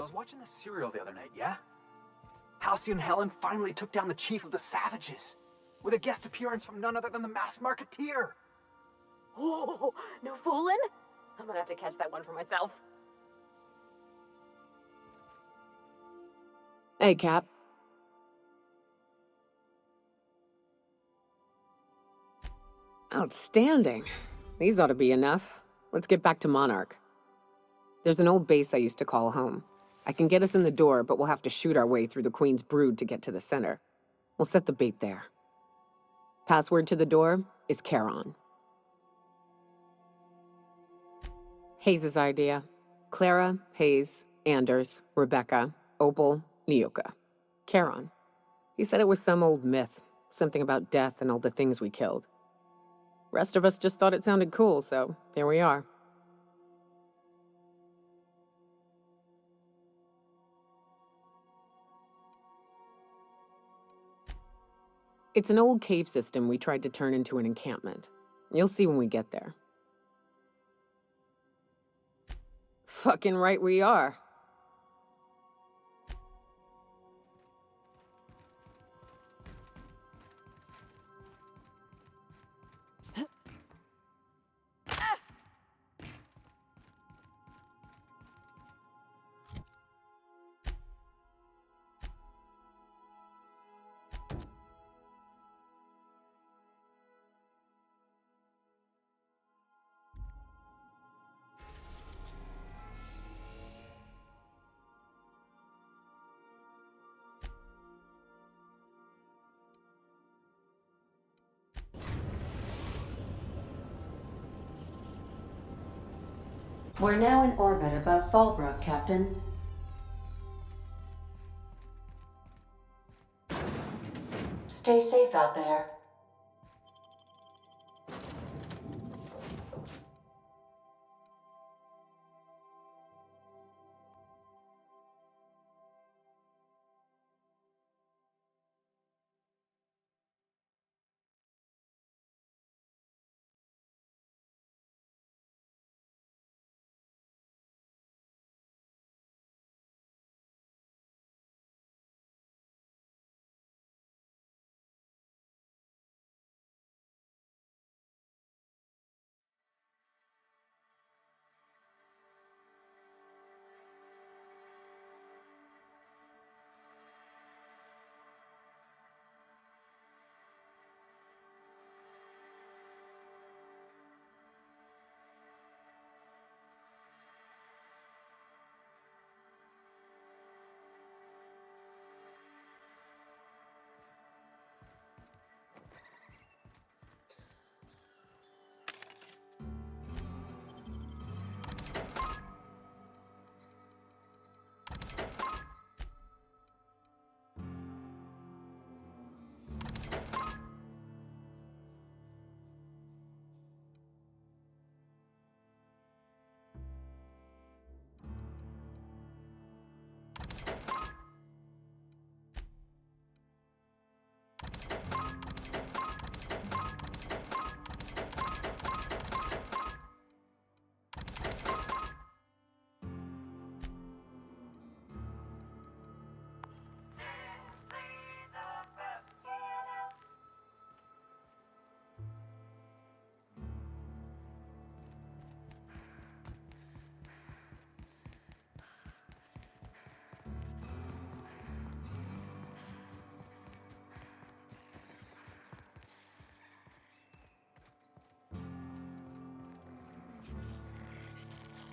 So I was watching the serial the other night, yeah? Halcyon Helen finally took down the chief of the Savages, with a guest appearance from none other than the Masked Marketeer. Oh, no fooling? I'm gonna have to catch that one for myself. Hey, Cap. Outstanding. These ought to be enough. Let's get back to Monarch. There's an old base I used to call home. I can get us in the door, but we'll have to shoot our way through the Queen's Brood to get to the center. We'll set the bait there. Password to the door is Charon. Hayes' idea. Clara, Hayes, Anders, Rebecca, Opal, Nyoka. Charon. He said it was some old myth, something about death and all the things we killed. Rest of us just thought it sounded cool, so here we are. It's an old cave system we tried to turn into an encampment. You'll see when we get there. Fucking right we are. We're now in orbit above Fallbrook, Captain. Stay safe out there.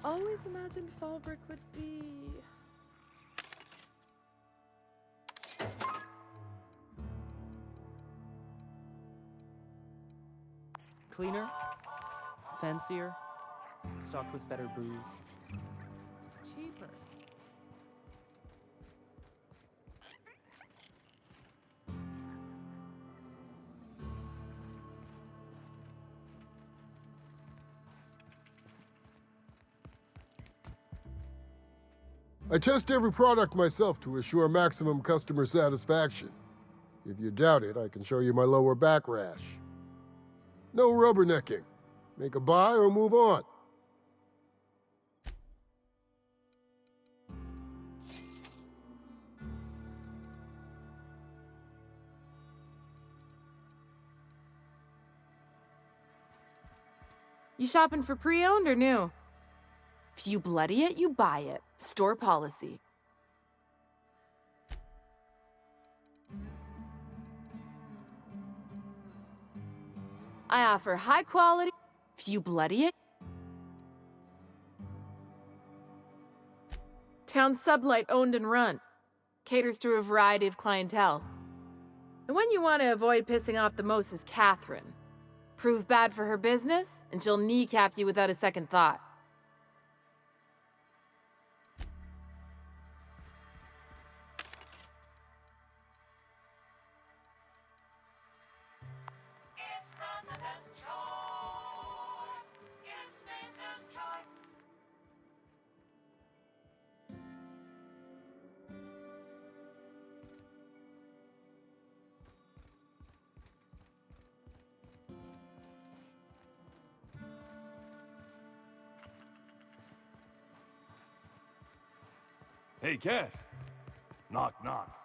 Always imagined Fallbrook would be... Cleaner, fancier, stocked with better booze. cheaper. I test every product myself to assure maximum customer satisfaction. If you doubt it, I can show you my lower back rash. No rubbernecking. Make a buy or move on. You shopping for pre-owned or new? If you bloody it, you buy it. Store policy. I offer high quality. If you bloody it. Town Sublight owned and run. Caters to a variety of clientele. The one you want to avoid pissing off the most is Catherine. Prove bad for her business, and she'll kneecap you without a second thought. Hey, Cass. Knock, knock.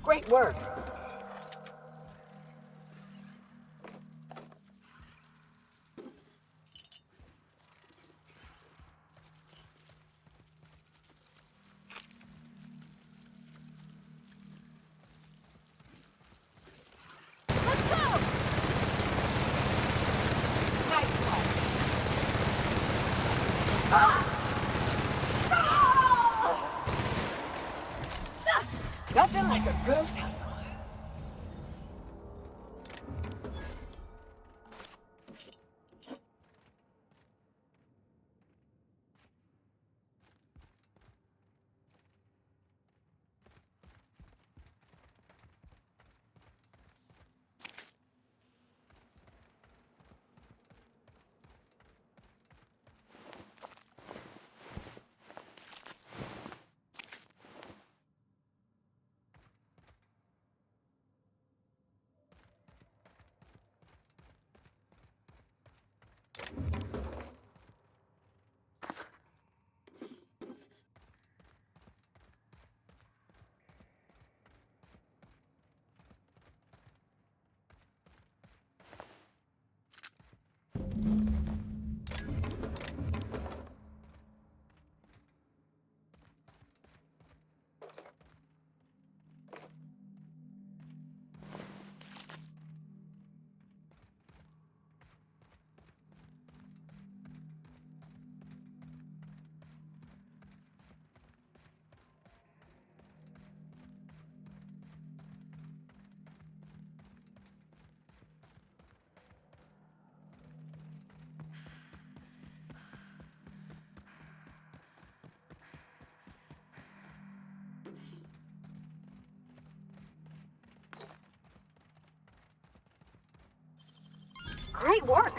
Great work! Nothing like a good time. Great work!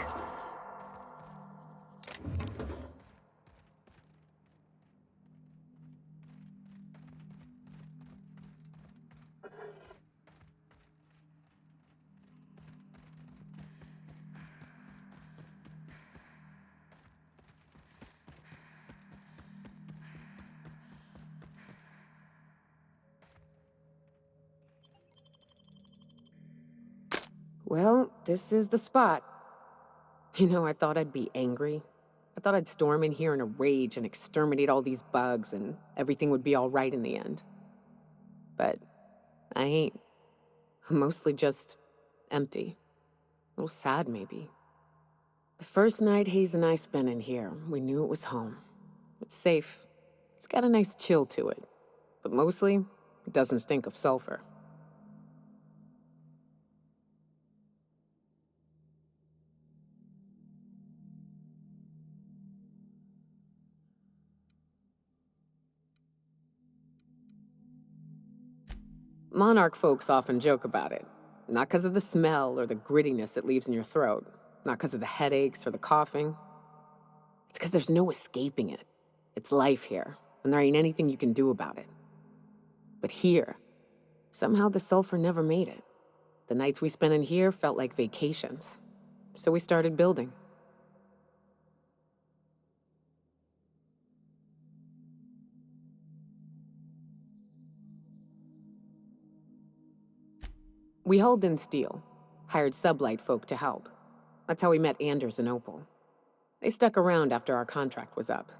Well, this is the spot. You know, I thought I'd be angry. I thought I'd storm in here in a rage and exterminate all these bugs and everything would be all right in the end. But I ain't. I'm mostly just empty. A little sad, maybe. The first night Hayes and I spent in here, we knew it was home. It's safe. It's got a nice chill to it. But mostly, it doesn't stink of sulfur. Monarch folks often joke about it. Not because of the smell or the grittiness it leaves in your throat. Not because of the headaches or the coughing. It's because there's no escaping it. It's life here, and there ain't anything you can do about it. But here, somehow the sulfur never made it. The nights we spent in here felt like vacations. So we started building. We hauled in steel, hired sublight folk to help. That's how we met Anders and Opal. They stuck around after our contract was up.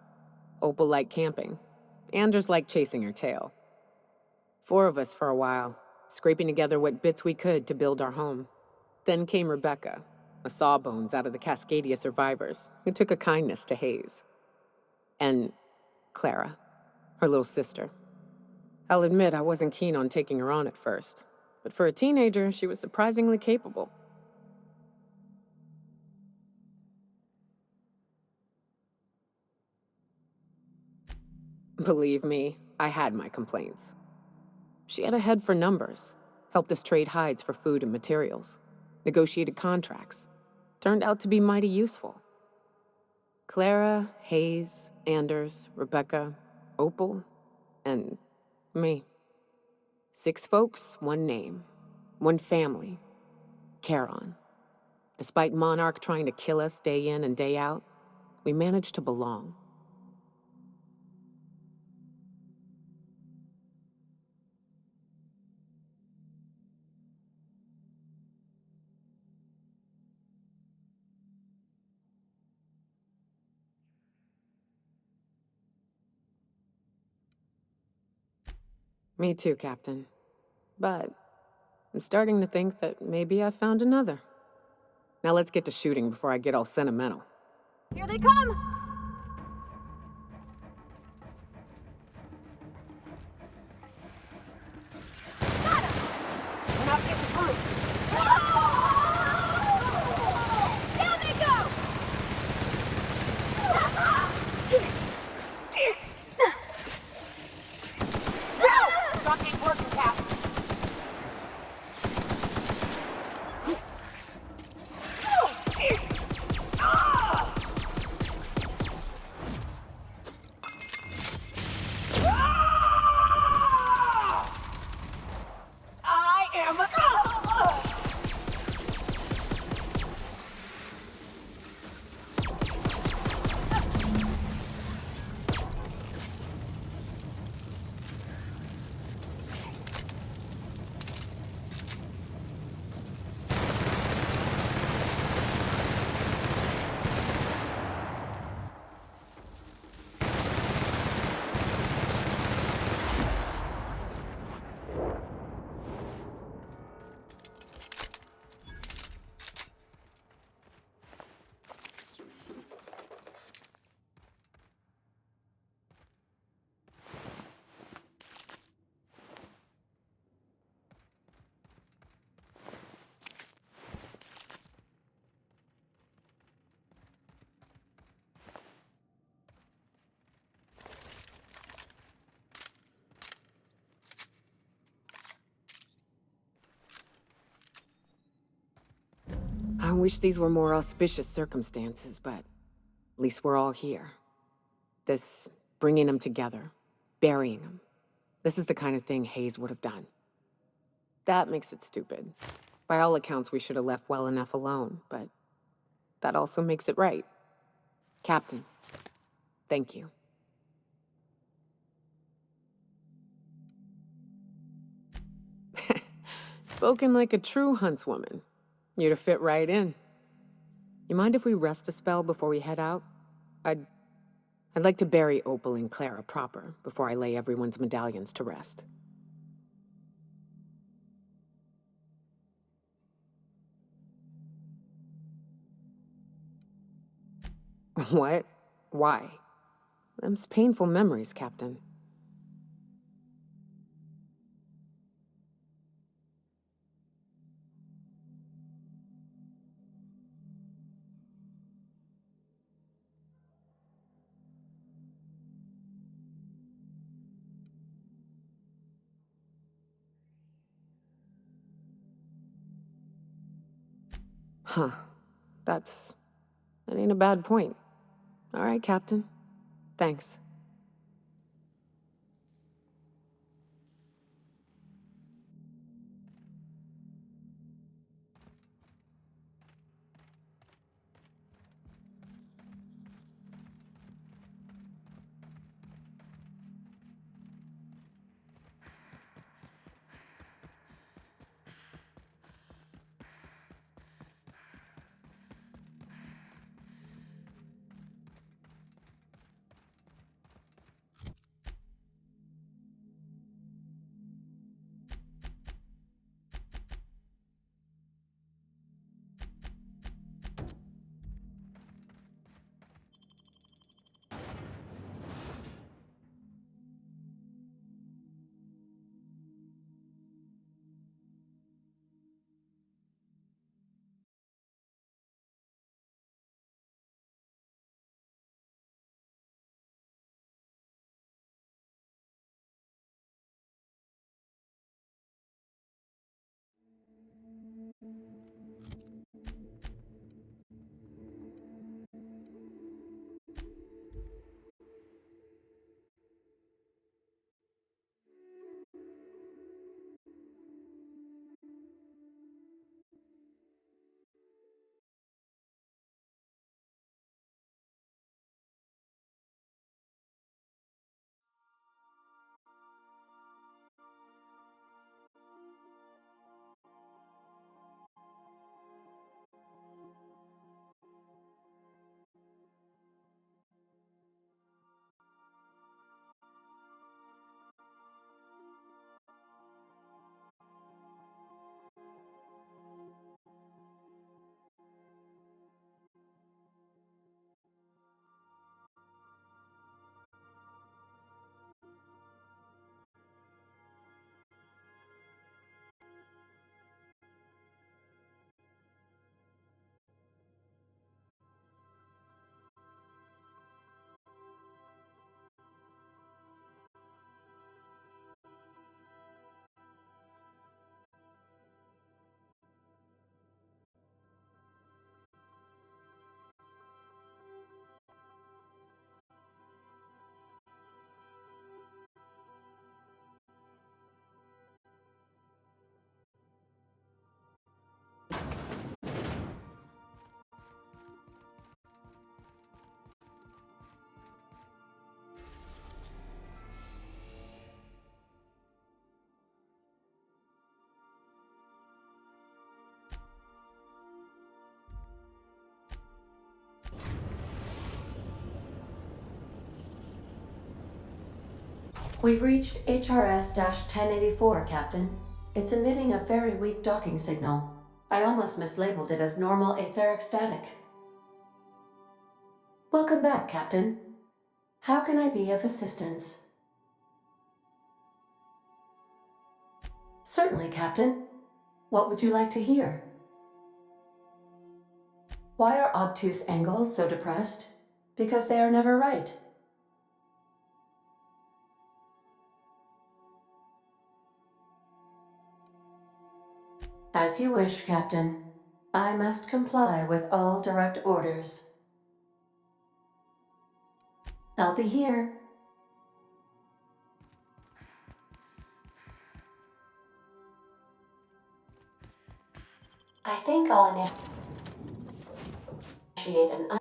Opal liked camping. Anders liked chasing her tail. 4 of us for a while, scraping together what bits we could to build our home. Then came Rebecca, a sawbones out of the Cascadia survivors, who took a kindness to Hayes. And Clara, her little sister. I'll admit I wasn't keen on taking her on at first. But for a teenager, she was surprisingly capable. Believe me, I had my complaints. She had a head for numbers, helped us trade hides for food and materials, negotiated contracts. Turned out to be mighty useful. Clara, Hayes, Anders, Rebecca, Opal, and me. 6 folks, 1 name, 1 family. Charon. Despite Monarch trying to kill us day in and day out, we managed to belong. Me too, Captain. But I'm starting to think that maybe I found another. Now let's get to shooting before I get all sentimental. Here they come! Got him! We're not getting through. Down they go! Stock ain't working, Cap. I am. I wish these were more auspicious circumstances, but at least we're all here. This bringing them together, burying them. This is the kind of thing Hayes would have done. That makes it stupid. By all accounts, we should have left well enough alone, but that also makes it right. Captain, thank you. Spoken like a true huntswoman. You'd have fit right in. You mind if we rest a spell before we head out? I'd like to bury Opal and Clara proper before I lay everyone's medallions to rest. What? Why? Them's painful memories, Captain. Huh. That ain't a bad point. All right, Captain. Thanks. We've reached HRS-1084, Captain. It's emitting a very weak docking signal. I almost mislabeled it as normal etheric static. Welcome back, Captain. How can I be of assistance? Certainly, Captain. What would you like to hear? Why are obtuse angles so depressed? Because they are never right. As you wish, Captain. I must comply with all direct orders. I'll be here. I think I'll initiate an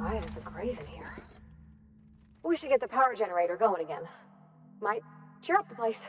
Quiet as the grave in here. We should get the power generator going again. Might cheer up the place.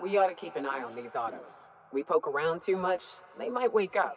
We ought to keep an eye on these autos. We poke around too much, they might wake up.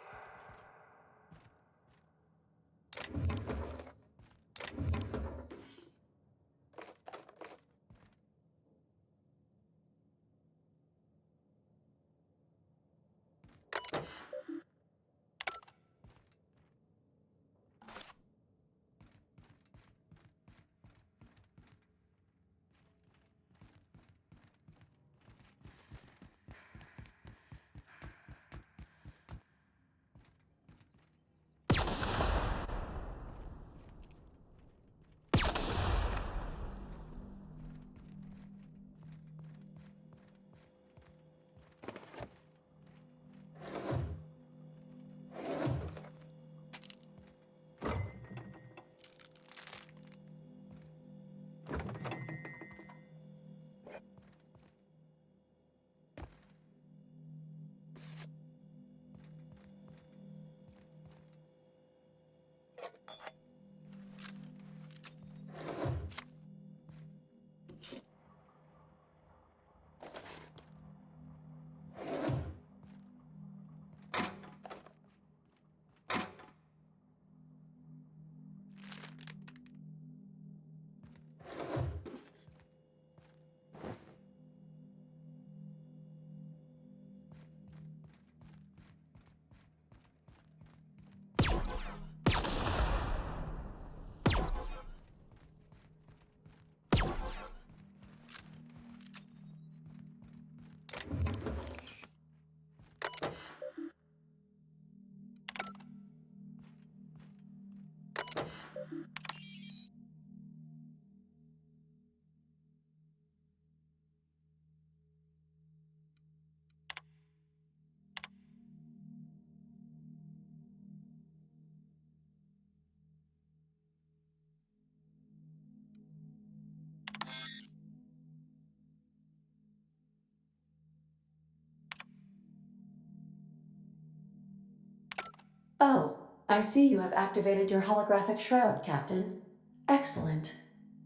Oh, I see you have activated your holographic shroud, Captain. Excellent.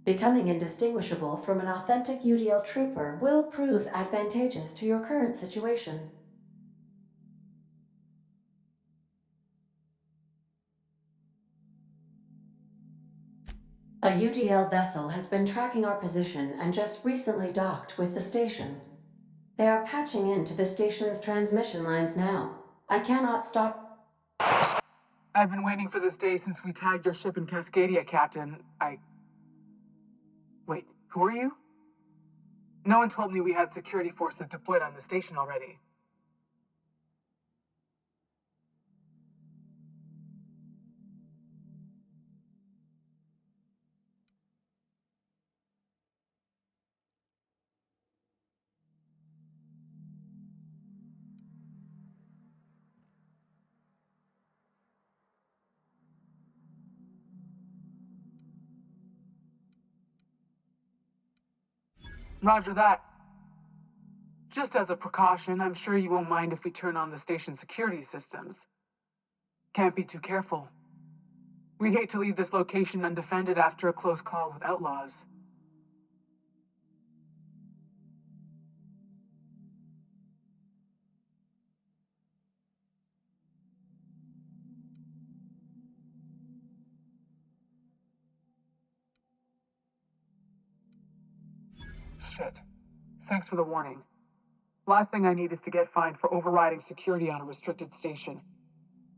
Becoming indistinguishable from an authentic UDL trooper will prove advantageous to your current situation. A UDL vessel has been tracking our position and just recently docked with the station. They are patching into the station's transmission lines now. I cannot stop. I've been waiting for this day since we tagged your ship in Cascadia, Captain. Wait, who are you? No one told me we had security forces deployed on the station already. Roger that. Just as a precaution, I'm sure you won't mind if we turn on the station security systems. Can't be too careful. We'd hate to leave this location undefended after a close call with outlaws. Shit. Thanks for the warning. Last thing I need is to get fined for overriding security on a restricted station.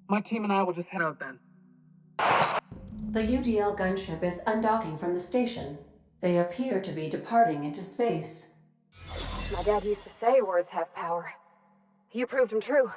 My team and I will just head out then. The UDL gunship is undocking from the station. They appear to be departing into space. My dad used to say words have power. You proved them true.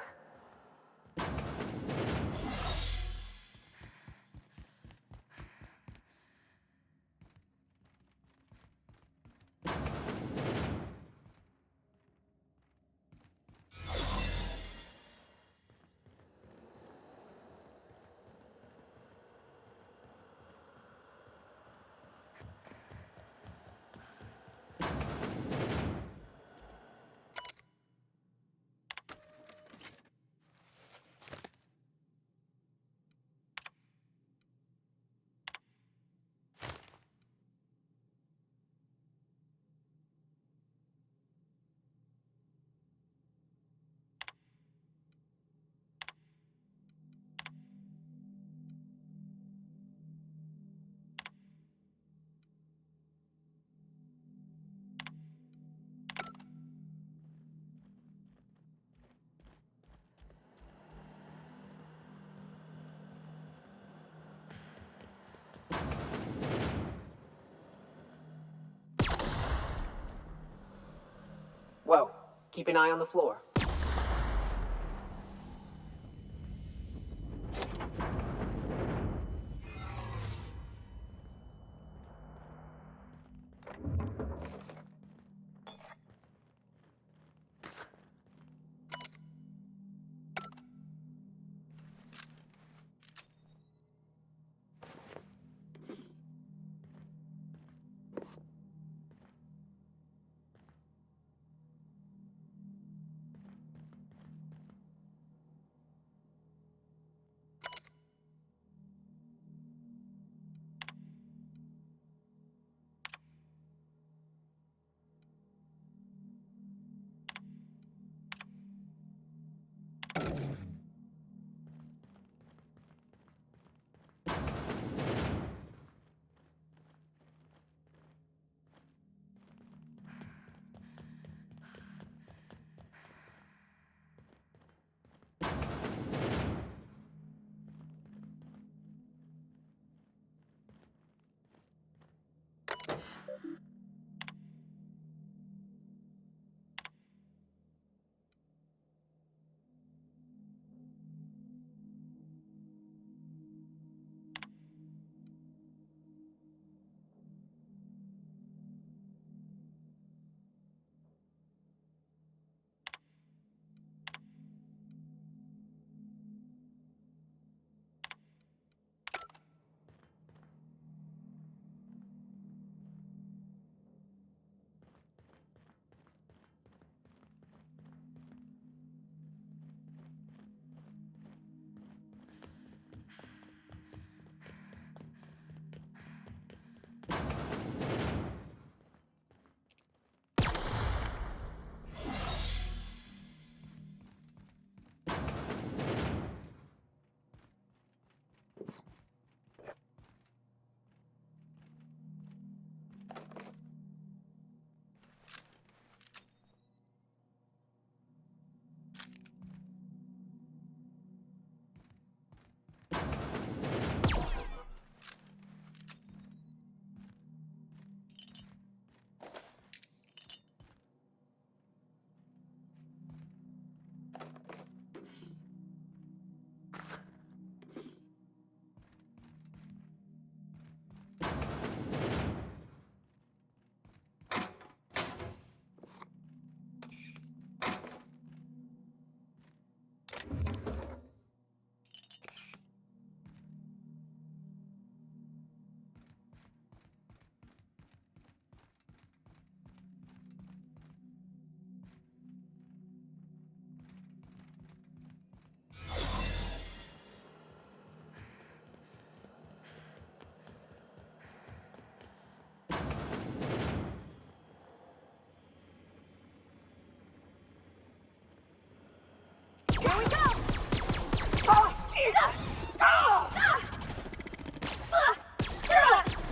Keep an eye on the floor.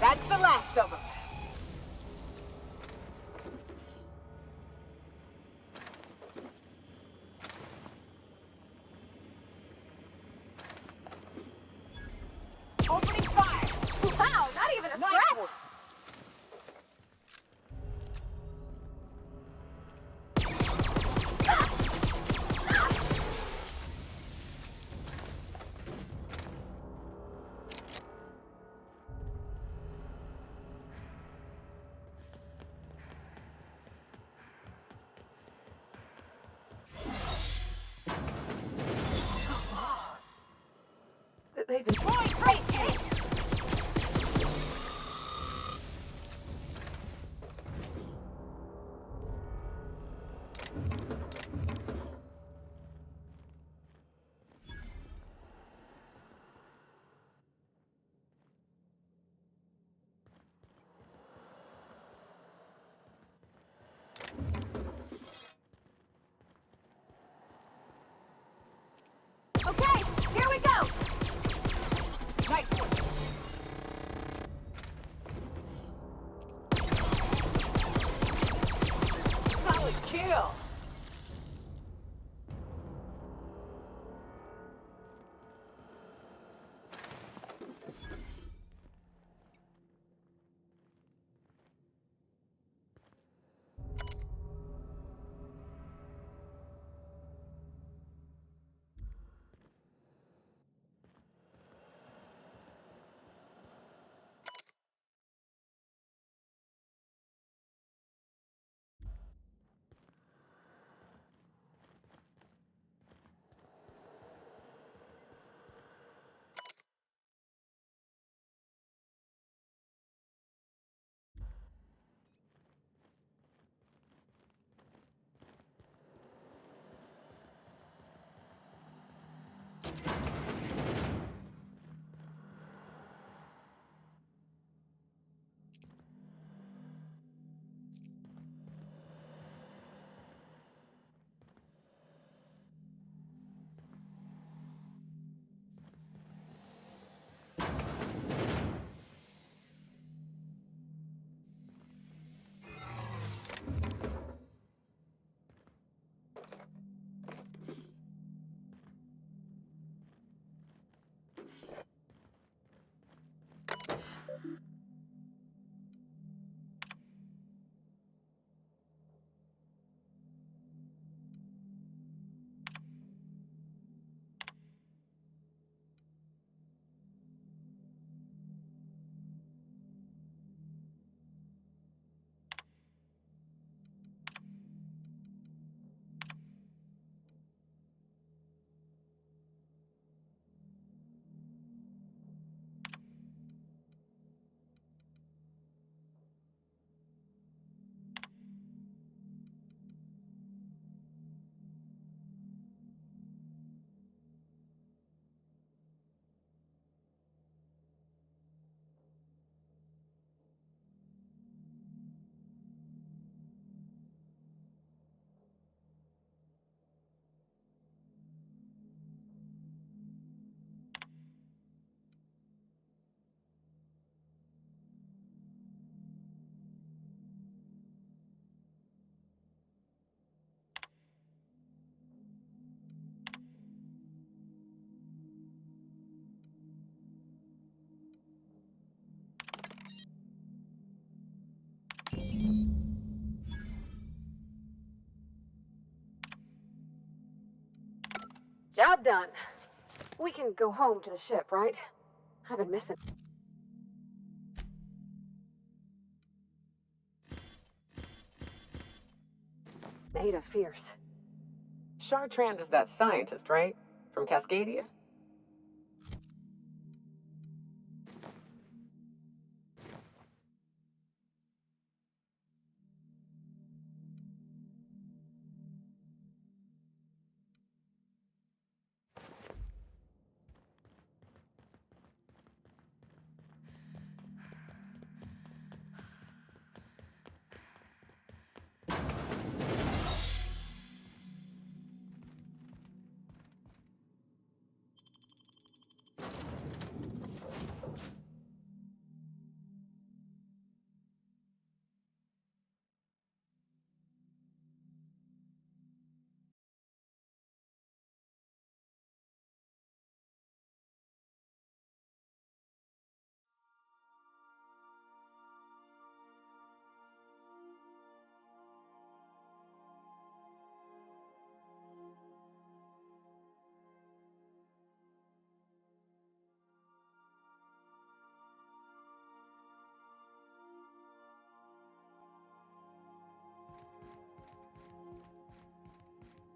That's the last of them. Opening fire! Wow, not even a threat! They've been great! Okay, here we go! Nice one. Solid kill. Job done. We can go home to the ship, right? I've been missing. Ada Fierce. Chartrand is that scientist, right? From Cascadia?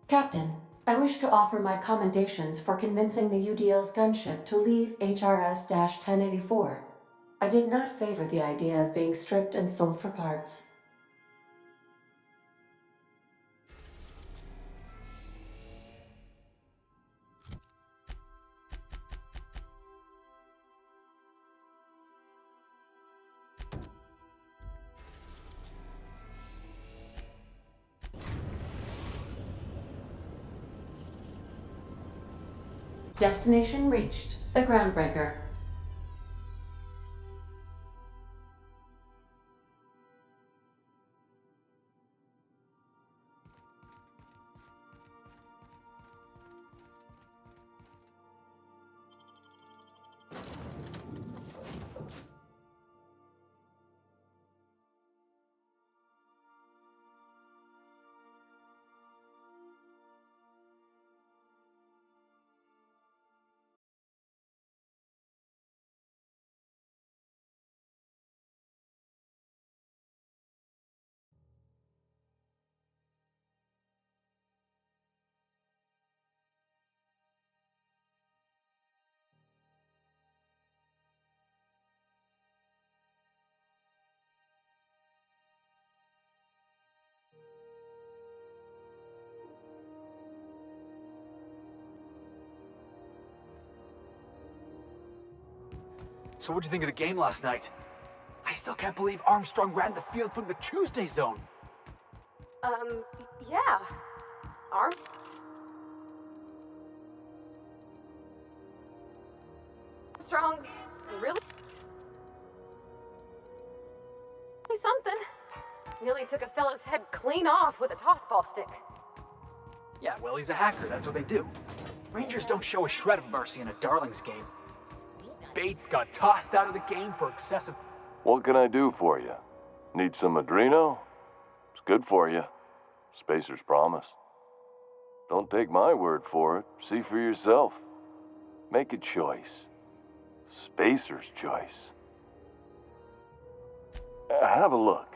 Captain, I wish to offer my commendations for convincing the UDL's gunship to leave HRS-1084. I did not favor the idea of being stripped and sold for parts. Destination reached. The Groundbreaker. So what'd you think of the game last night? I still can't believe Armstrong ran the field from the Tuesday zone. Yeah. Armstrong's really something. Nearly took a fellow's head clean off with a tossball stick. Yeah, well, he's a hacker. That's what they do. Rangers don't show a shred of mercy in a Darlings game. Bates got tossed out of the game for excessive... What can I do for you? Need some Adreno? It's good for you. Spacer's promise. Don't take my word for it. See for yourself. Make a choice. Spacer's choice. Have a look.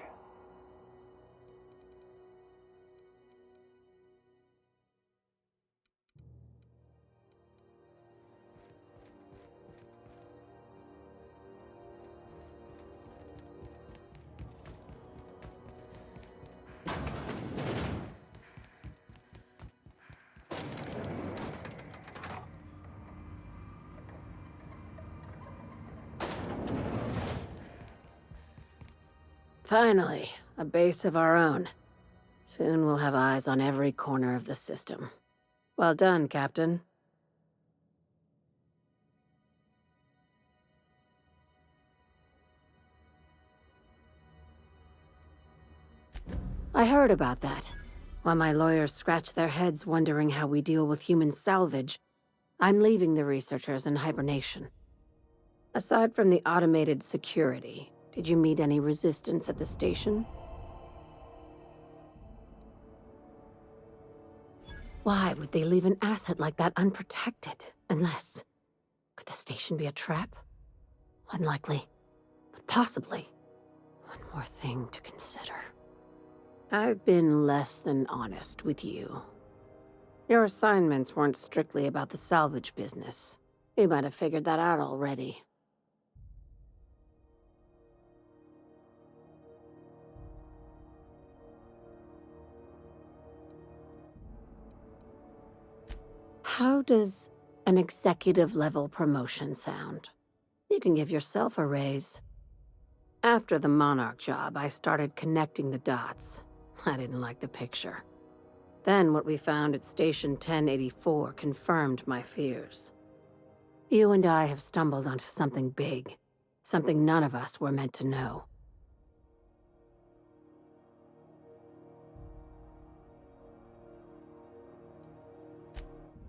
Finally, a base of our own. Soon we'll have eyes on every corner of the system. Well done, Captain. I heard about that. While my lawyers scratch their heads wondering how we deal with human salvage, I'm leaving the researchers in hibernation. Aside from the automated security, did you meet any resistance at the station? Why would they leave an asset like that unprotected? Unless... Could the station be a trap? Unlikely. But possibly. One more thing to consider. I've been less than honest with you. Your assignments weren't strictly about the salvage business. You might have figured that out already. How does an executive-level promotion sound? You can give yourself a raise. After the Monarch job, I started connecting the dots. I didn't like the picture. Then what we found at Station 1084 confirmed my fears. You and I have stumbled onto something big. Something none of us were meant to know.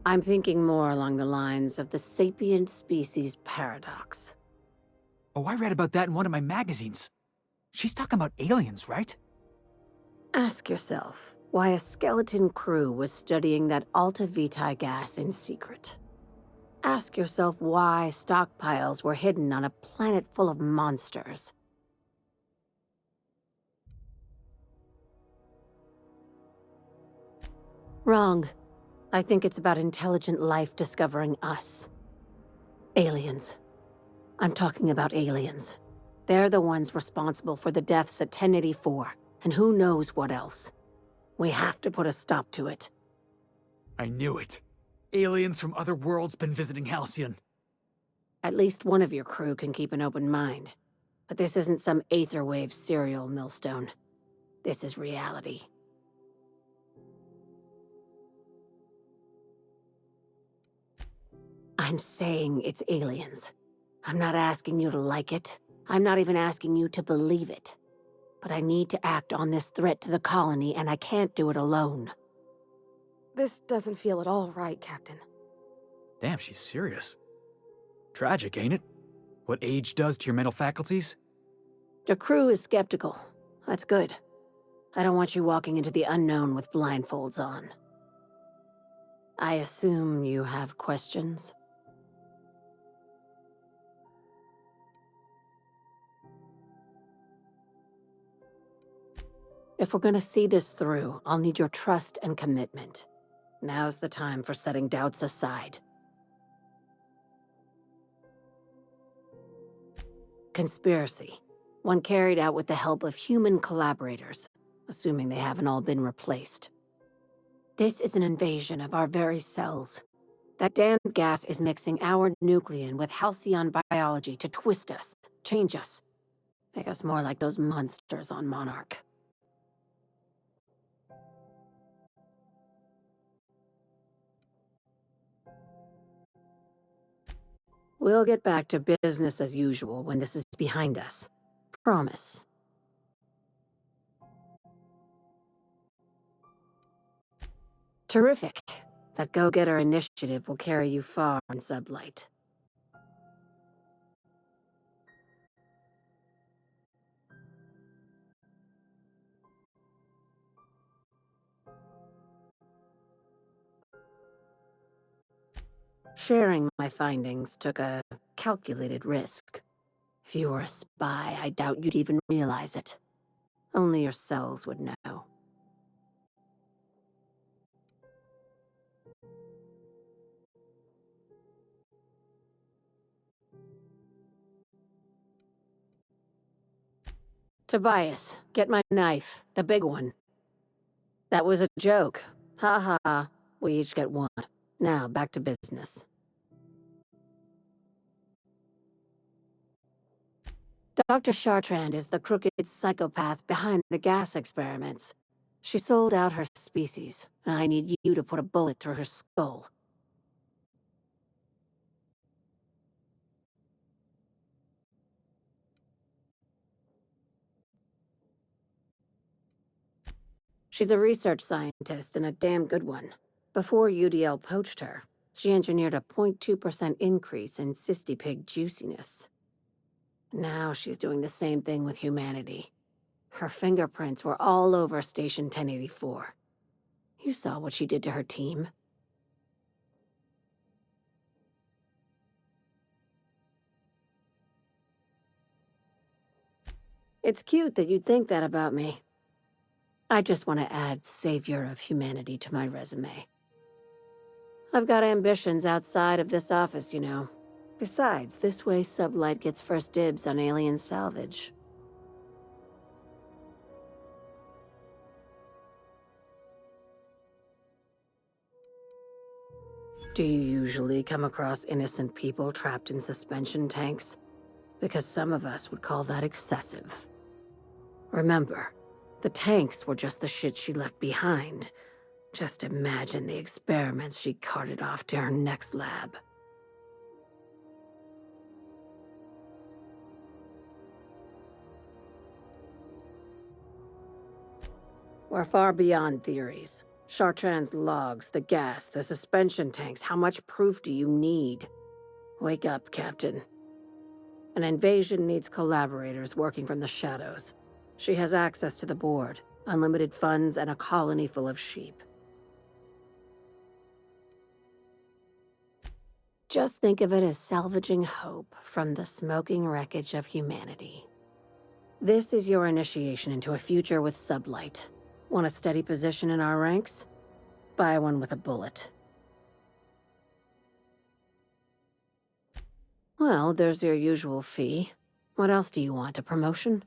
I'm thinking more along the lines of the sapient species paradox. Oh, I read about that in one of my magazines. She's talking about aliens, right? Ask yourself why a skeleton crew was studying that Alta Vitae gas in secret. Ask yourself why stockpiles were hidden on a planet full of monsters. Wrong. I think it's about intelligent life discovering us. Aliens. I'm talking about aliens. They're the ones responsible for the deaths at 1084, and who knows what else. We have to put a stop to it. I knew it. Aliens from other worlds been visiting Halcyon. At least one of your crew can keep an open mind. But this isn't some Aetherwave serial millstone. This is reality. I'm saying it's aliens. I'm not asking you to like it. I'm not even asking you to believe it. But I need to act on this threat to the colony, and I can't do it alone. This doesn't feel at all right, Captain. Damn, she's serious. Tragic, ain't it? What age does to your mental faculties? The crew is skeptical. That's good. I don't want you walking into the unknown with blindfolds on. I assume you have questions? If we're gonna see this through, I'll need your trust and commitment. Now's the time for setting doubts aside. Conspiracy. One carried out with the help of human collaborators, assuming they haven't all been replaced. This is an invasion of our very cells. That damned gas is mixing our nucleon with halcyon biology to twist us, change us, make us more like those monsters on Monarch. We'll get back to business as usual when this is behind us. Promise. Terrific. That go-getter initiative will carry you far in Sublight. Sharing my findings took a calculated risk. If you were a spy, I doubt you'd even realize it. Only your cells would know. Tobias, get my knife, the big one. That was a joke. Ha ha, we each get one. Now, back to business. Dr. Chartrand is the crooked psychopath behind the gas experiments. She sold out her species, and I need you to put a bullet through her skull. She's a research scientist and a damn good one. Before UDL poached her, she engineered a 0.2% increase in cystipig juiciness. Now she's doing the same thing with humanity. Her fingerprints were all over Station 1084. You saw what she did to her team. It's cute that you'd think that about me. I just want to add Savior of Humanity to my resume. I've got ambitions outside of this office, you know. Besides, this way Sublight gets first dibs on alien salvage. Do you usually come across innocent people trapped in suspension tanks? Because some of us would call that excessive. Remember, the tanks were just the shit she left behind. Just imagine the experiments she carted off to her next lab. We're far beyond theories. Chartrand's logs, the gas, the suspension tanks, how much proof do you need? Wake up, Captain. An invasion needs collaborators working from the shadows. She has access to the board, unlimited funds, and a colony full of sheep. Just think of it as salvaging hope from the smoking wreckage of humanity. This is your initiation into a future with Sublight. Want a steady position in our ranks? Buy one with a bullet. Well, there's your usual fee. What else do you want, a promotion?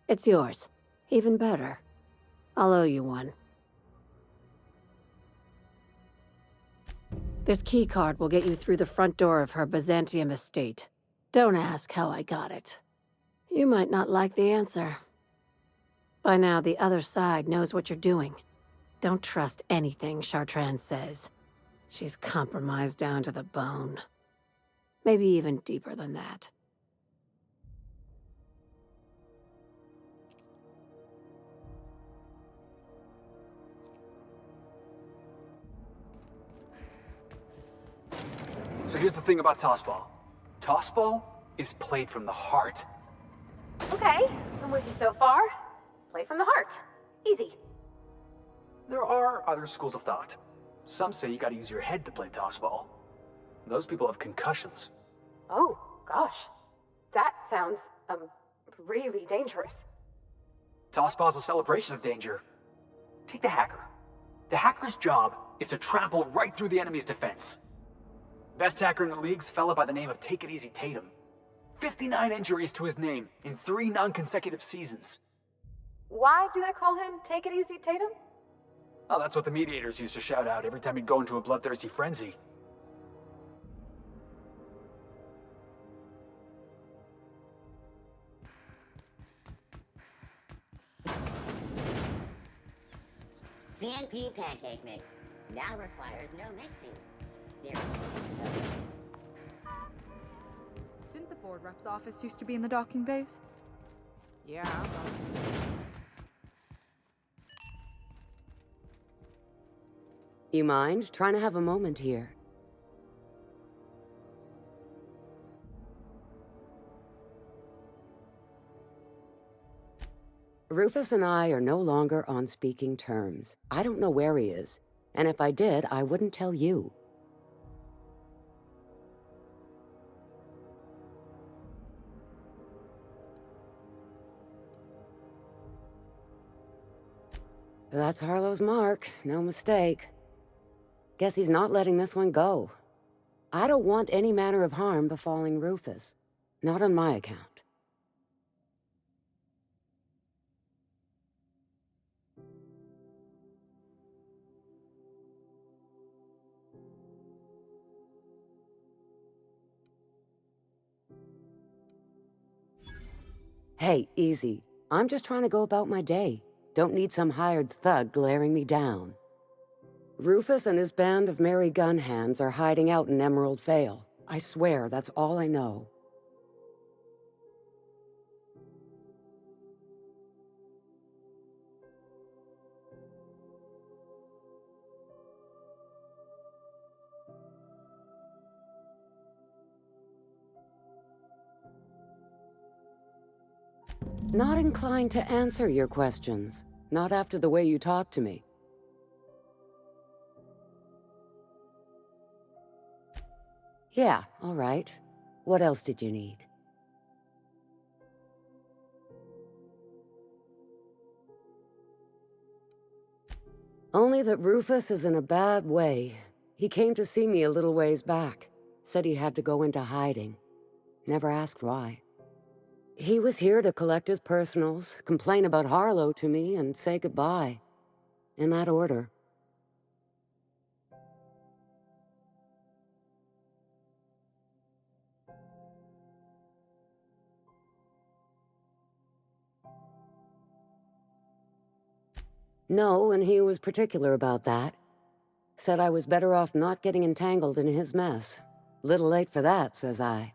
It's yours. Even better. I'll owe you one. This keycard will get you through the front door of her Byzantium estate. Don't ask how I got it. You might not like the answer. By now, the other side knows what you're doing. Don't trust anything Chartrand says. She's compromised down to the bone. Maybe even deeper than that. So here's the thing about Tossball. Tossball is played from the heart. Okay, I'm with you so far. Play from the heart. Easy. There are other schools of thought. Some say you gotta use your head to play Tossball. Those people have concussions. Oh, gosh. That sounds, really dangerous. Tossball's a celebration of danger. Take the hacker. The hacker's job is to trample right through the enemy's defense. Best hacker in the league's fella by the name of Take It Easy Tatum. 59 injuries to his name in 3 non-consecutive seasons. Why do they call him Take It Easy Tatum? Oh, that's what the mediators used to shout out every time he'd go into a bloodthirsty frenzy. CNP pancake mix now requires no mixing. Seriously. Didn't the board rep's office used to be in the docking bays? Yeah. You mind trying to have a moment here? Rufus and I are no longer on speaking terms. I don't know where he is, and if I did, I wouldn't tell you. That's Harlow's mark, no mistake. Guess he's not letting this one go. I don't want any manner of harm befalling Rufus. Not on my account. Hey, easy. I'm just trying to go about my day. Don't need some hired thug glaring me down. Rufus and his band of merry gun hands are hiding out in Emerald Vale. I swear, that's all I know. Not inclined to answer your questions. Not after the way you talk to me. Yeah, all right. What else did you need? Only that Rufus is in a bad way. He came to see me a little ways back. Said he had to go into hiding. Never asked why. He was here to collect his personals, complain about Harlow to me, and say goodbye. In that order. No, and he was particular about that. Said I was better off not getting entangled in his mess. Little late for that, says I.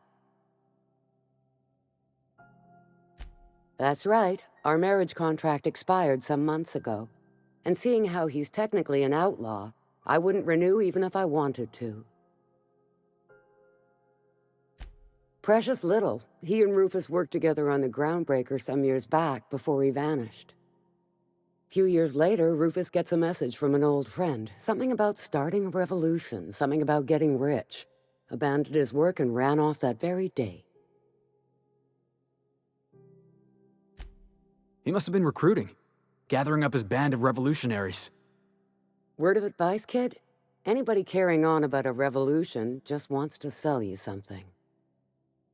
That's right. Our marriage contract expired some months ago. And seeing how he's technically an outlaw, I wouldn't renew even if I wanted to. Precious little. He and Rufus worked together on the Groundbreaker some years back before he vanished. Few years later, Rufus gets a message from an old friend. Something about starting a revolution, something about getting rich. Abandoned his work and ran off that very day. He must have been recruiting, gathering up his band of revolutionaries. Word of advice, kid? Anybody carrying on about a revolution just wants to sell you something.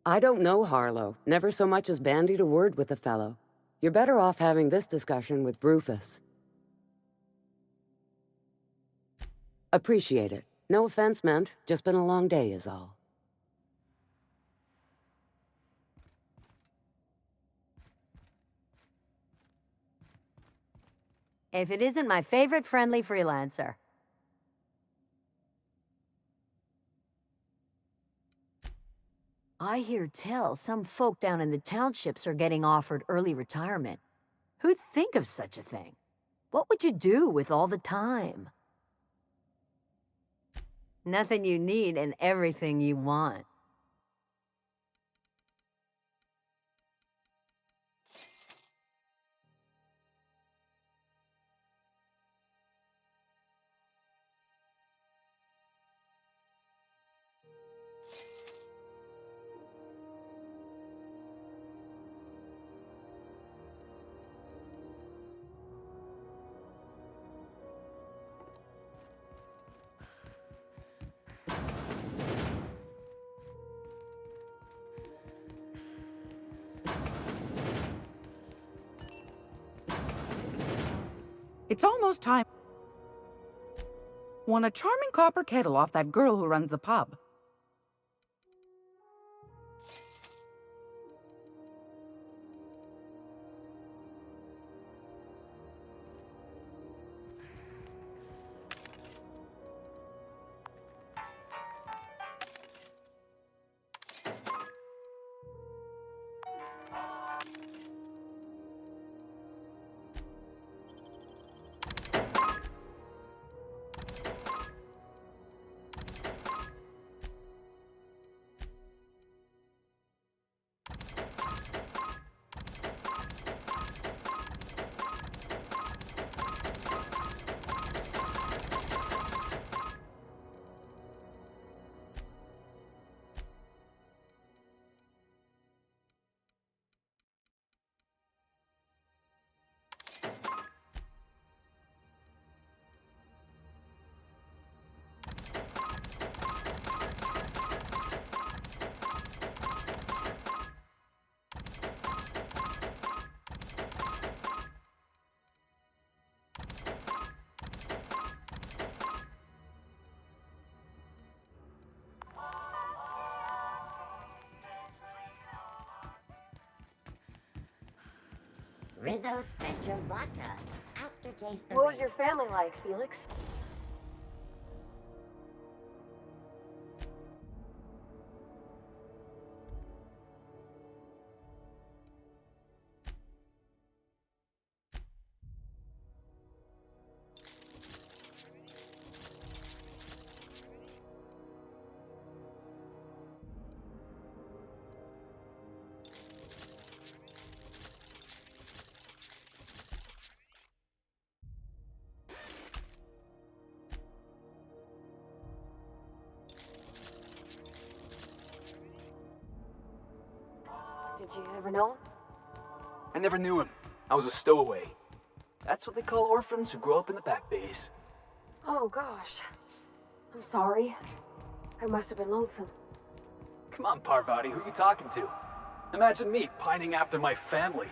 I don't know Harlow, never so much as bandied a word with the fellow. You're better off having this discussion with Rufus. Appreciate it. No offense meant, just been a long day is all. If it isn't my favorite friendly freelancer. I hear tell some folk down in the townships are getting offered early retirement. Who'd think of such a thing? What would you do with all the time? Nothing you need and everything you want. It's almost time. Want a charming copper kettle off that girl who runs the pub. Rizzo Spectrum Vodka. Aftertaste. What was your family like, Felix? ever know him? I never knew him. I was a stowaway. That's what they call orphans who grow up in the back bays. Oh gosh. I'm sorry. I must have been lonesome. Come on, Parvati, who are you talking to? Imagine me pining after my family.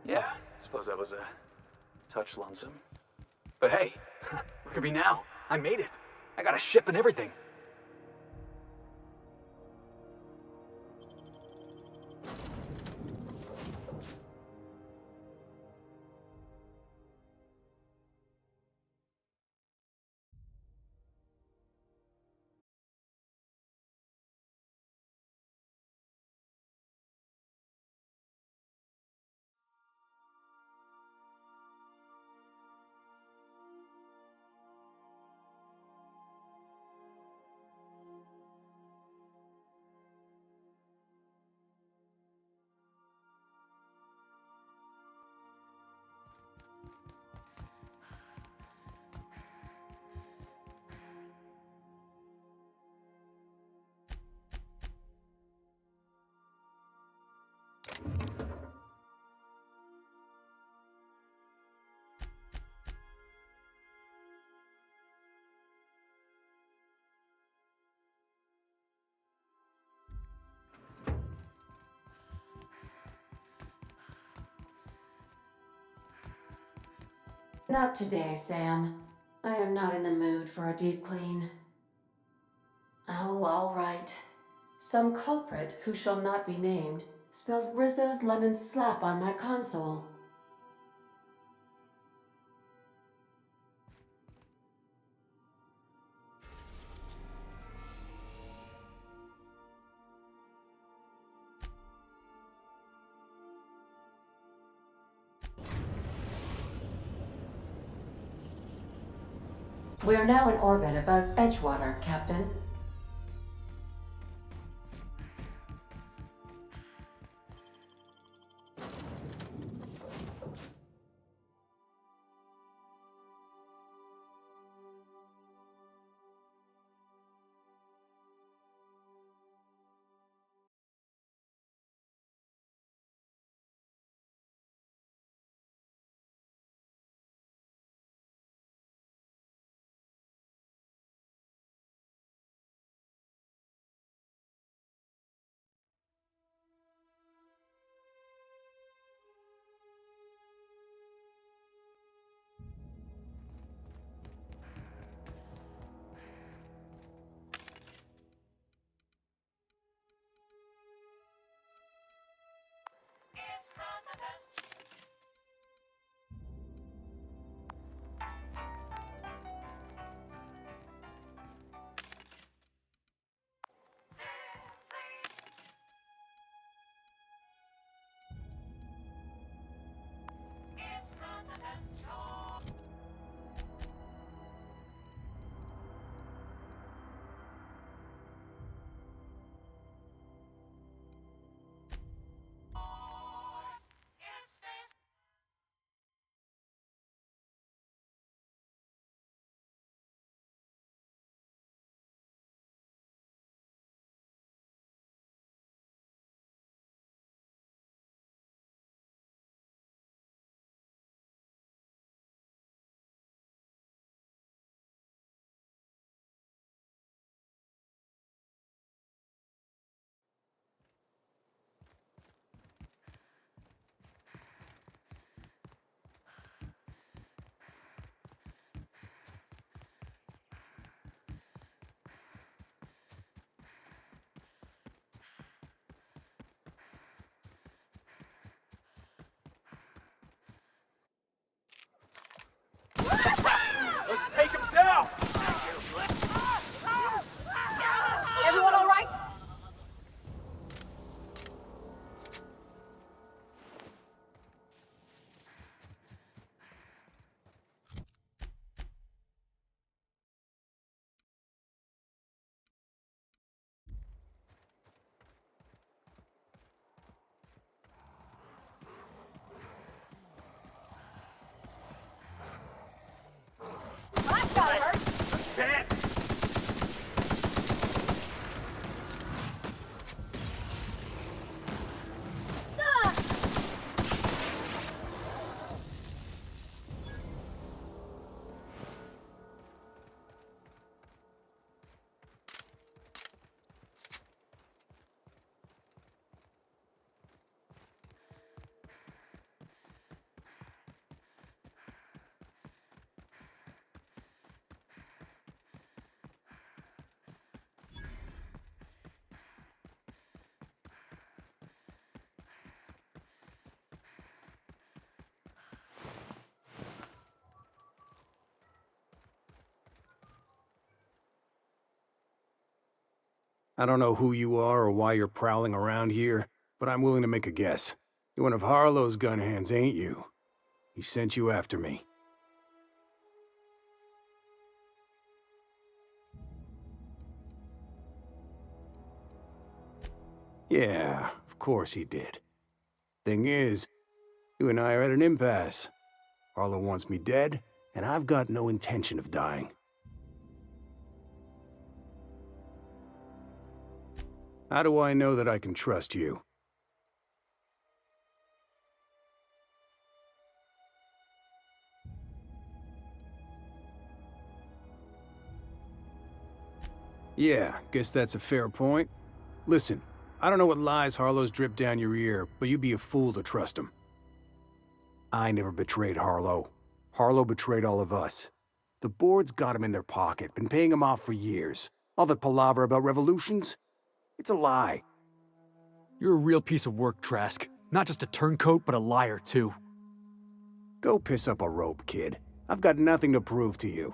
Yeah, I suppose I was a touch lonesome. But hey, look at me now. I made it. I got a ship and everything. Not today, Sam. I am not in the mood for a deep clean. Oh, all right. Some culprit who shall not be named spilled Rizzo's lemon slap on my console. We are now in orbit above Edgewater, Captain. I don't know who you are or why you're prowling around here, but I'm willing to make a guess. You're one of Harlow's gun hands, ain't you? He sent you after me. Yeah, of course he did. Thing is, you and I are at an impasse. Harlow wants me dead, and I've got no intention of dying. How do I know that I can trust you? Yeah, guess that's a fair point. Listen, I don't know what lies Harlow's dripped down your ear, but you'd be a fool to trust him. I never betrayed Harlow. Harlow betrayed all of us. The board's got him in their pocket, been paying him off for years. All that palaver about revolutions? It's a lie. You're a real piece of work, Trask. Not just a turncoat, but a liar, too. Go piss up a rope, kid. I've got nothing to prove to you.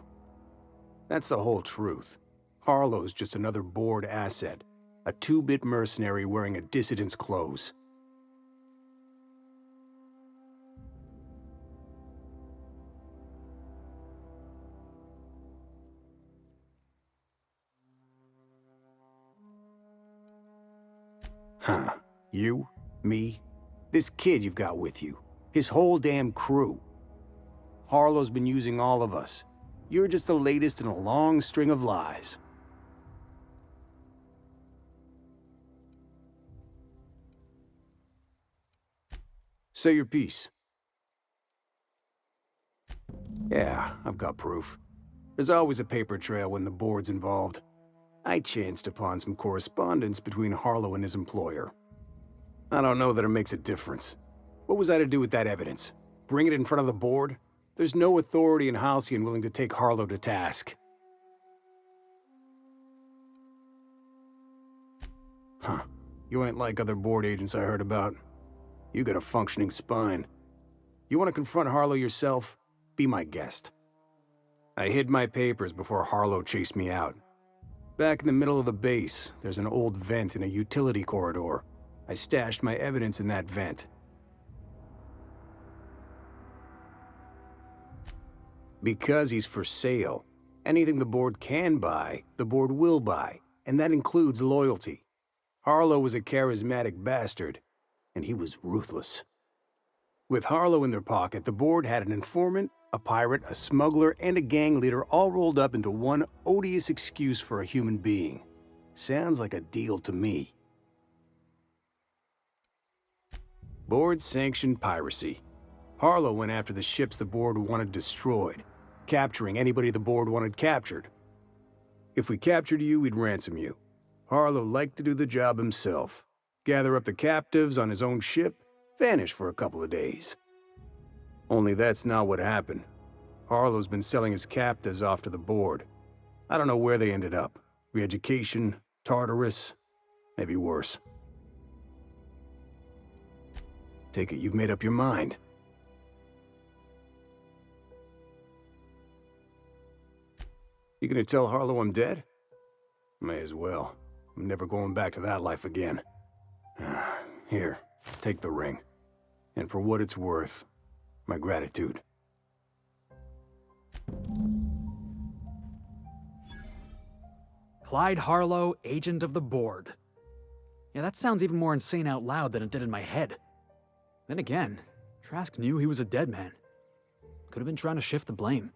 That's the whole truth. Harlow's just another board asset. A two-bit mercenary wearing a dissident's clothes. Huh. You? Me? This kid you've got with you. His whole damn crew. Harlow's been using all of us. You're just the latest in a long string of lies. Say your piece. Yeah, I've got proof. There's always a paper trail when the board's involved. I chanced upon some correspondence between Harlow and his employer. I don't know that it makes a difference. What was I to do with that evidence? Bring it in front of the board? There's no authority in Halcyon willing to take Harlow to task. Huh. You ain't like other board agents I heard about. You got a functioning spine. You want to confront Harlow yourself? Be my guest. I hid my papers before Harlow chased me out. Back in the middle of the base, there's an old vent in a utility corridor. I stashed my evidence in that vent. Because he's for sale. Anything the board can buy, the board will buy, and that includes loyalty. Harlow was a charismatic bastard, and he was ruthless. With Harlow in their pocket, the board had an informant, a pirate, a smuggler, and a gang leader all rolled up into one odious excuse for a human being. Sounds like a deal to me. Board-sanctioned piracy. Harlow went after the ships the board wanted destroyed, capturing anybody the board wanted captured. If we captured you, we'd ransom you. Harlow liked to do the job himself. Gather up the captives on his own ship, vanish for a couple of days. Only that's not what happened. Harlow's been selling his captives off to the board. I don't know where they ended up. Re-education, Tartarus, maybe worse. Take it you've made up your mind. You gonna tell Harlow I'm dead? May as well. I'm never going back to that life again. Here, take the ring. And for what it's worth, my gratitude. Clyde Harlow, agent of the board. Yeah, that sounds even more insane out loud than it did in my head. Then again, Trask knew he was a dead man. Could have been trying to shift the blame.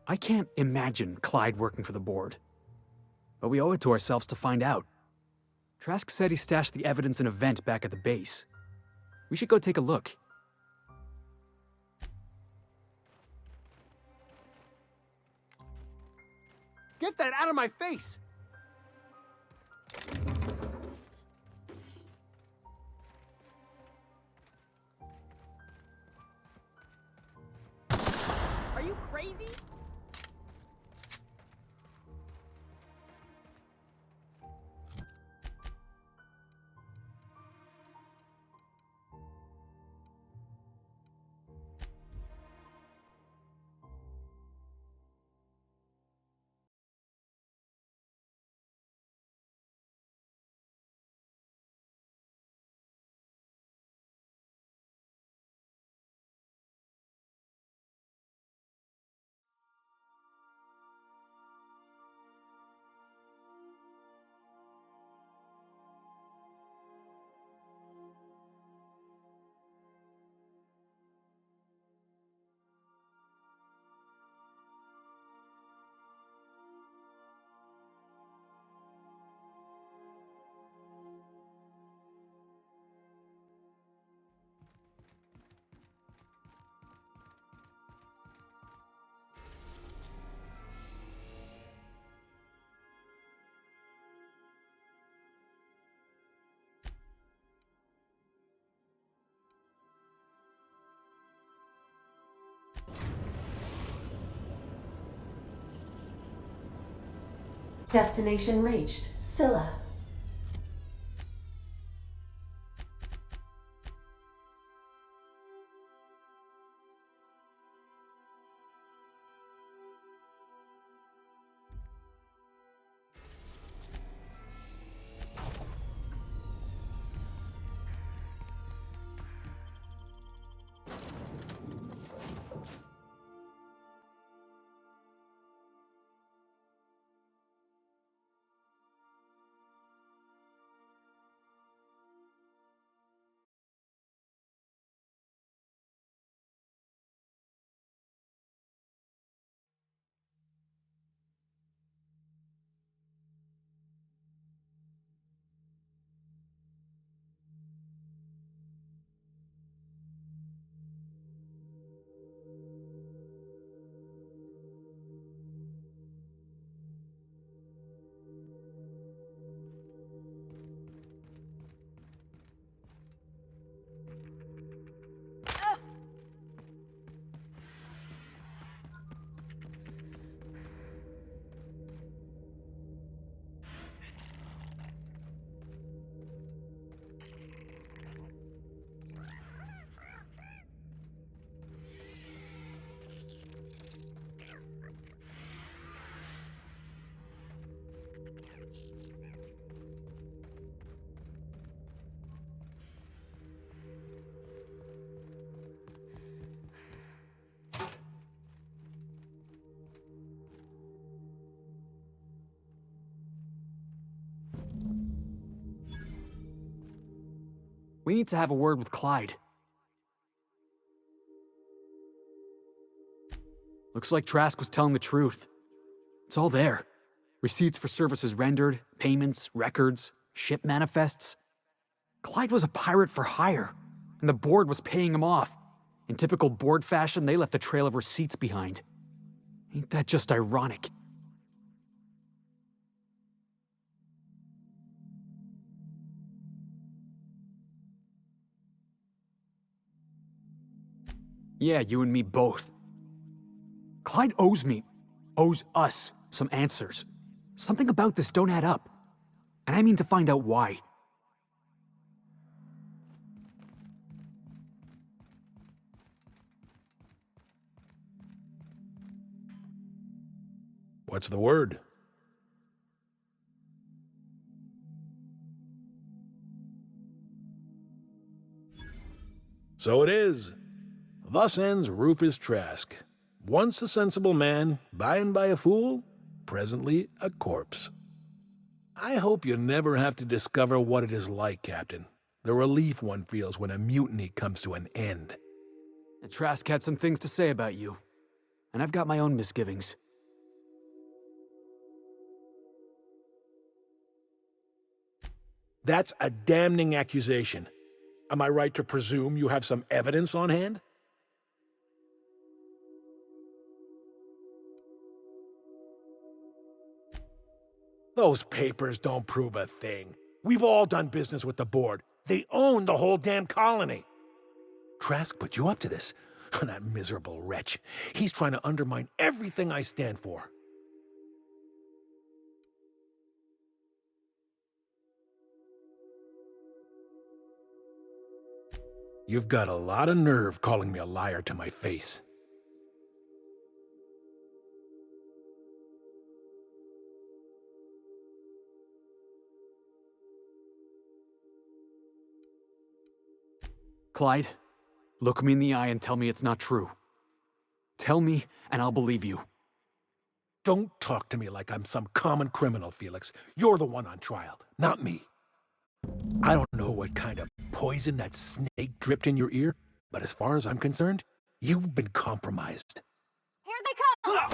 I can't imagine Clyde working for the board. But we owe it to ourselves to find out. Trask said he stashed the evidence in a vent back at the base. We should go take a look. Get that out of my face! Are you crazy? Destination reached. Scylla. We need to have a word with Clyde. Looks like Trask was telling the truth. It's all there. Receipts for services rendered, payments, records, ship manifests. Clyde was a pirate for hire, and the board was paying him off. In typical board fashion, they left a trail of receipts behind. Ain't that just ironic? Yeah, you and me both. Clyde owes us some answers. Something about this don't add up. And I mean to find out why. What's the word? So it is. Thus ends Rufus Trask. Once a sensible man, by and by a fool, presently a corpse. I hope you never have to discover what it is like, Captain. The relief one feels when a mutiny comes to an end. And Trask had some things to say about you. And I've got my own misgivings. That's a damning accusation. Am I right to presume you have some evidence on hand? Those papers don't prove a thing. We've all done business with the board. They own the whole damn colony. Trask put you up to this. That miserable wretch. He's trying to undermine everything I stand for. You've got a lot of nerve calling me a liar to my face. Clyde, look me in the eye and tell me it's not true. Tell me, and I'll believe you. Don't talk to me like I'm some common criminal, Felix. You're the one on trial, not me. I don't know what kind of poison that snake dripped in your ear, but as far as I'm concerned, you've been compromised. Here they come!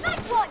Nice one!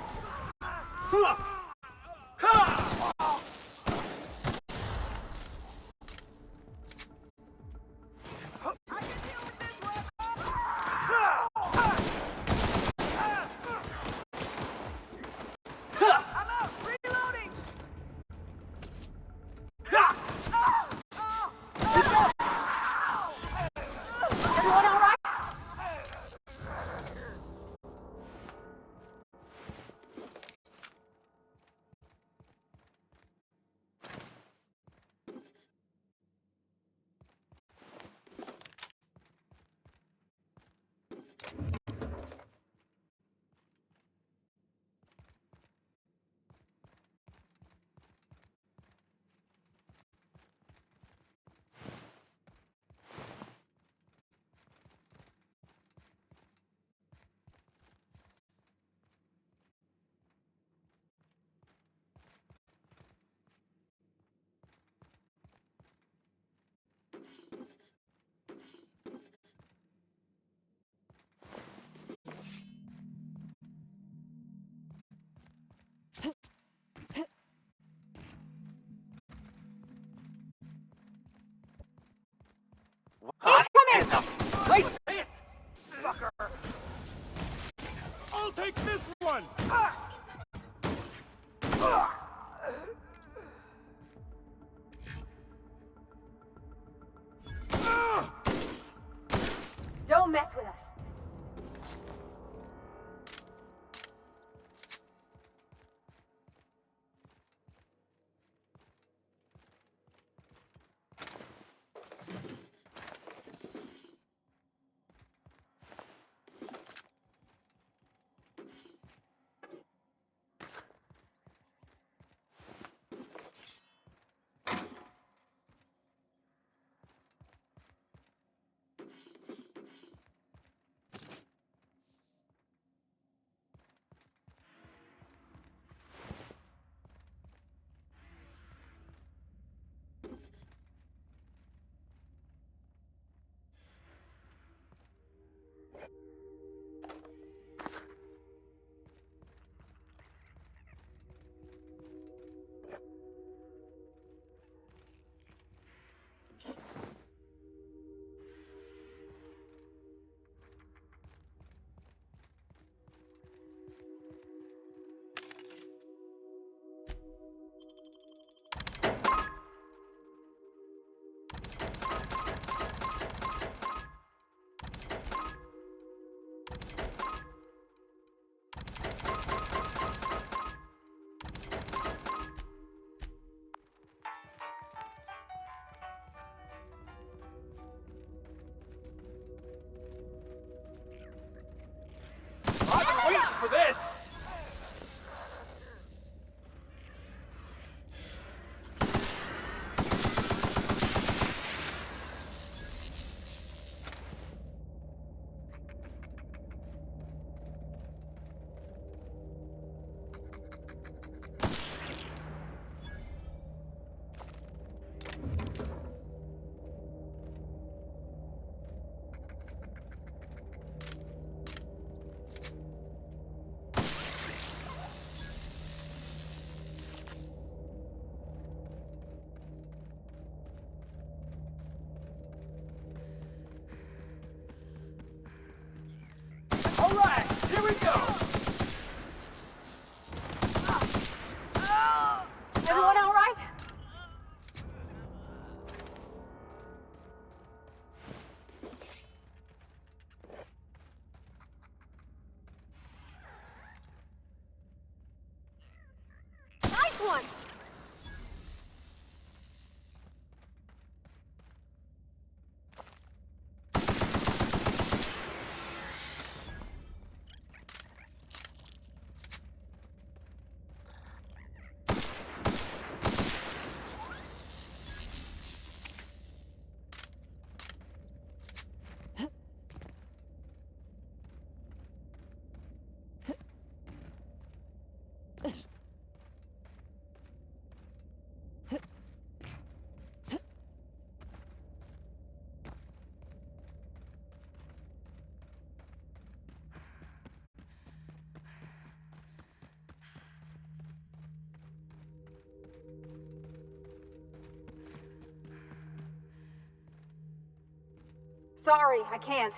Sorry, I can't.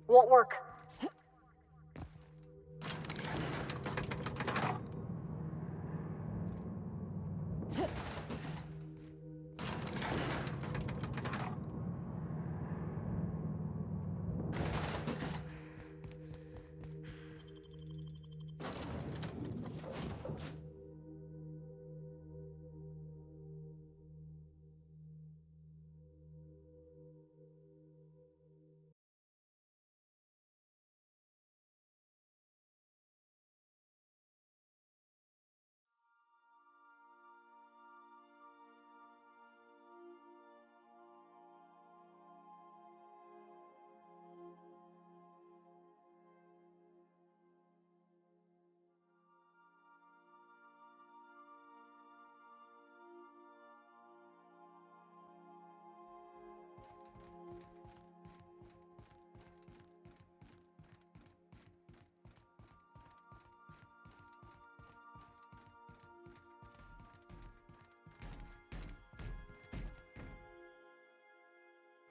Won't work.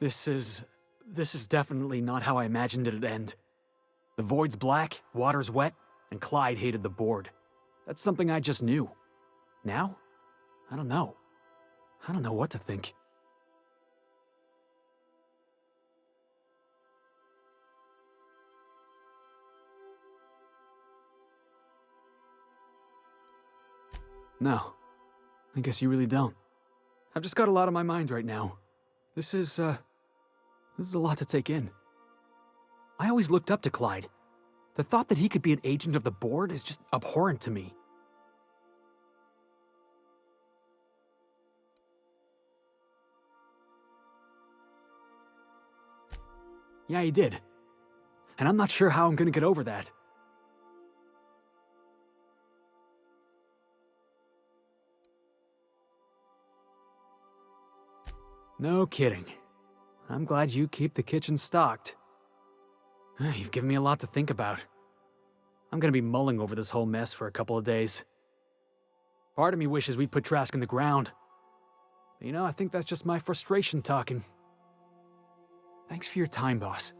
This is definitely not how I imagined it'd end. The void's black, water's wet, and Clyde hated the board. That's something I just knew. Now? I don't know. I don't know what to think. No. I guess you really don't. I've just got a lot on my mind right now. This is a lot to take in. I always looked up to Clyde. The thought that he could be an agent of the board is just abhorrent to me. Yeah, he did. And I'm not sure how I'm gonna get over that. No kidding. I'm glad you keep the kitchen stocked. You've given me a lot to think about. I'm gonna be mulling over this whole mess for a couple of days. Part of me wishes we'd put Trask in the ground. But, you know, I think that's just my frustration talking. Thanks for your time, boss.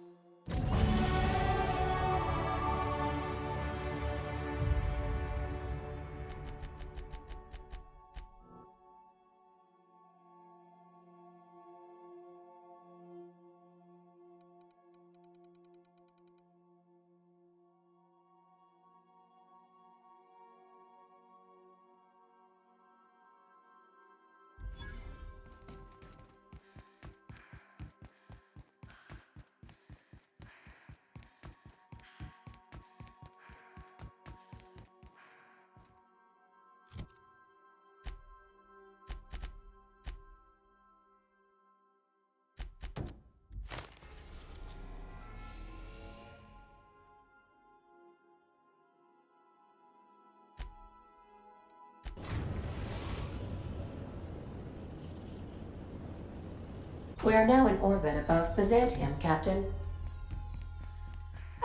We are now in orbit above Byzantium, Captain.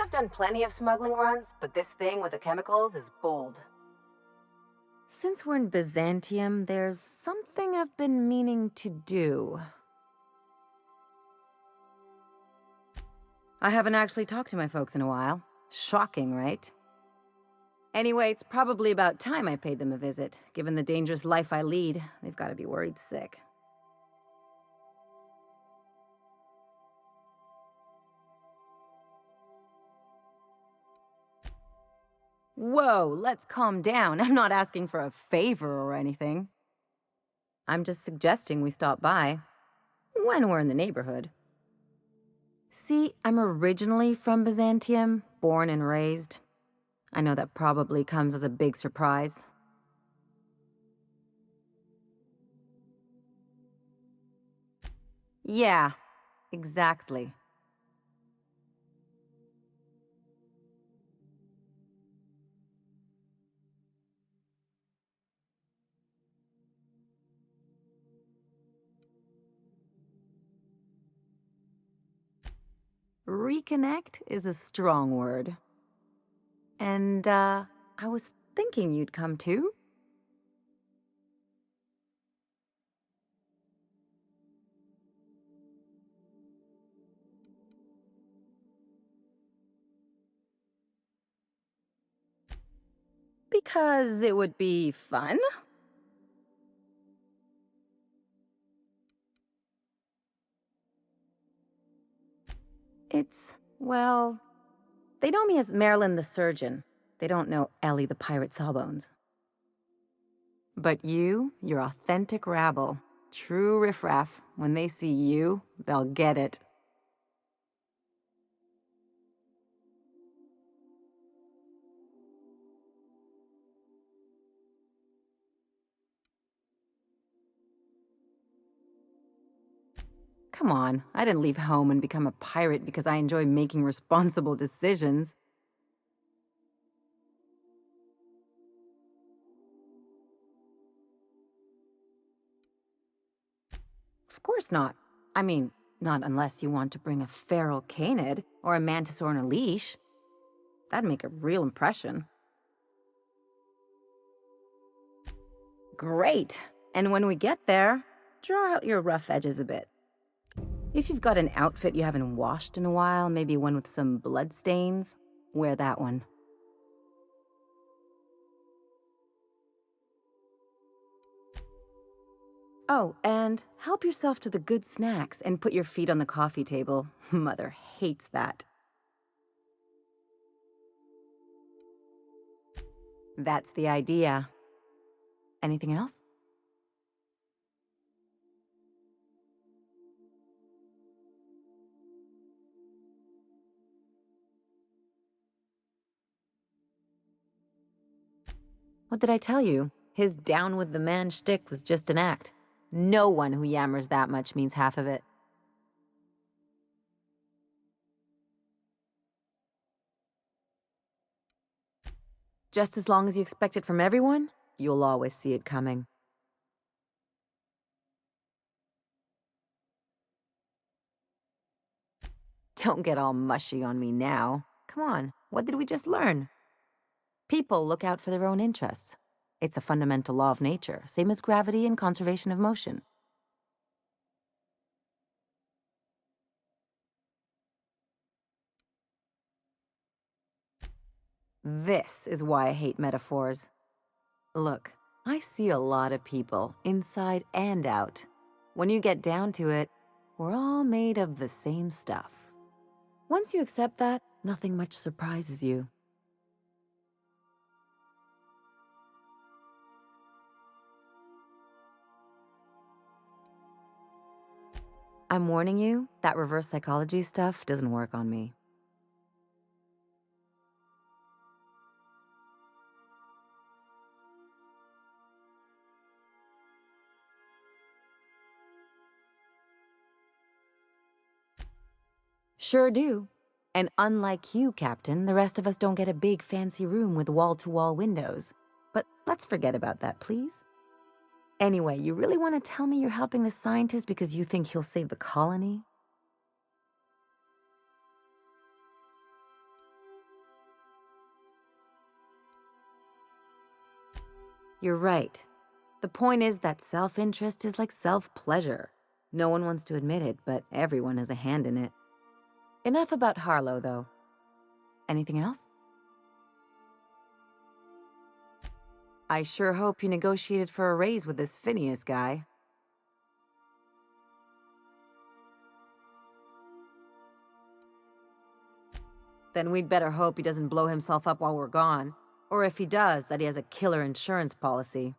I've done plenty of smuggling runs, but this thing with the chemicals is bold. Since we're in Byzantium, there's something I've been meaning to do. I haven't actually talked to my folks in a while. Shocking, right? Anyway, it's probably about time I paid them a visit. Given the dangerous life I lead, they've got to be worried sick. Whoa, let's calm down. I'm not asking for a favor or anything. I'm just suggesting we stop by when we're in the neighborhood. See, I'm originally from Byzantium, born and raised. I know that probably comes as a big surprise. Yeah, exactly. Reconnect is a strong word. And, I was thinking you'd come too. Because it would be fun? Well, they know me as Marilyn the Surgeon. They don't know Ellie the Pirate Sawbones. But you're authentic rabble. True riffraff. When they see you, they'll get it. Come on, I didn't leave home and become a pirate because I enjoy making responsible decisions. Of course not. I mean, not unless you want to bring a feral canid or a mantis on a leash. That'd make a real impression. Great. And when we get there, draw out your rough edges a bit. If you've got an outfit you haven't washed in a while, maybe one with some blood stains, wear that one. Oh, and help yourself to the good snacks and put your feet on the coffee table. Mother hates that. That's the idea. Anything else? What did I tell you? His down with the man shtick was just an act. No one who yammers that much means half of it. Just as long as you expect it from everyone, you'll always see it coming. Don't get all mushy on me now. Come on, what did we just learn? People look out for their own interests. It's a fundamental law of nature, same as gravity and conservation of motion. This is why I hate metaphors. Look, I see a lot of people, inside and out. When you get down to it, we're all made of the same stuff. Once you accept that, nothing much surprises you. I'm warning you, that reverse psychology stuff doesn't work on me. Sure do. And unlike you, Captain, the rest of us don't get a big fancy room with wall-to-wall windows. But let's forget about that, please. Anyway, you really want to tell me you're helping the scientist because you think he'll save the colony? You're right. The point is that self-interest is like self-pleasure. No one wants to admit it, but everyone has a hand in it. Enough about Harlow, though. Anything else? I sure hope you negotiated for a raise with this Phineas guy. Then we'd better hope he doesn't blow himself up while we're gone. Or if he does, that he has a killer insurance policy.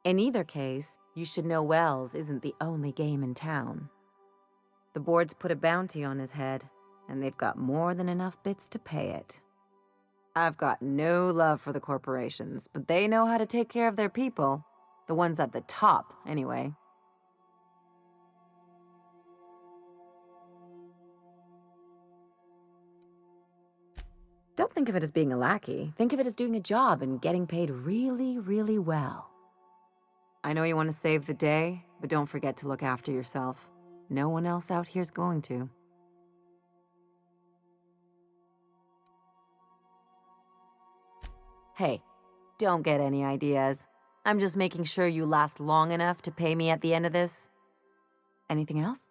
In either case, you should know Wells isn't the only game in town. The board's put a bounty on his head, and they've got more than enough bits to pay it. I've got no love for the corporations, but they know how to take care of their people. The ones at the top, anyway. Don't think of it as being a lackey. Think of it as doing a job and getting paid really, really well. I know you want to save the day, but don't forget to look after yourself. No one else out here's going to. Hey, don't get any ideas. I'm just making sure you last long enough to pay me at the end of this. Anything else?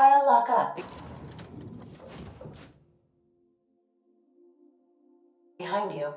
I'll lock up. Behind you.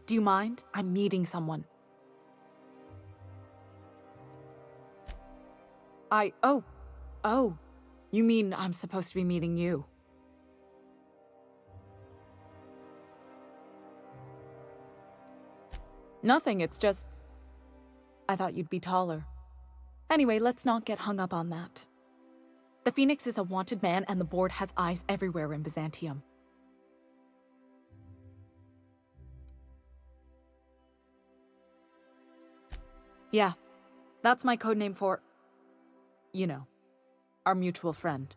Do you mind? I'm meeting someone. Oh. You mean I'm supposed to be meeting you? Nothing, it's just... I thought you'd be taller. Anyway, let's not get hung up on that. The Phoenix is a wanted man, and the board has eyes everywhere in Byzantium. Yeah, that's my codename for... you know, our mutual friend.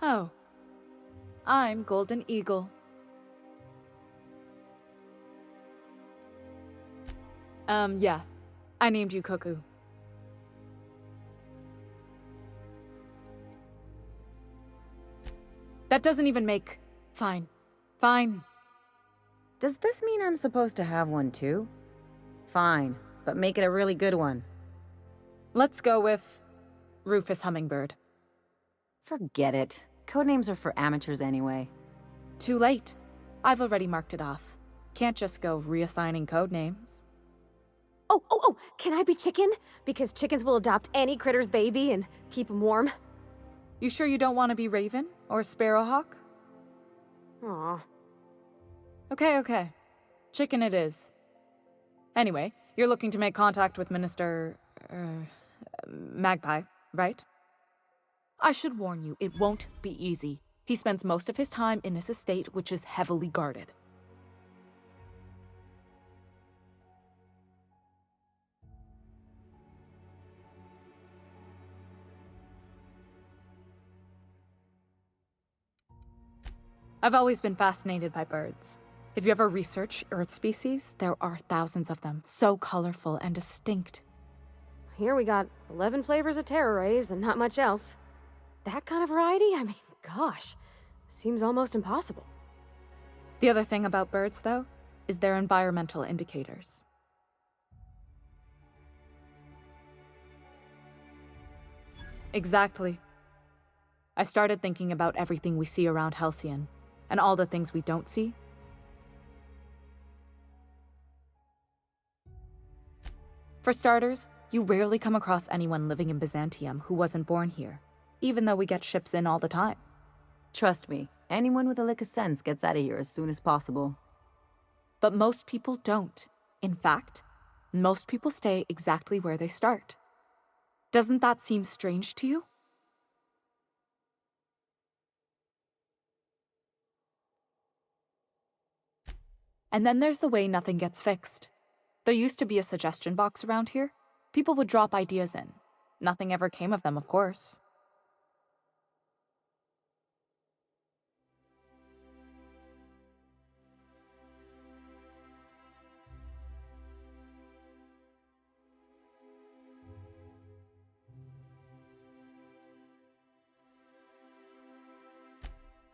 Oh. I'm Golden Eagle. Yeah. I named you Cuckoo. That doesn't even make... Fine. Fine. Does this mean I'm supposed to have one too? Fine, but make it a really good one. Let's go with... Rufus Hummingbird. Forget it. Codenames are for amateurs anyway. Too late. I've already marked it off. Can't just go reassigning codenames. Oh, can I be Chicken? Because chickens will adopt any critter's baby and keep him warm. You sure you don't want to be Raven or Sparrowhawk? Aw. Okay. Chicken it is. Anyway, you're looking to make contact with Minister... Magpie, right? I should warn you, it won't be easy. He spends most of his time in his estate, which is heavily guarded. I've always been fascinated by birds. If you ever research Earth species, there are thousands of them, so colorful and distinct. Here we got 11 flavors of terror rays and not much else. That kind of variety? I mean, gosh, seems almost impossible. The other thing about birds, though, is their environmental indicators. Exactly. I started thinking about everything we see around Halcyon, and all the things we don't see. For starters, you rarely come across anyone living in Byzantium who wasn't born here, even though we get ships in all the time. Trust me, anyone with a lick of sense gets out of here as soon as possible. But most people don't. In fact, most people stay exactly where they start. Doesn't that seem strange to you? And then there's the way nothing gets fixed. There used to be a suggestion box around here. People would drop ideas in. Nothing ever came of them, of course.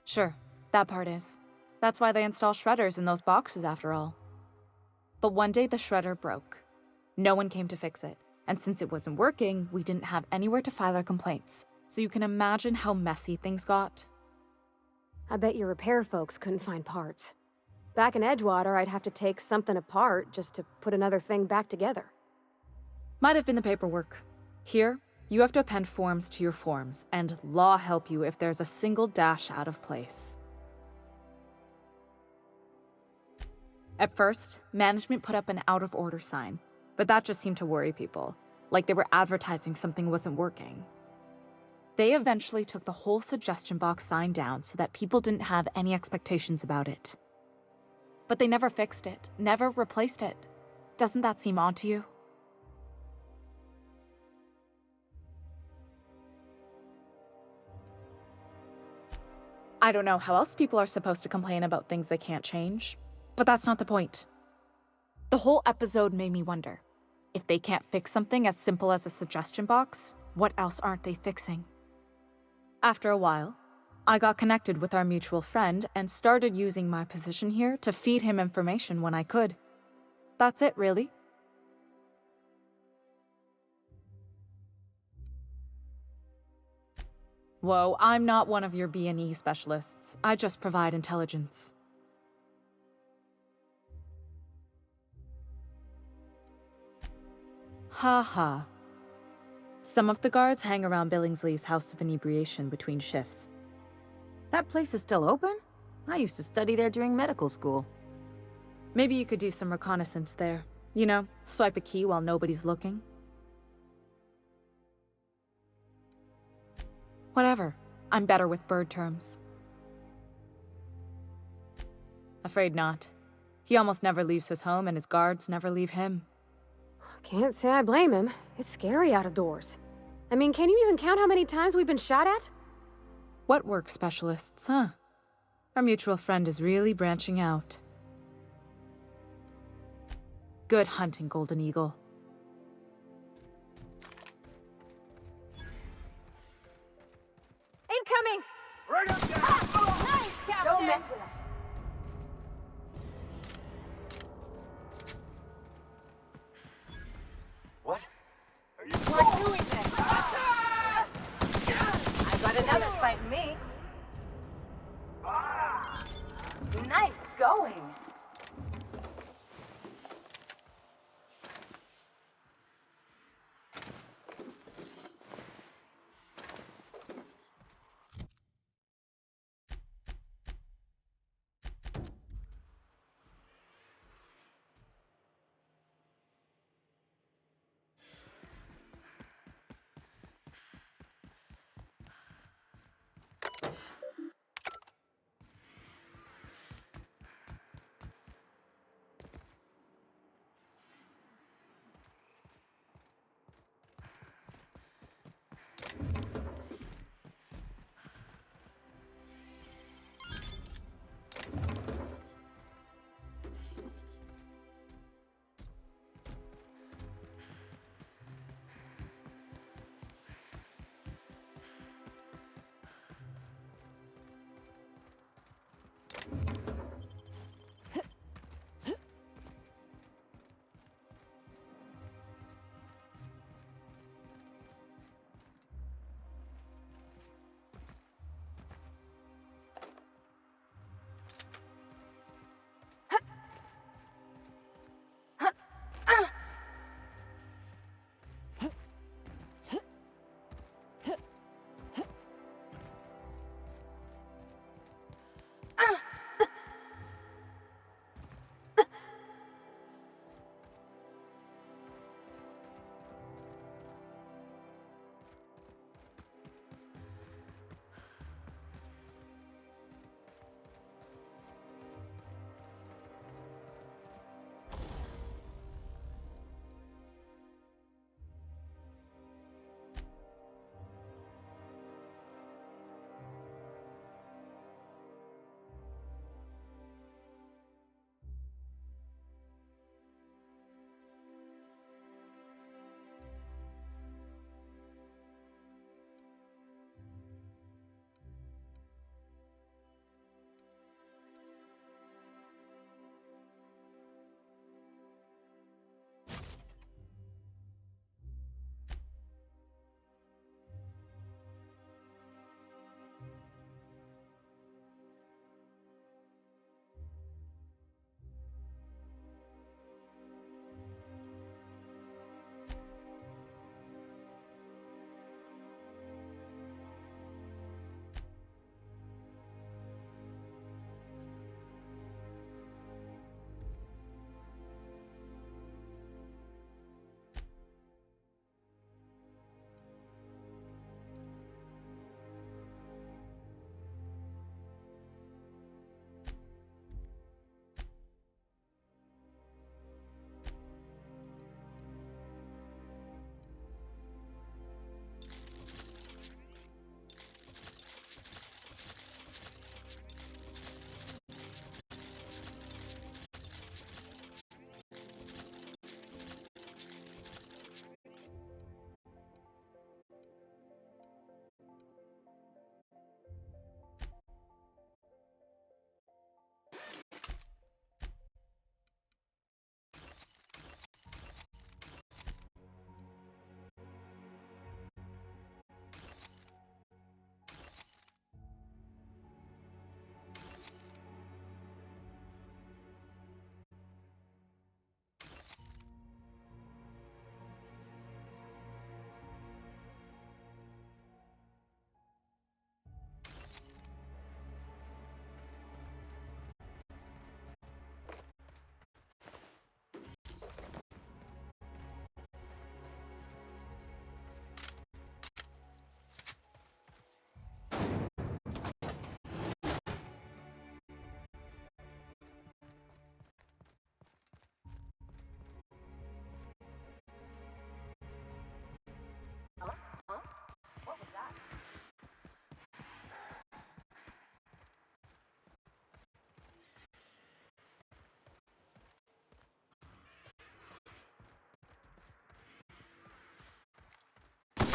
Sure, That part is. That's why they install shredders in those boxes, after all. But one day the shredder broke. No one came to fix it, and since it wasn't working, we didn't have anywhere to file our complaints. So you can imagine how messy things got. I bet your repair folks couldn't find parts. Back in Edgewater, I'd have to take something apart just to put another thing back together. Might have been the paperwork. Here, you have to append forms to your forms, and law help you if there's a single dash out of place. At first, management put up an out-of-order sign, but that just seemed to worry people, like they were advertising something wasn't working. They eventually took the whole suggestion box sign down so that people didn't have any expectations about it. But they never fixed it, never replaced it. Doesn't that seem odd to you? I don't know how else people are supposed to complain about things they can't change, but that's not the point. The whole episode made me wonder, if they can't fix something as simple as a suggestion box, what else aren't they fixing? After a while, I got connected with our mutual friend and started using my position here to feed him information when I could. That's it, really. Whoa, I'm not one of your B&E specialists. I just provide intelligence. Ha ha. Some of the guards hang around Billingsley's House of Inebriation between shifts. That place is still open? I used to study there during medical school. Maybe you could do some reconnaissance there. You know, swipe a key while nobody's looking. Whatever. I'm better with bird terms. Afraid not. He almost never leaves his home, and his guards never leave him. Can't say I blame him. It's scary out of doors. I mean, can you even count how many times we've been shot at? What work specialists, huh? Our mutual friend is really branching out. Good hunting, Golden Eagle. Incoming! Right up there! Oh, nice, Captain! Don't mess with us. What? Are you We're doing this! I got another fighting me. Nice going.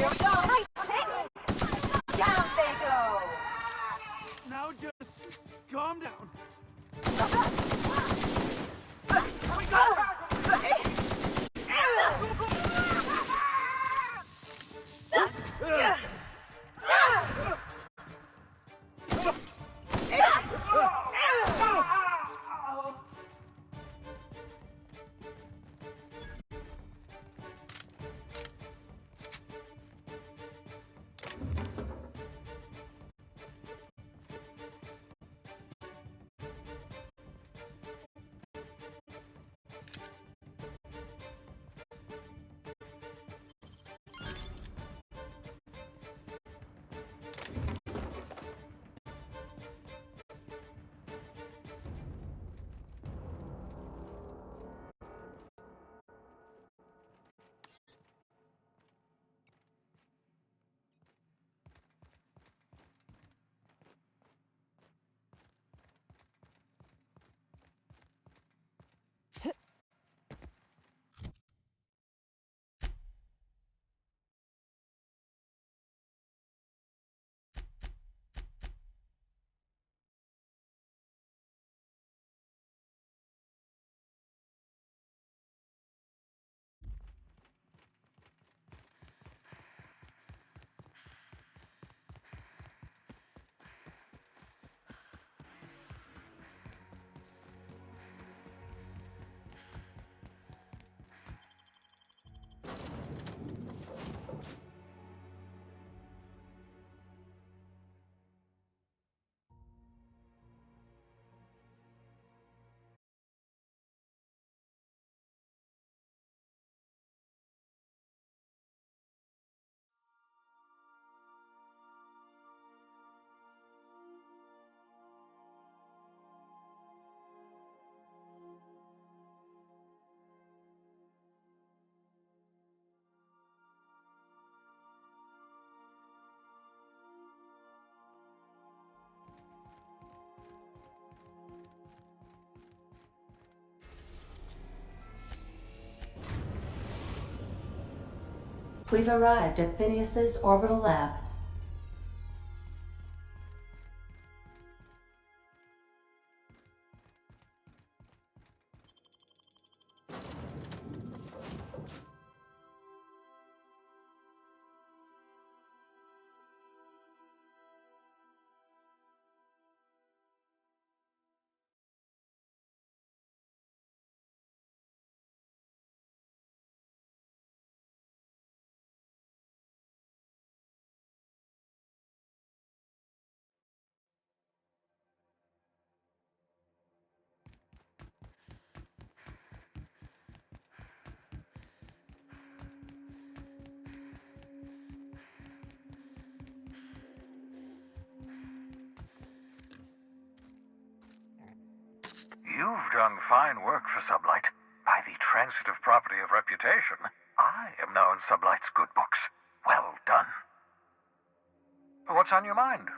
Down they go! Now just calm down. Here we go! We've arrived at Phineas's orbital lab. You've done fine work for Sublight. By the transitive property of reputation, I am now in Sublight's good books. Well done. What's on your mind?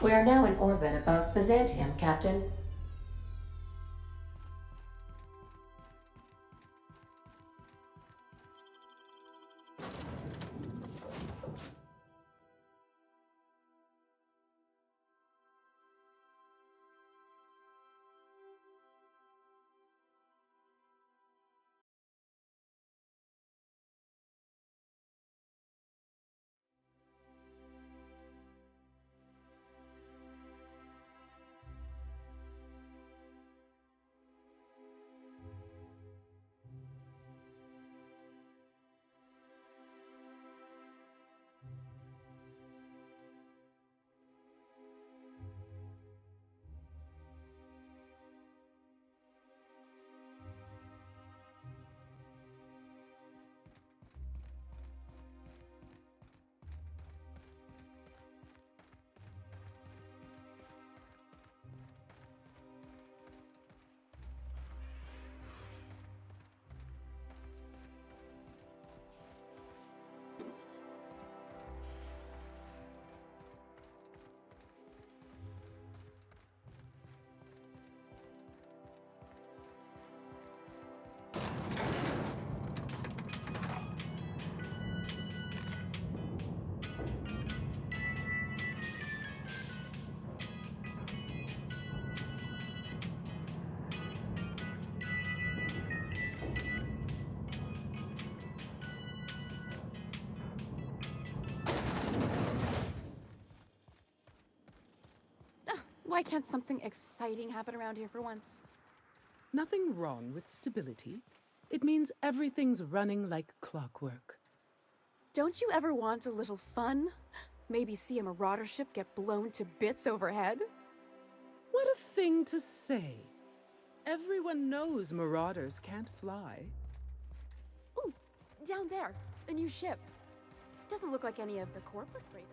We are now in orbit above Byzantium, Captain. Why can't something exciting happen around here for once? Nothing wrong with stability. It means everything's running like clockwork. Don't you ever want a little fun? Maybe see a marauder ship get blown to bits overhead? What a thing to say. Everyone knows marauders can't fly. Ooh, down there, a new ship. Doesn't look like any of the corporate freighters.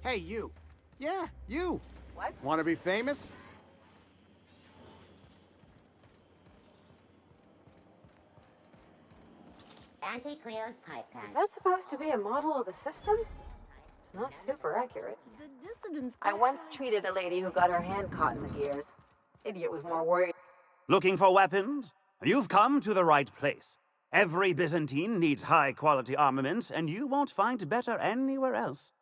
Hey, you. Yeah, you. What? Want to be famous? Auntie Cleo's pipe pen. Is that supposed to be a model of the system? It's not super accurate. The dissidents. I once treated a lady who got her hand caught in the gears. Idiot was more worried. Looking for weapons? You've come to the right place. Every Byzantine needs high-quality armaments, and you won't find better anywhere else.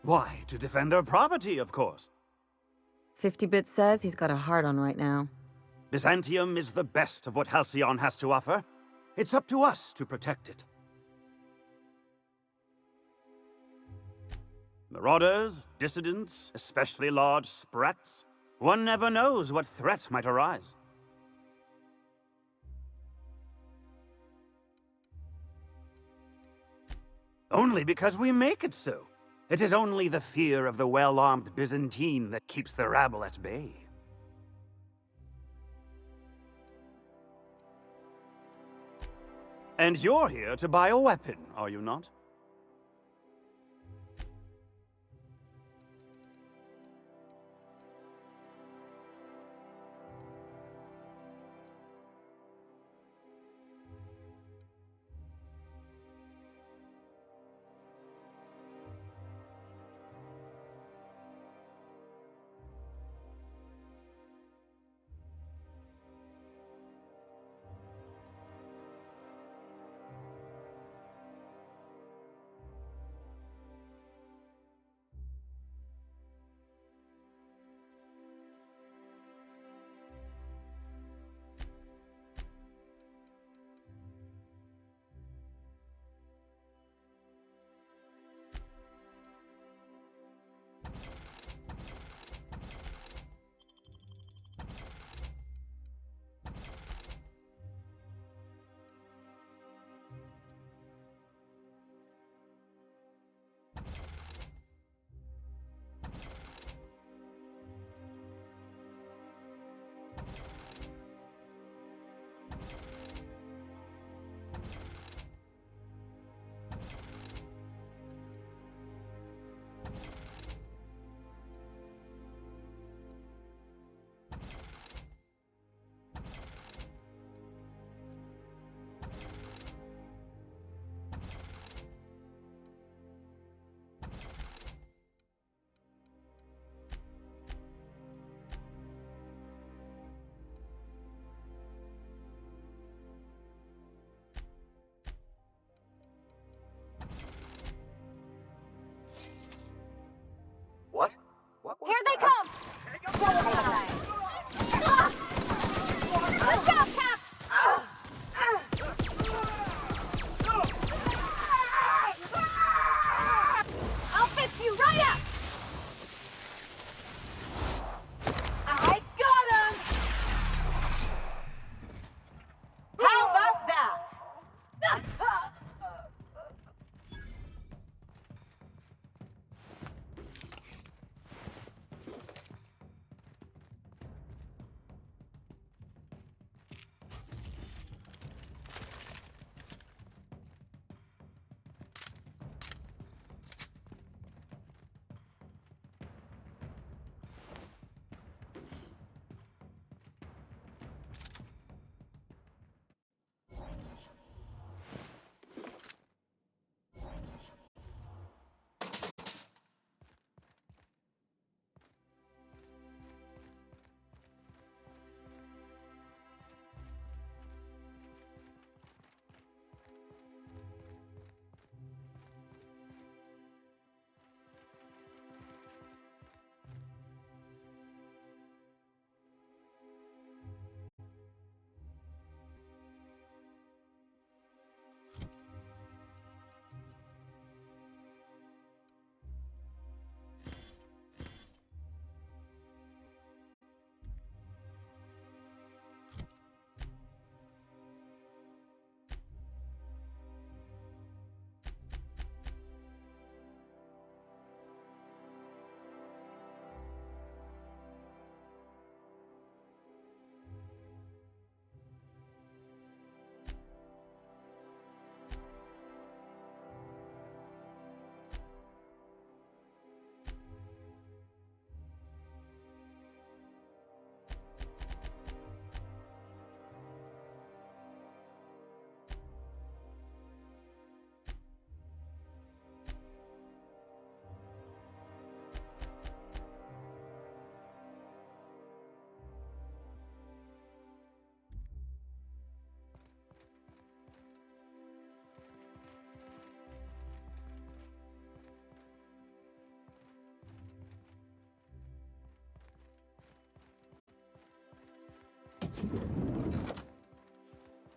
Why, to defend their property, of course. 50-Bit says he's got a hard on right now. Byzantium is the best of what Halcyon has to offer. It's up to us to protect it. Marauders, dissidents, especially large sprats. One never knows what threat might arise. Only because we make it so. It is only the fear of the well-armed Byzantine that keeps the rabble at bay. And you're here to buy a weapon, are you not?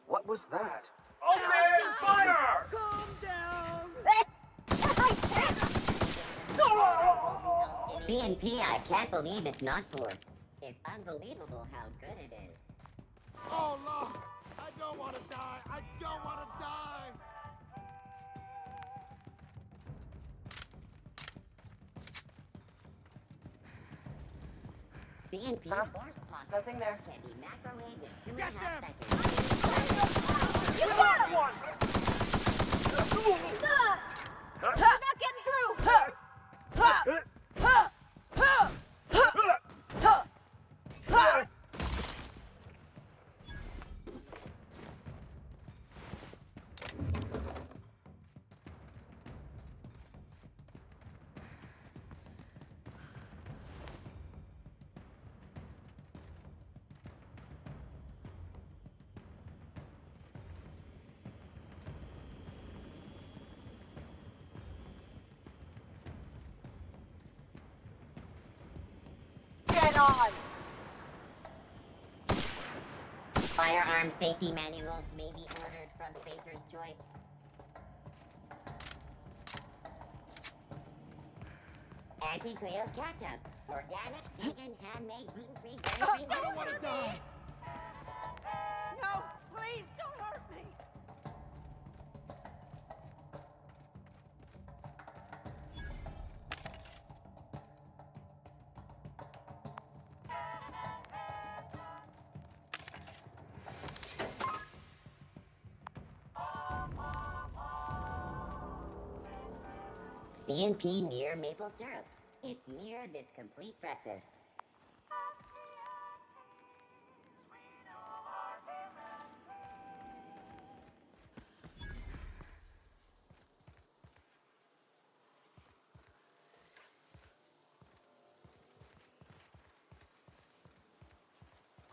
What was that? Open fire! Calm down! CNP, I can't believe it's not forced. It's unbelievable how good it is. Oh, no! I don't want to die! I don't want to die! CNP force pump. Nothing there. Can be microwaved in 2.5 seconds. You got one! You're not getting through! On. Firearm safety manuals may be ordered from Spacer's Choice. Auntie Cleo's Ketchup. Organic, vegan, handmade, gluten-free, dairy-free. I don't want to die! No, please don't hurt me. CNP near maple syrup. It's near this complete breakfast.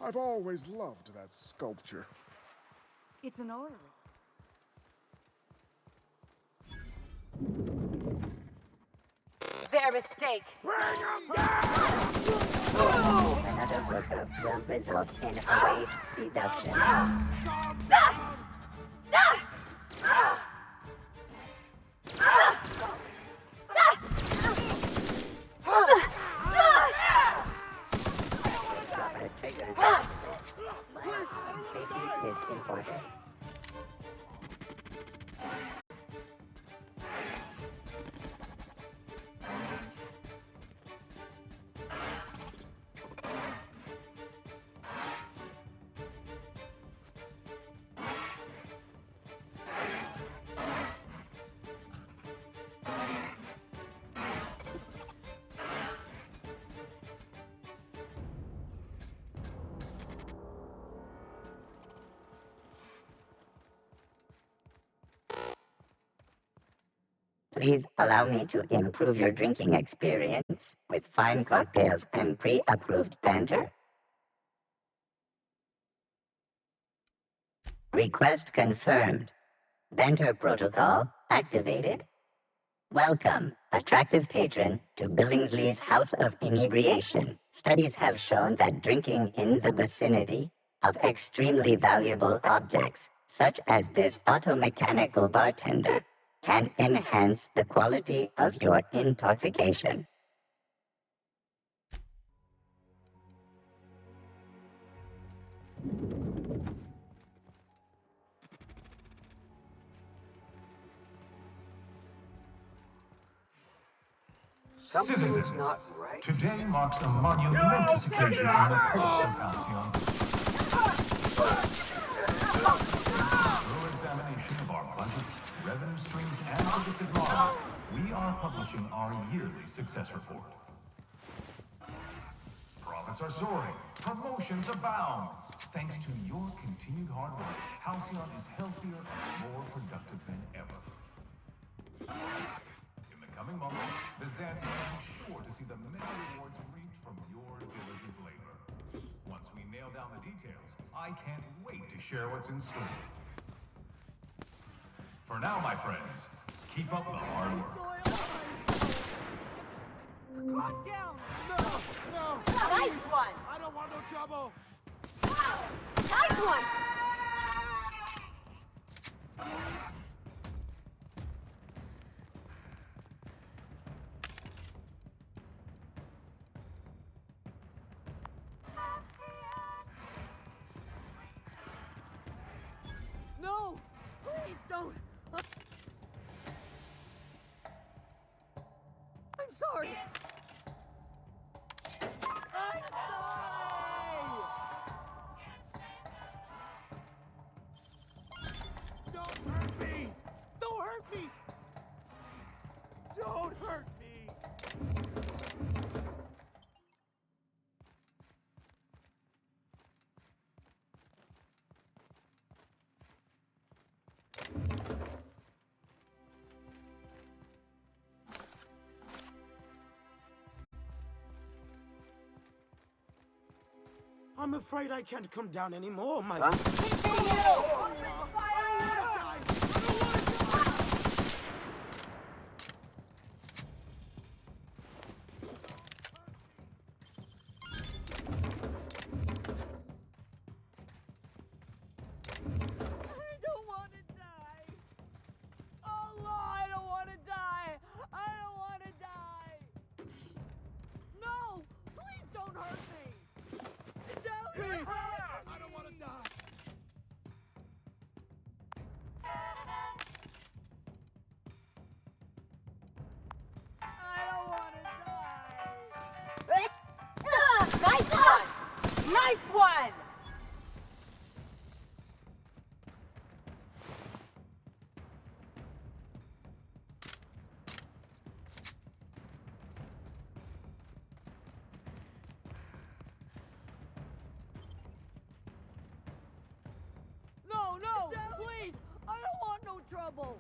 I've always loved that sculpture. It's an order. Their mistake. Bring them down! Another workup will result in a wage deduction. Proper trigger. Safety is important. Please allow me to improve your drinking experience with fine cocktails and pre-approved banter. Request confirmed. Banter protocol activated. Welcome, attractive patron, to Billingsley's House of Inebriation. Studies have shown that drinking in the vicinity of extremely valuable objects, such as this automechanical bartender, can enhance the quality of your intoxication. Citizens, today marks a monumentous occasion in the courts of Halcyon. Through examination of our budgets, revenue streams, and predicted models, we are publishing our yearly success report. Profits are soaring, promotions abound. Thanks to your continued hard work, Halcyon is healthier and more productive than ever. In the coming months, Byzantium will be sure to see the many rewards reaped from your diligent labor. Once we nail down the details, I can't wait to share what's in store. For now, my friends, keep up the hard work. Calm down! No! No! Nice one! I don't want no trouble! Nice one! No! Please don't! I'm sorry! I'm sorry! Don't hurt me! Don't hurt me! Don't hurt me! I'm afraid I can't come down anymore, my... Nice one! Nice one! No, no! Please! I don't want no trouble!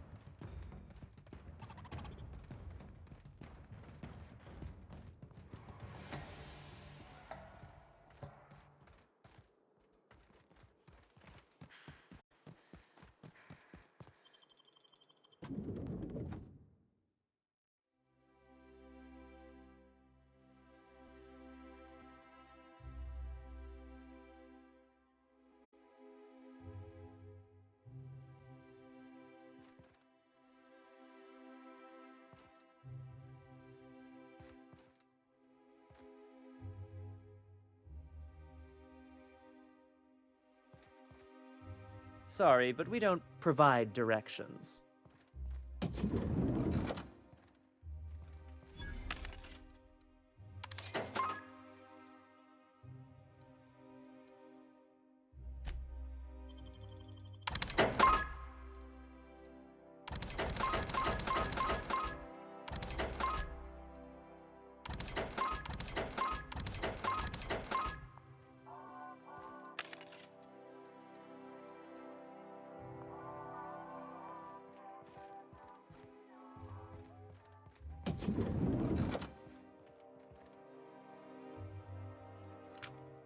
Sorry, but we don't provide directions.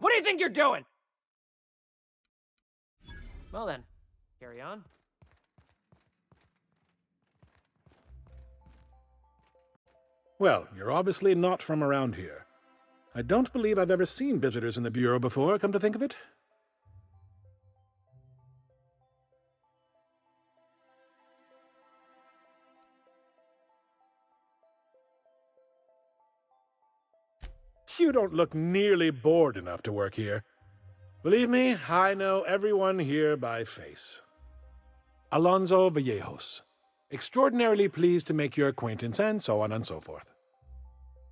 What do you think you're doing? Well then, carry on. Well, you're obviously not from around here. I don't believe I've ever seen visitors in the Bureau before, come to think of it. You don't look nearly bored enough to work here. Believe me, I know everyone here by face. Alonso Vallejos. Extraordinarily pleased to make your acquaintance, and so on and so forth.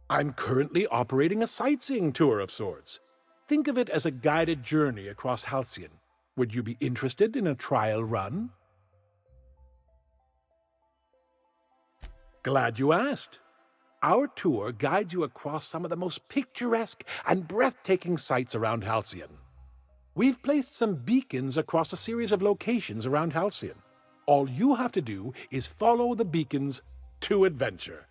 I'm currently operating a sightseeing tour of sorts. Think of it as a guided journey across Halcyon. Would you be interested in a trial run? Glad you asked. Our tour guides you across some of the most picturesque and breathtaking sights around Halcyon. We've placed some beacons across a series of locations around Halcyon. All you have to do is follow the beacons to adventure.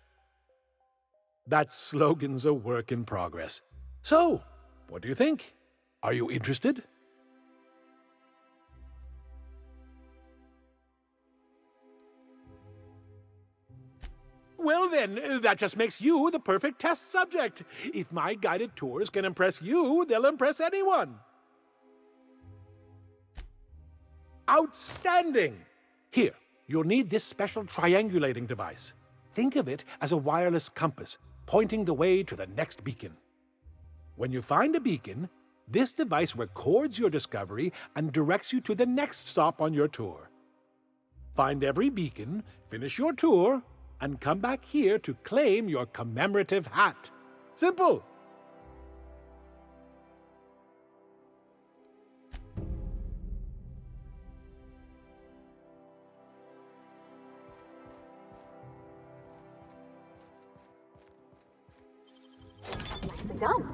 That slogan's a work in progress. So, what do you think? Are you interested? Well then, that just makes you the perfect test subject. If my guided tours can impress you, they'll impress anyone. Outstanding! Here, you'll need this special triangulating device. Think of it as a wireless compass, pointing the way to the next beacon. When you find a beacon, this device records your discovery and directs you to the next stop on your tour. Find every beacon, finish your tour, and come back here to claim your commemorative hat. Simple! Nicely done.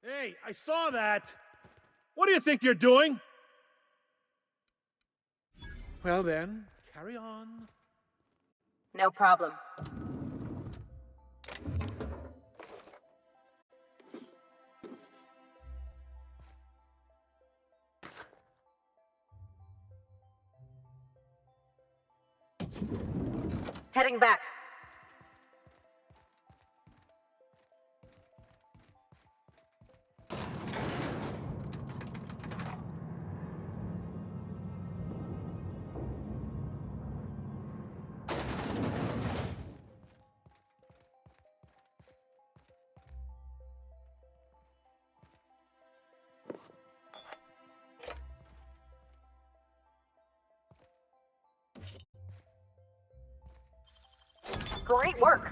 Hey, I saw that! What do you think you're doing? Well then, carry on. No problem. Heading back. Great work.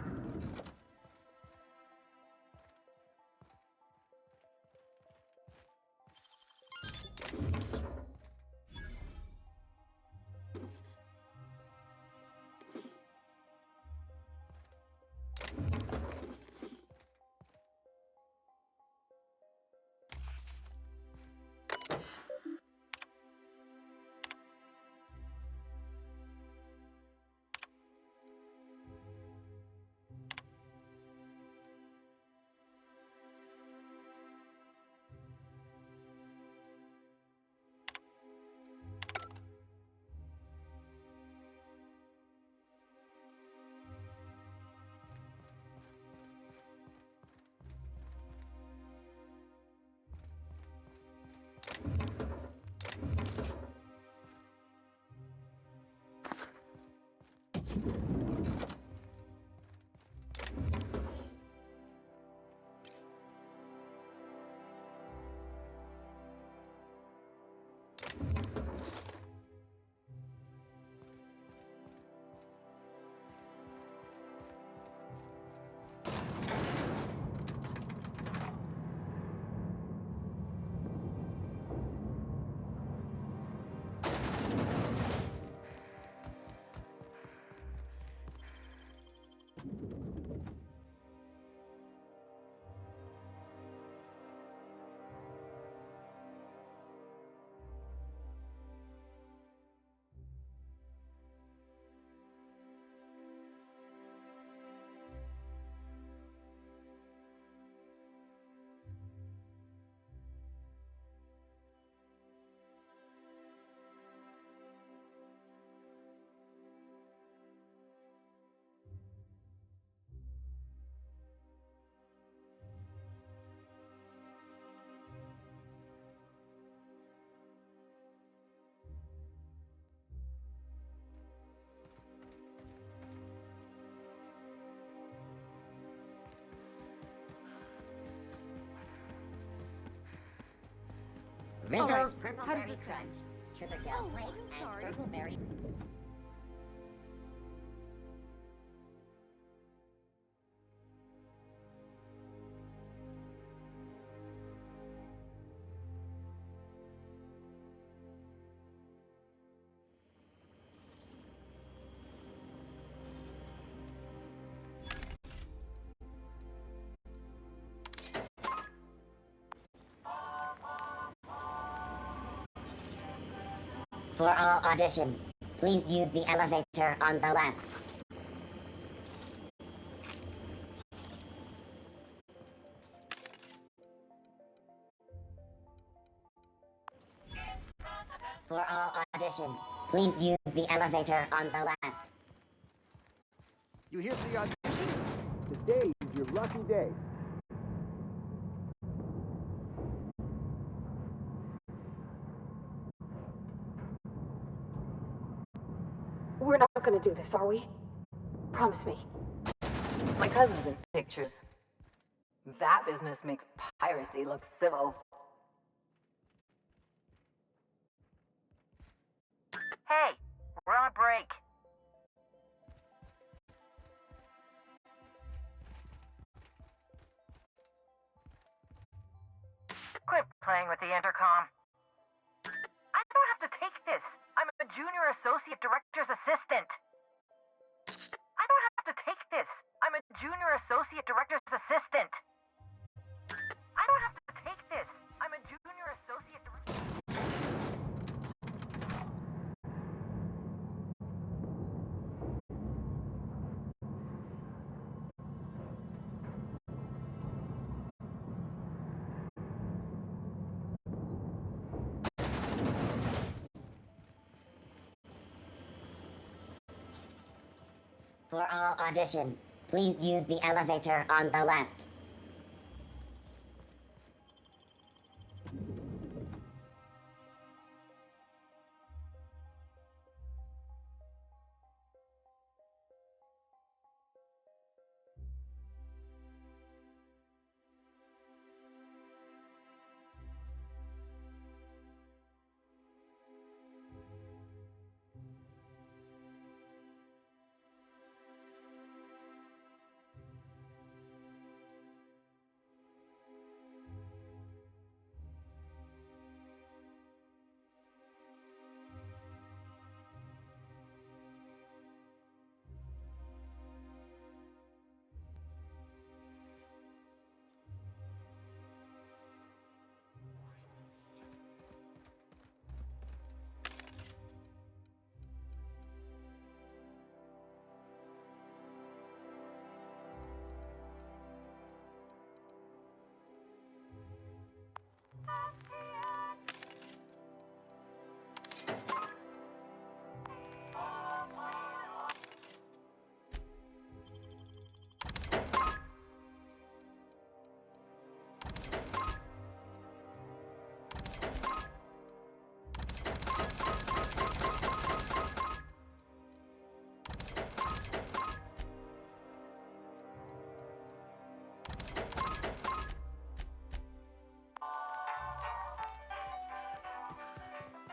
Rizzo's How does Purpleberry this sound? Crunch, Sugar Gel Flakes, and Purpleberry... For all auditions, please use the elevator on the left. For all auditions, please use the elevator on the left. You here for the audition? Today is your lucky day. gonna do this, are we? Promise me. My cousin's in pictures. That business makes piracy look civil. Hey, we're on a break. Quit playing with the intercom. I don't have to take this. I'm a junior associate director's assistant. I don't have to take this. I'm a junior associate director's assistant. I don't have to take this. I'm a junior associate director. For all auditions, please use the elevator on the left.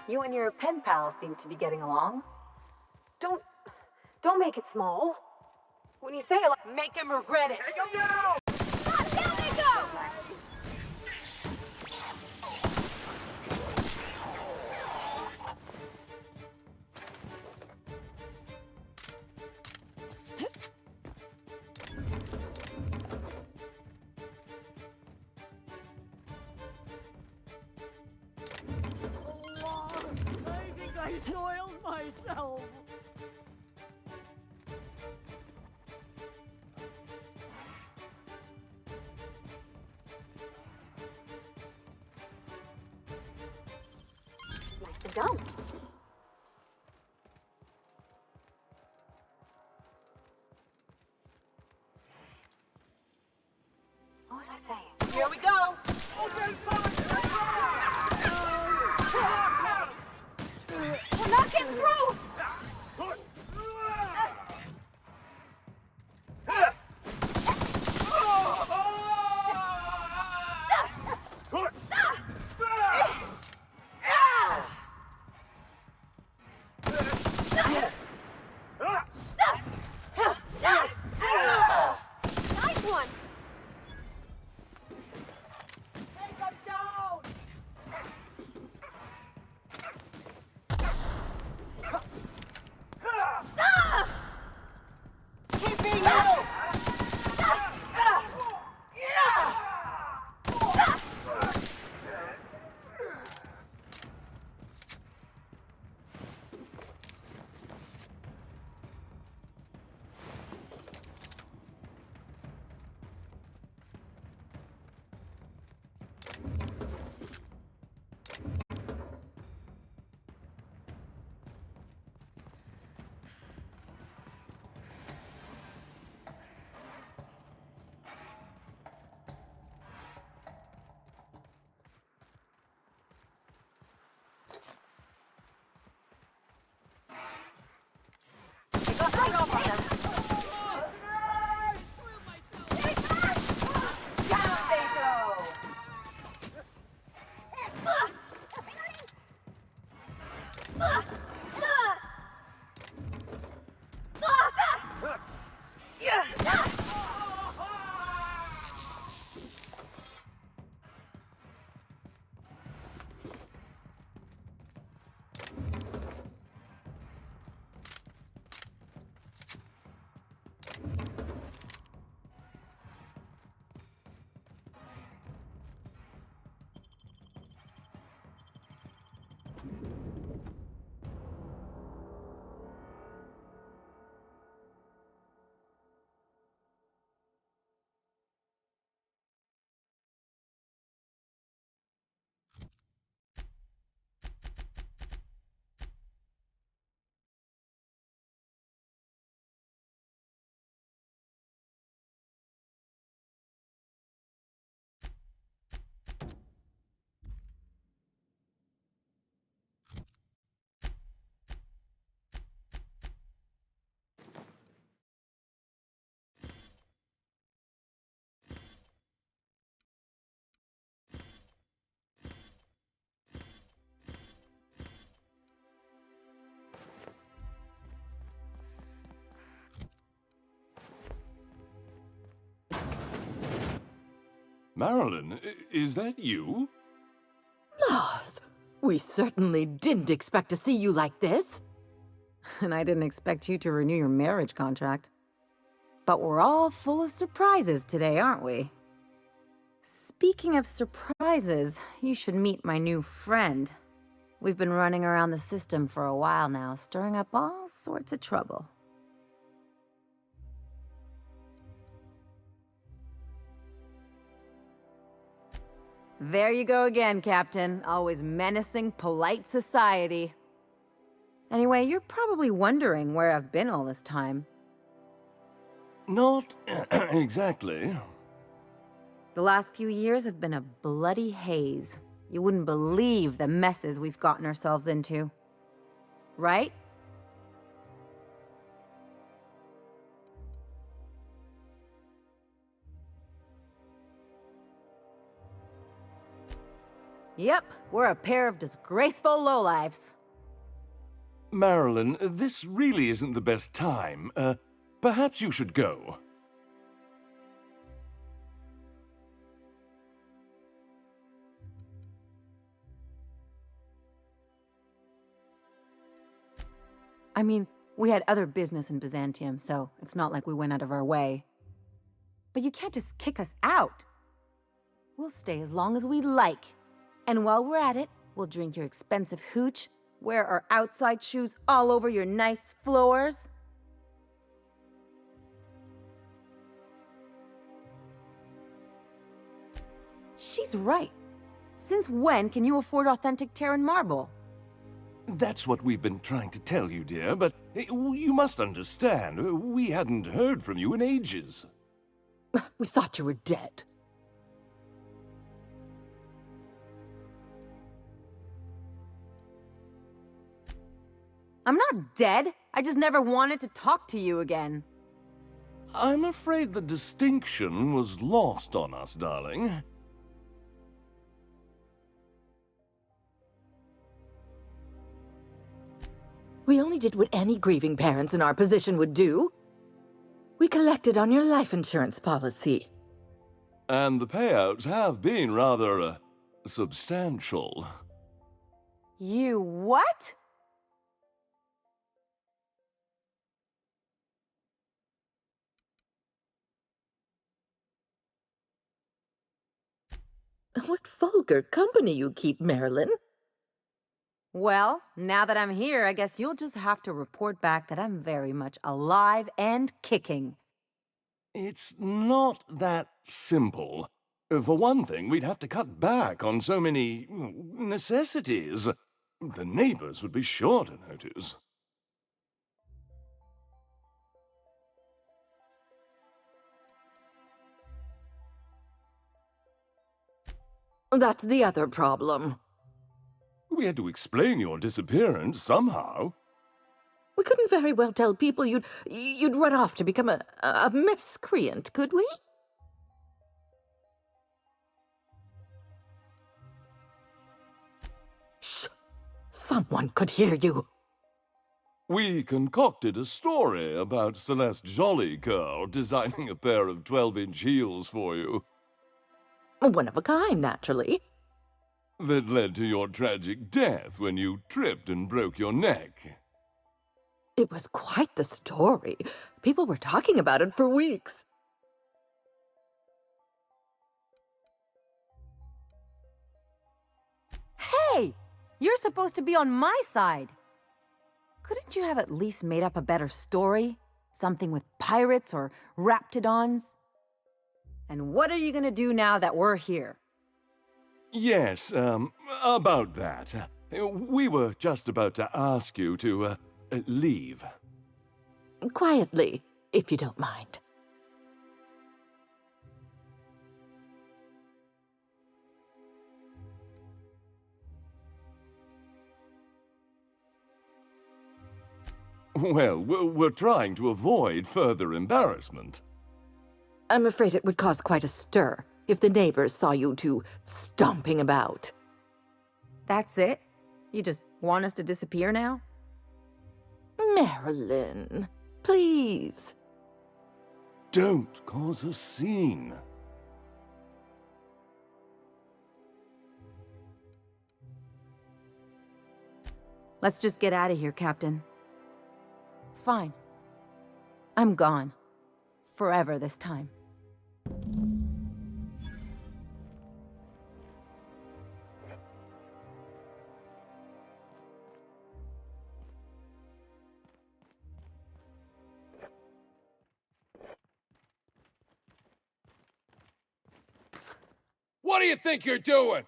You and your pen pal seem to be getting along. Don't make it small. When you say it like, Make him regret it. Take him down! I think I soiled myself. nicely done. What was I saying? Here we go. Open fire! We're not getting through! Nice one. Take him down! Marilyn, is that you? Lars, we certainly didn't expect to see you like this. And I didn't expect you to renew your marriage contract. But we're all full of surprises today, aren't we? Speaking of surprises, you should meet my new friend. We've been running around the system for a while now, stirring up all sorts of trouble. There you go again, Captain. Always menacing polite society. Anyway, you're probably wondering where I've been all this time. Not exactly. The last few years have been a bloody haze. You wouldn't believe the messes we've gotten ourselves into. Right? Yep, we're a pair of disgraceful lowlifes. Marilyn, this really isn't the best time. Perhaps you should go. I mean, we had other business in Byzantium, so it's not like we went out of our way. But you can't just kick us out. We'll stay as long as we like. And while we're at it, we'll drink your expensive hooch, wear our outside shoes all over your nice floors. She's right. Since when can you afford authentic Terran marble? That's what we've been trying to tell you, dear, but you must understand, we hadn't heard from you in ages. We thought you were dead. I'm not dead. I just never wanted to talk to you again. I'm afraid the distinction was lost on us, darling. We only did what any grieving parents in our position would do. We collected on your life insurance policy. And the payouts have been rather, substantial. You what? What vulgar company you keep, Marilyn. Well, now that I'm here, I guess you'll just have to report back that I'm very much alive and kicking. It's not that simple. For one thing, we'd have to cut back on so many necessities. The neighbors would be sure to notice. That's the other problem. We had to explain your disappearance somehow. We couldn't very well tell people you'd run off to become a miscreant, could we? Shh! Someone could hear you. We concocted a story about Celeste Jollycurl designing a pair of 12-inch heels for you. One of a kind, naturally. That led to your tragic death when you tripped and broke your neck. It was quite the story. People were talking about it for weeks. Hey! You're supposed to be on my side. Couldn't you have at least made up a better story? Something with pirates or raptidons? And what are you gonna do now that we're here? Yes, about that. We were just about to ask you to, leave. Quietly, if you don't mind. Well, we're trying to avoid further embarrassment. I'm afraid it would cause quite a stir if the neighbors saw you two stomping about. That's it? You just want us to disappear now? Marilyn, please. Don't cause a scene. Let's just get out of here, Captain. Fine. I'm gone. Forever this time. What do you think you're doing?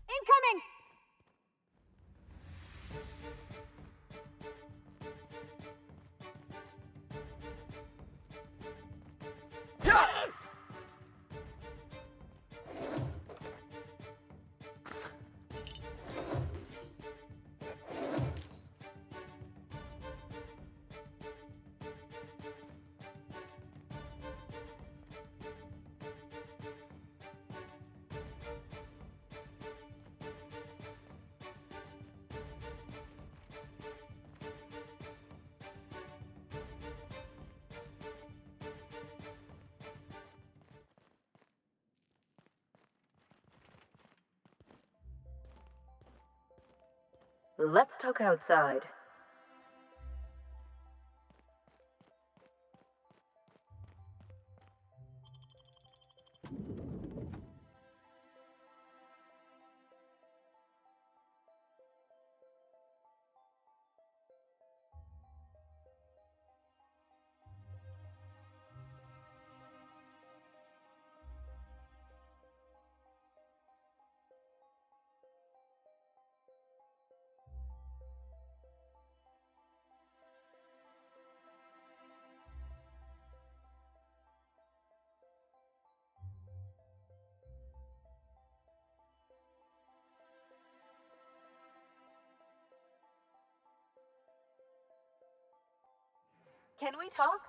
Incoming! Let's talk outside. Can we talk?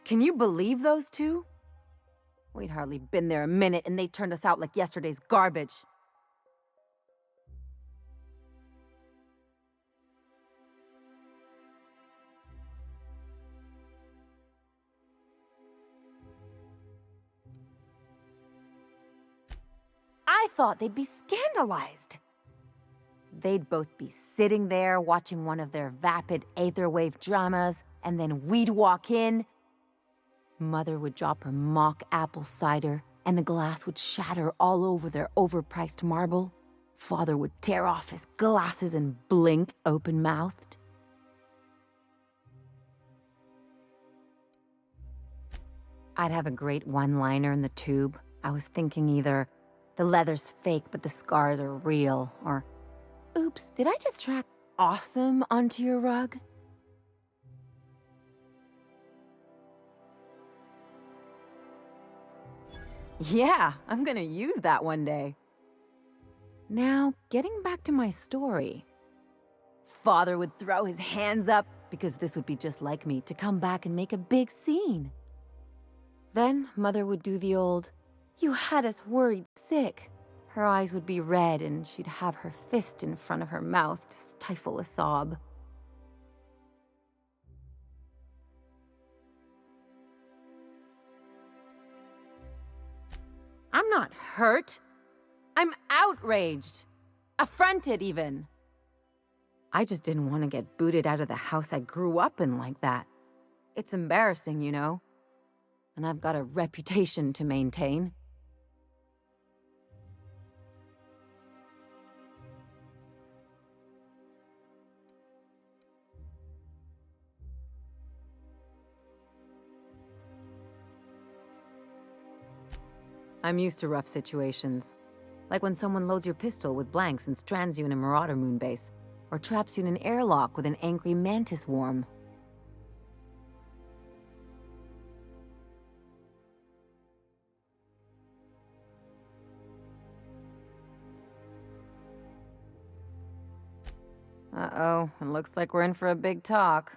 Can you believe those two? We'd hardly been there a minute and they turned us out like yesterday's garbage. I thought they'd be scandalized. They'd both be sitting there watching one of their vapid aetherwave dramas, and then we'd walk in. Mother would drop her mock apple cider, and the glass would shatter all over their overpriced marble. Father would tear off his glasses and blink open-mouthed. I'd have a great one-liner in the tube. I was thinking either, the leather's fake but the scars are real, or, oops, did I just track awesome onto your rug? Yeah, I'm gonna use that one day. Now, getting back to my story. Father would throw his hands up, because this would be just like me, to come back and make a big scene. Then Mother would do the old, "You had us worried sick." Her eyes would be red and she'd have her fist in front of her mouth to stifle a sob. I'm not hurt. I'm outraged. Affronted, even. I just didn't want to get booted out of the house I grew up in like that. It's embarrassing, you know? and I've got a reputation to maintain. I'm used to rough situations. Like when someone loads your pistol with blanks and strands you in a Marauder moonbase, or traps you in an airlock with an angry mantis worm. Uh-oh, it looks like we're in for a big talk.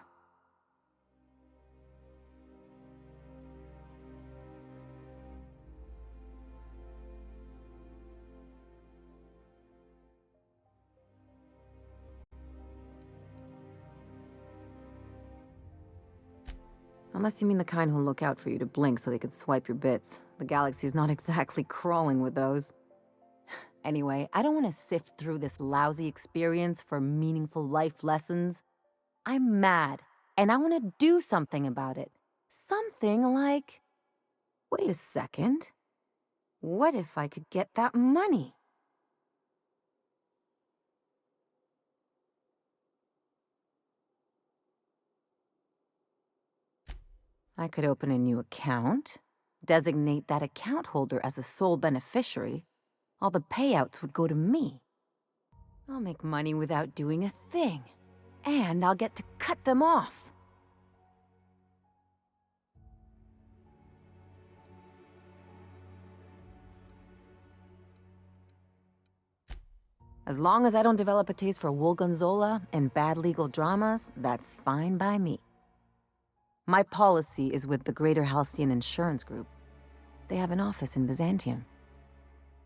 Unless you mean the kind who'll look out for you to blink so they could swipe your bits. The galaxy's not exactly crawling with those. Anyway, I don't want to sift through this lousy experience for meaningful life lessons. I'm mad, and I want to do something about it. Something like... Wait a second. What if I could get that money? I could open a new account, designate that account holder as a sole beneficiary. All the payouts would go to me. I'll make money without doing a thing. And I'll get to cut them off. As long as I don't develop a taste for wool gonzola and bad legal dramas, that's fine by me. My policy is with the Greater Halcyon Insurance Group. They have an office in Byzantium.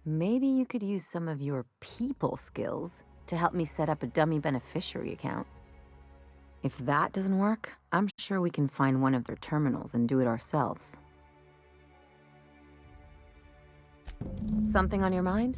Maybe you could use some of your people skills to help me set up a dummy beneficiary account. If that doesn't work, I'm sure we can find one of their terminals and do it ourselves. Something on your mind?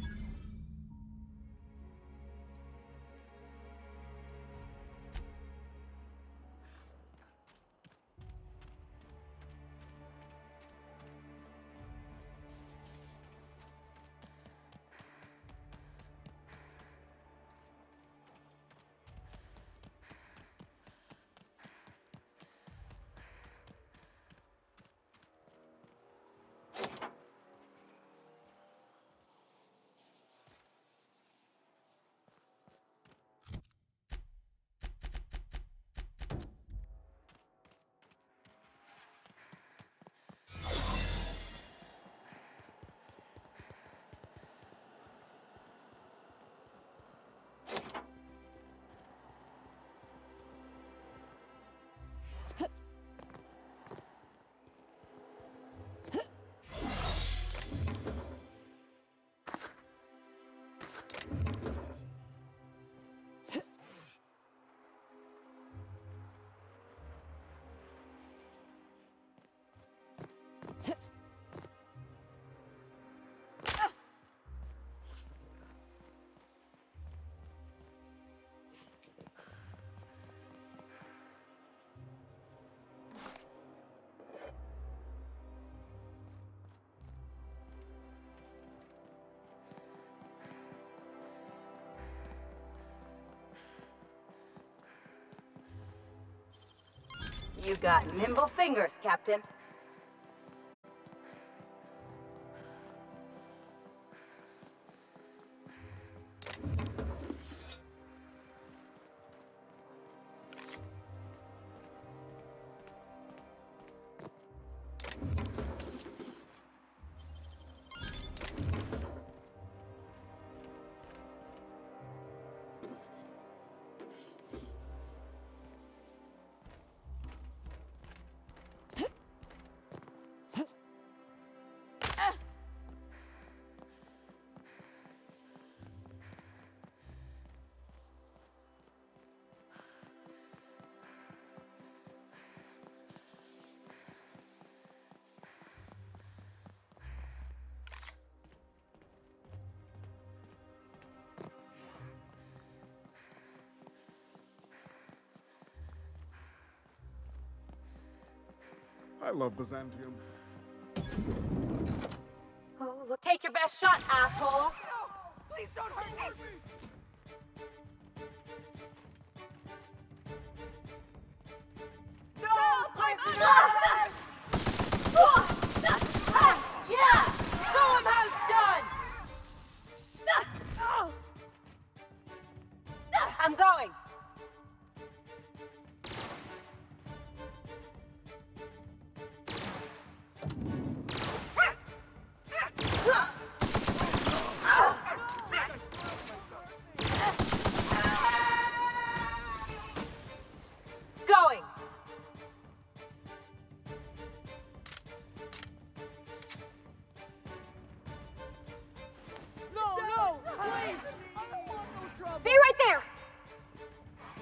You got nimble fingers, Captain. I love Byzantium. your best shot, asshole. Please don't hurt me! No! I'm awesome! Yeah! Show him how it's done! I'm going! Going! No, no! Please! I don't want no trouble! Be right there!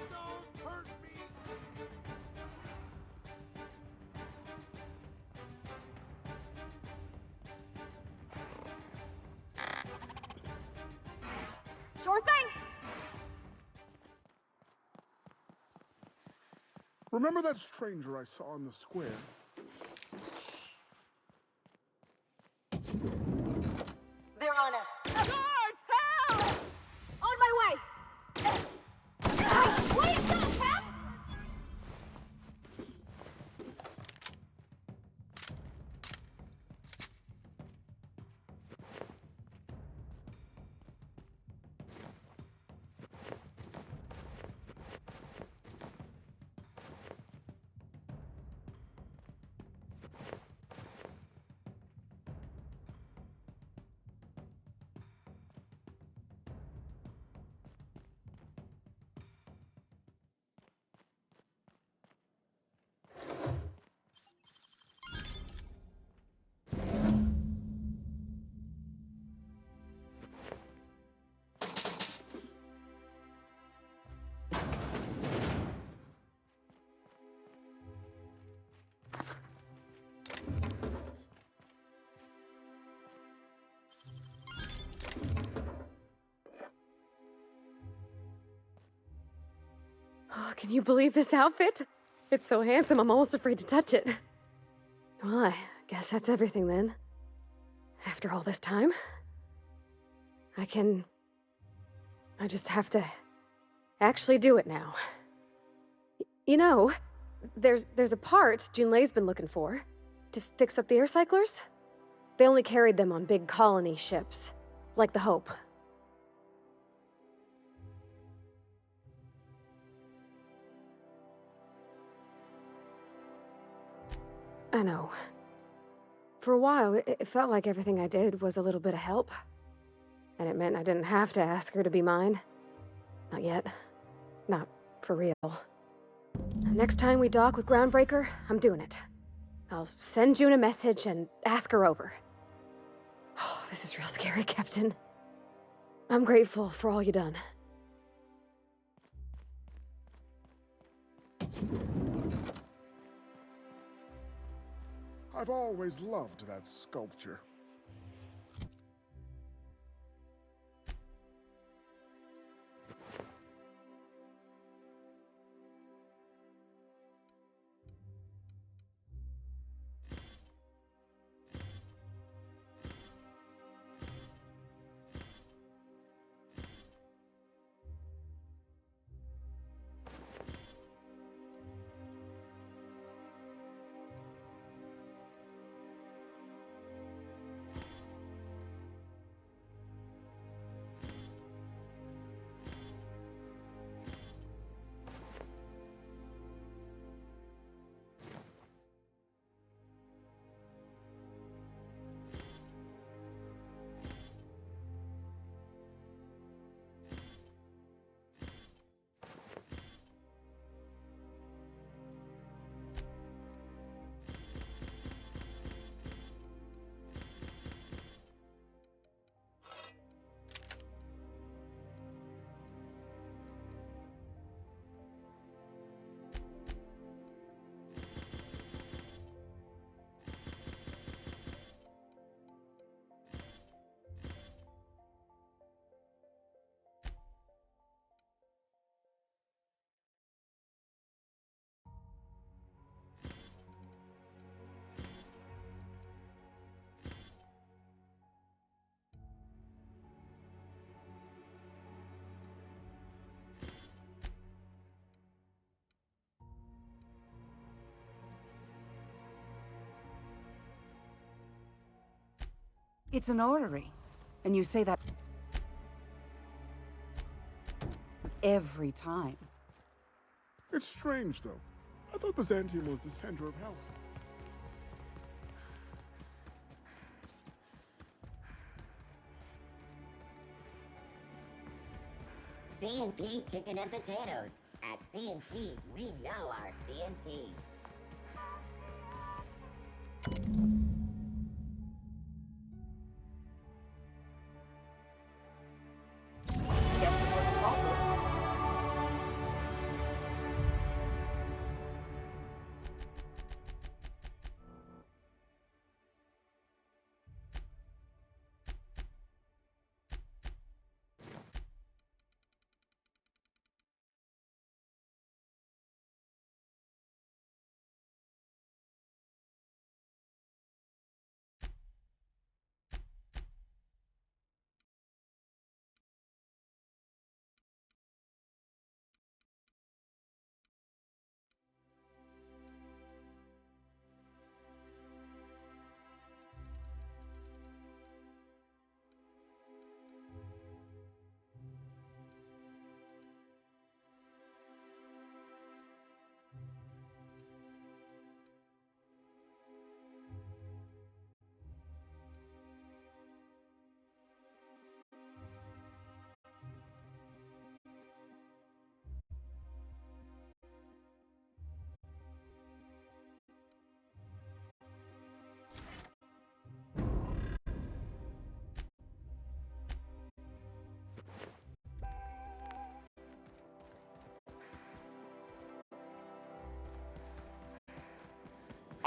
Don't hurt me! Sure thing! Remember that stranger I saw in the square? They're on us. Guards, help! On my way! Please don't, Cap! Oh, can you believe this outfit? It's so handsome, I'm almost afraid to touch it. Well, I guess that's everything then. After all this time, I just have to actually do it now. You know, there's a part Junlei's been looking for to fix up the air cyclers. They only carried them on big colony ships, like the Hope. I know. For a while, it felt like everything I did was a little bit of help. And it meant I didn't have to ask her to be mine. Not yet. Not for real. Next time we dock with Groundbreaker, I'm doing it. I'll send June a message and ask her over. Oh, this is real scary, Captain. I'm grateful for all you done. I've always loved that sculpture. It's an orrery. And you say that every time. It's strange, though. I thought Byzantium was the center of health. C&P Chicken and Potatoes. At C&P, we know our C&P.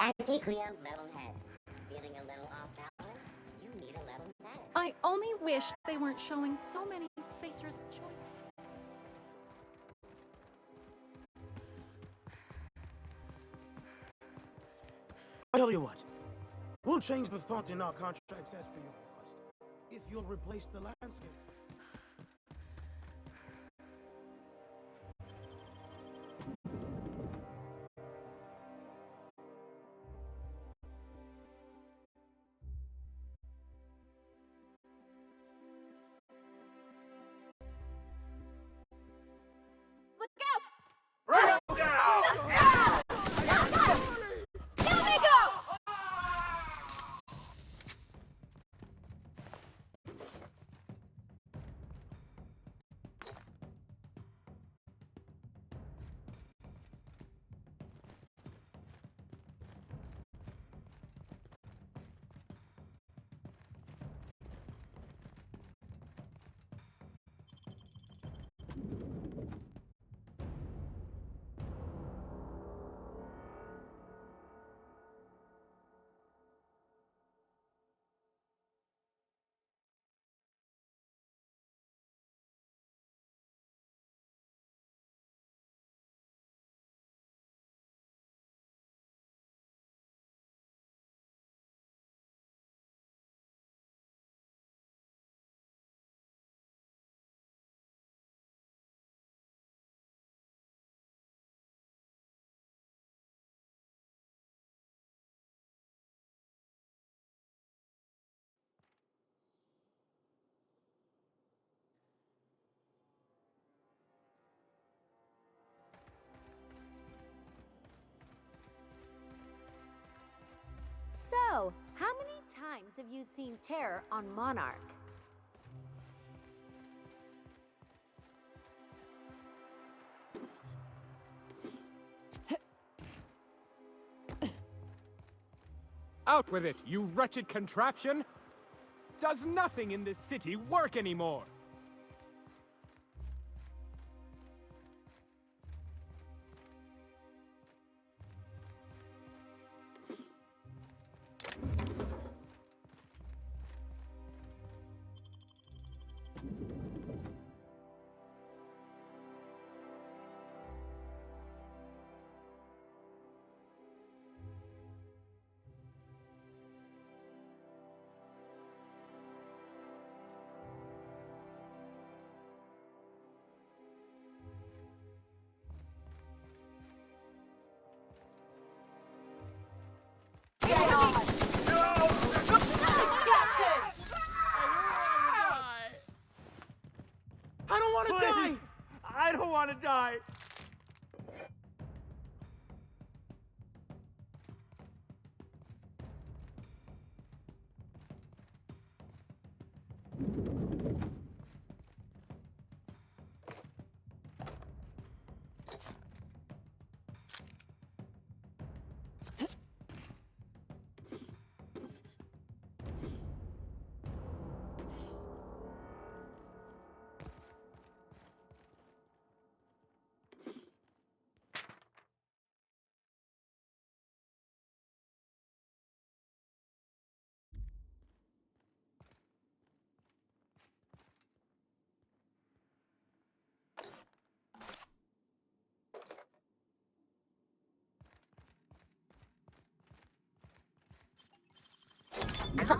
Antiquio's level head. Feeling a little off balance? You need a level head. I only wish they weren't showing so many spacers' choice. I tell you what, we'll change the font in our contracts as per your request, if you'll replace the landscape. So, how many times have you seen terror on Monarch? Out with it, you wretched contraption! Does nothing in this city work anymore?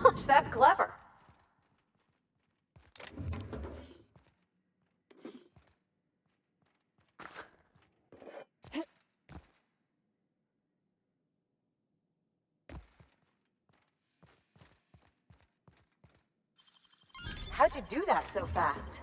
Gosh, that's clever. How'd you do that so fast?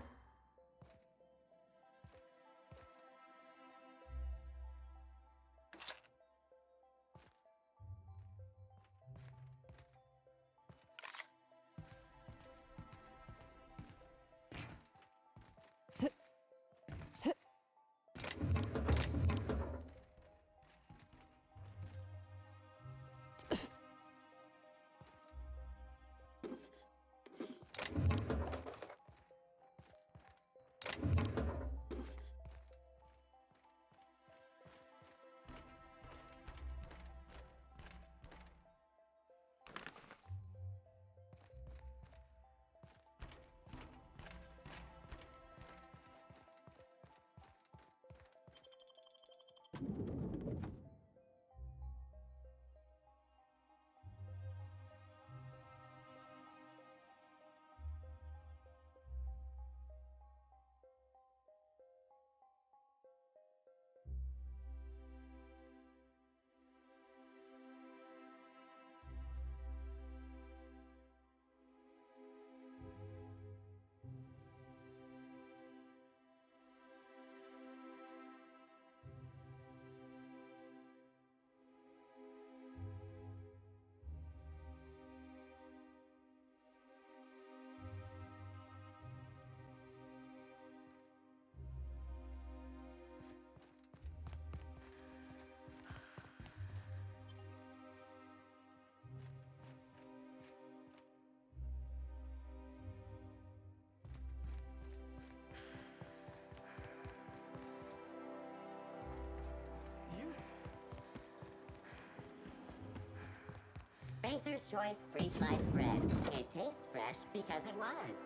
Spacer's Choice Free Sliced Bread. It tastes fresh because it was.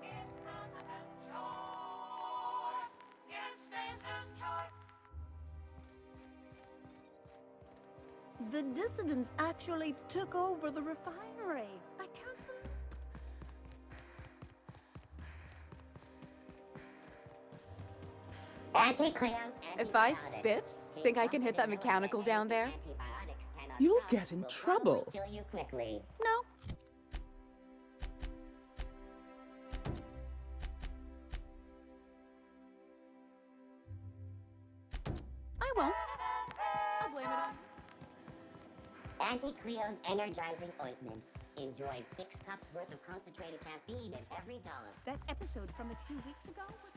It's not the best choice. It's Spacer's Choice. The dissidents actually took over the refinery. I can't believe... If I spit, think I can hit that mechanical down there? You'll get in trouble. Kill you quickly. No. I won't. I'll blame it on Auntie Cleo's Energizing Ointment. Enjoy 6 cups worth of concentrated caffeine in every dollop. That episode from a few weeks ago was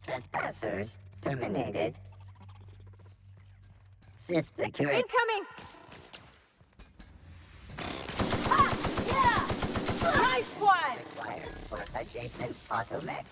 Trespassers terminated. Sys security. Incoming! Yeah! Nice one! Required for adjacent automech.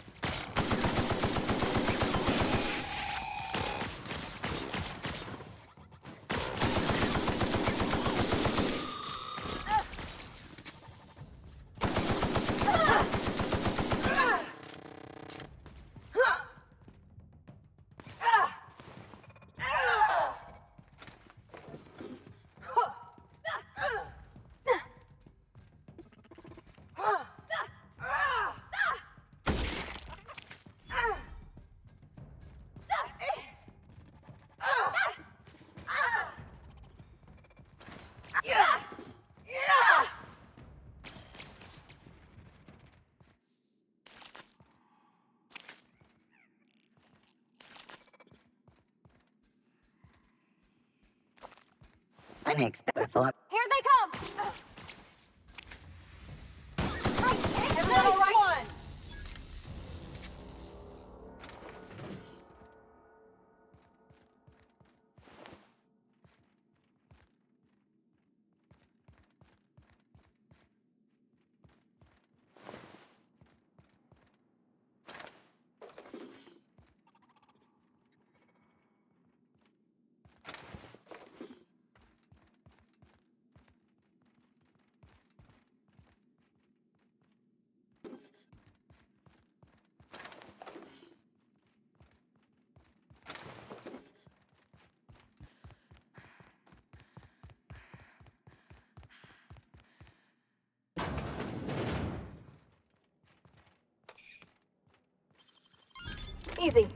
Unexpected reform. Here they come! Everyone all right? Easy.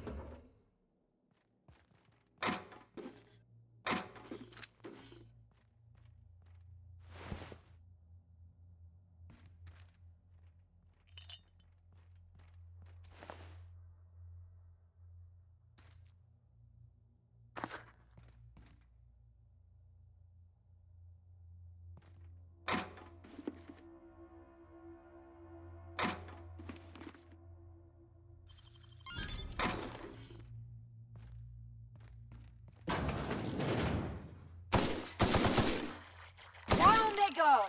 Down they go!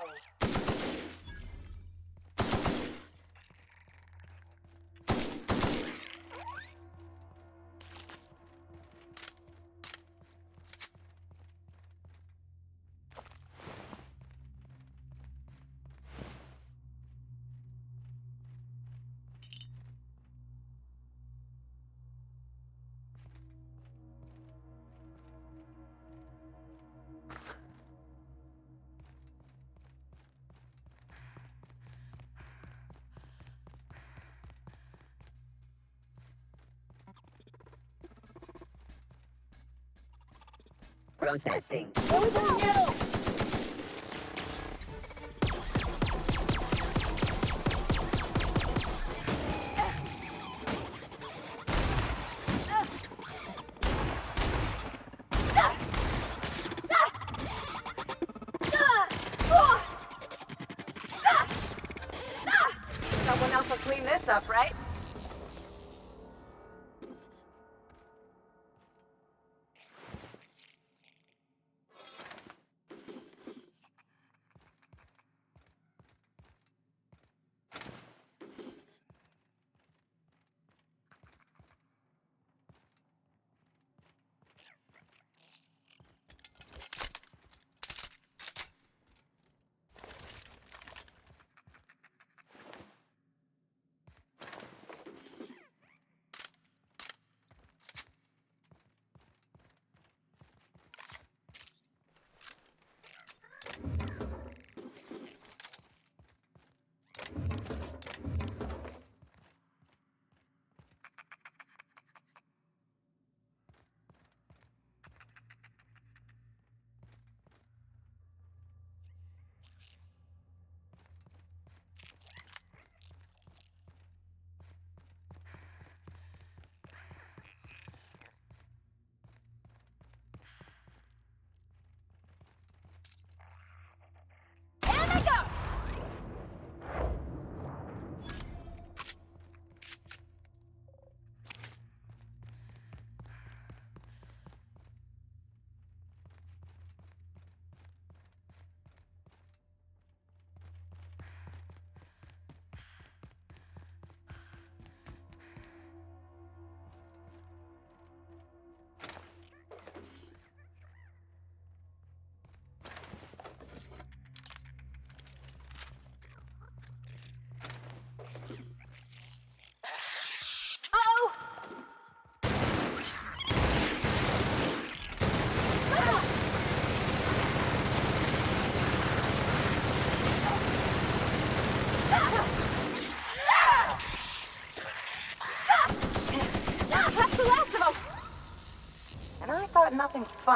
Processing. Someone else will clean this up, right?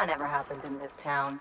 fun ever happened in this town.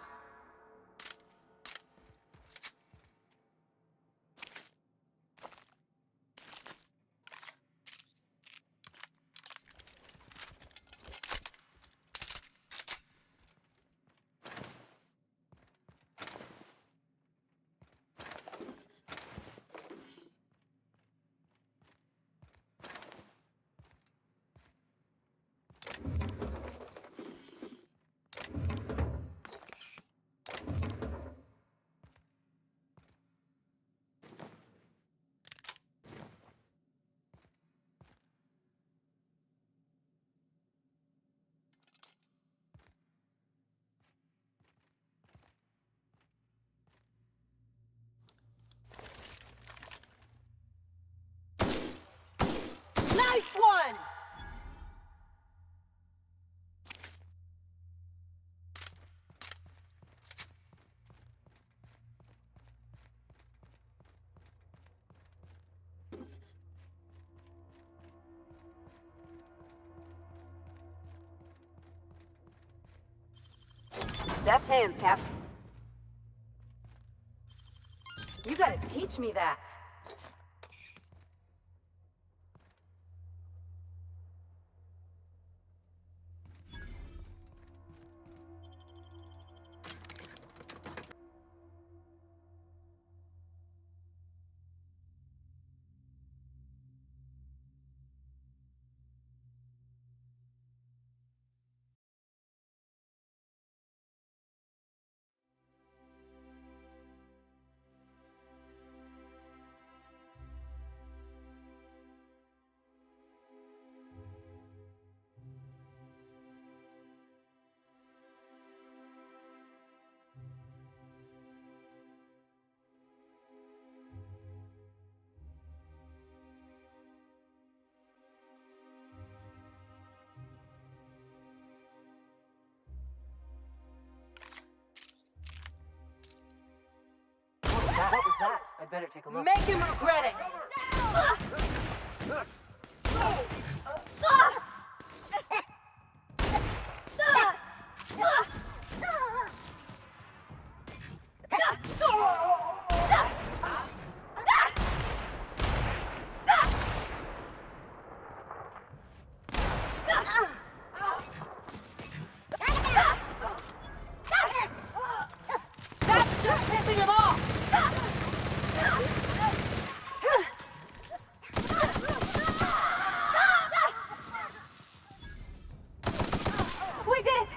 Nice one! Deft hands, Cap. You gotta teach me that. What was that? I'd better take a look. Make him regret it! That's just pissing him off! We did it!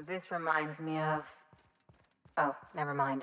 This reminds me of... Oh, never mind.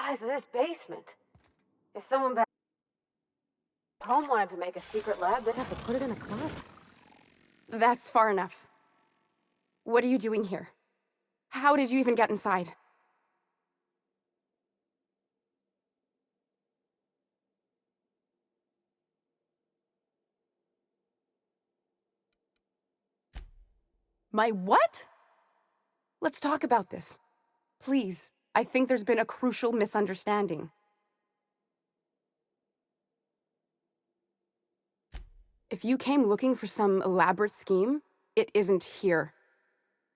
size of this basement. If someone back home wanted to make a secret lab, they'd have to put it in a closet. That's far enough. What are you doing here? How did you even get inside? My what? Let's talk about this. Please, I think there's been a crucial misunderstanding. If you came looking for some elaborate scheme, it isn't here.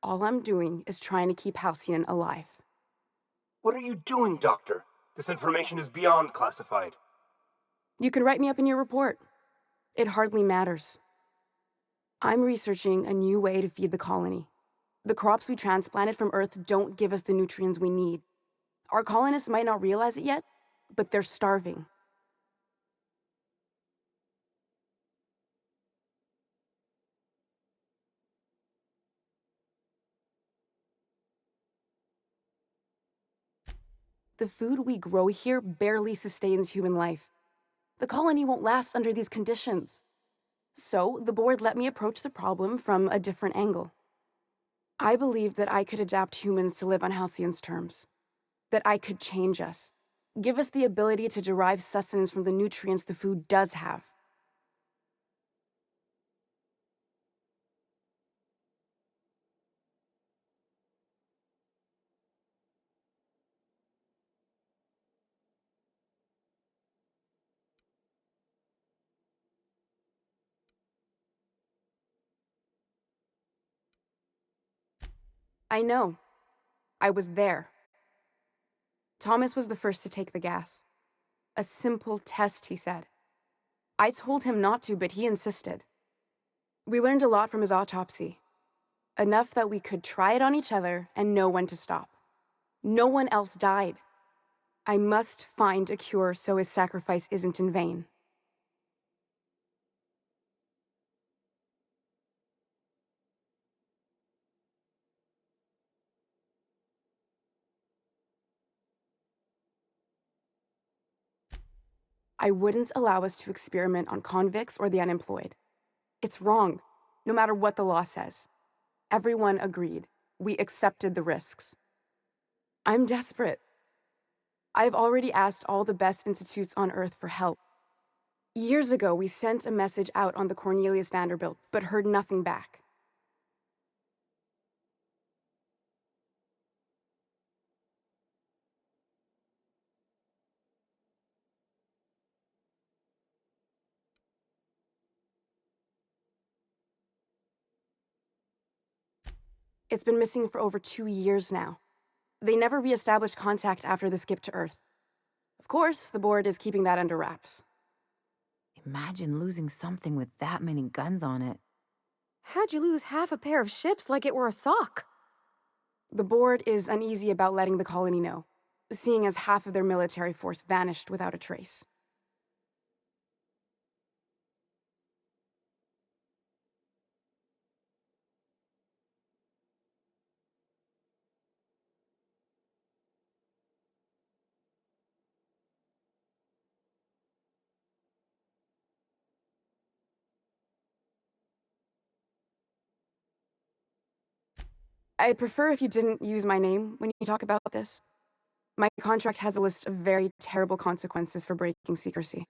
All I'm doing is trying to keep Halcyon alive. What are you doing, Doctor? This information is beyond classified. You can write me up in your report. It hardly matters. I'm researching a new way to feed the colony. The crops we transplanted from Earth don't give us the nutrients we need. Our colonists might not realize it yet, but they're starving. The food we grow here barely sustains human life. The colony won't last under these conditions. So, the board let me approach the problem from a different angle. I believed that I could adapt humans to live on Halcyon's terms. That I could change us. Give us the ability to derive sustenance from the nutrients the food does have. I know. I was there. Thomas was the first to take the gas. A simple test, he said. I told him not to, but he insisted. We learned a lot from his autopsy. Enough that we could try it on each other and know when to stop. No one else died. I must find a cure so his sacrifice isn't in vain. I wouldn't allow us to experiment on convicts or the unemployed. It's wrong, no matter what the law says. Everyone agreed. We accepted the risks. I'm desperate. I've already asked all the best institutes on Earth for help. Years ago, we sent a message out on the Cornelius Vanderbilt, but heard nothing back. It's been missing for over 2 years now. They never re-established contact after the skip to Earth. Of course, the board is keeping that under wraps. Imagine losing something with that many guns on it. How'd you lose half a pair of ships like it were a sock? The board is uneasy about letting the colony know, seeing as half of their military force vanished without a trace. I'd prefer if you didn't use my name when you talk about this. My contract has a list of very terrible consequences for breaking secrecy.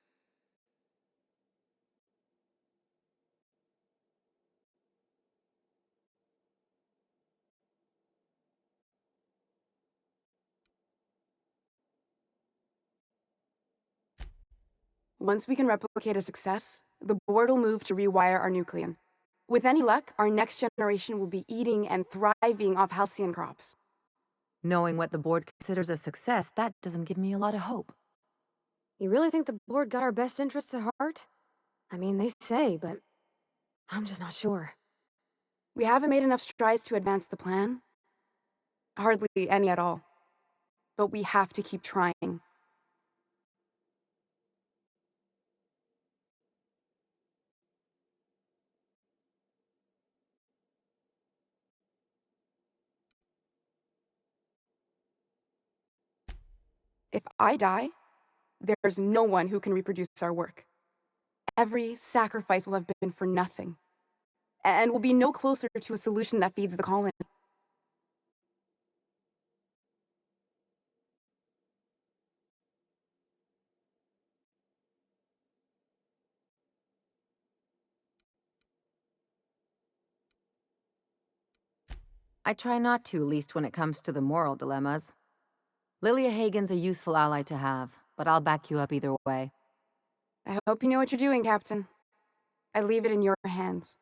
Once we can replicate a success, the board will move to rewire our nucleon. With any luck, our next generation will be eating and thriving off halcyon crops. Knowing what the board considers a success, that doesn't give me a lot of hope. You really think the board got our best interests at heart? I mean, they say, but I'm just not sure. We haven't made enough strides to advance the plan. Hardly any at all. But we have to keep trying. If I die, there's no one who can reproduce our work. Every sacrifice will have been for nothing, and we'll be no closer to a solution that feeds the colony. I try not to, least when it comes to the moral dilemmas. Lilia Hagen's a useful ally to have, but I'll back you up either way. I hope you know what you're doing, Captain. I leave it in your hands.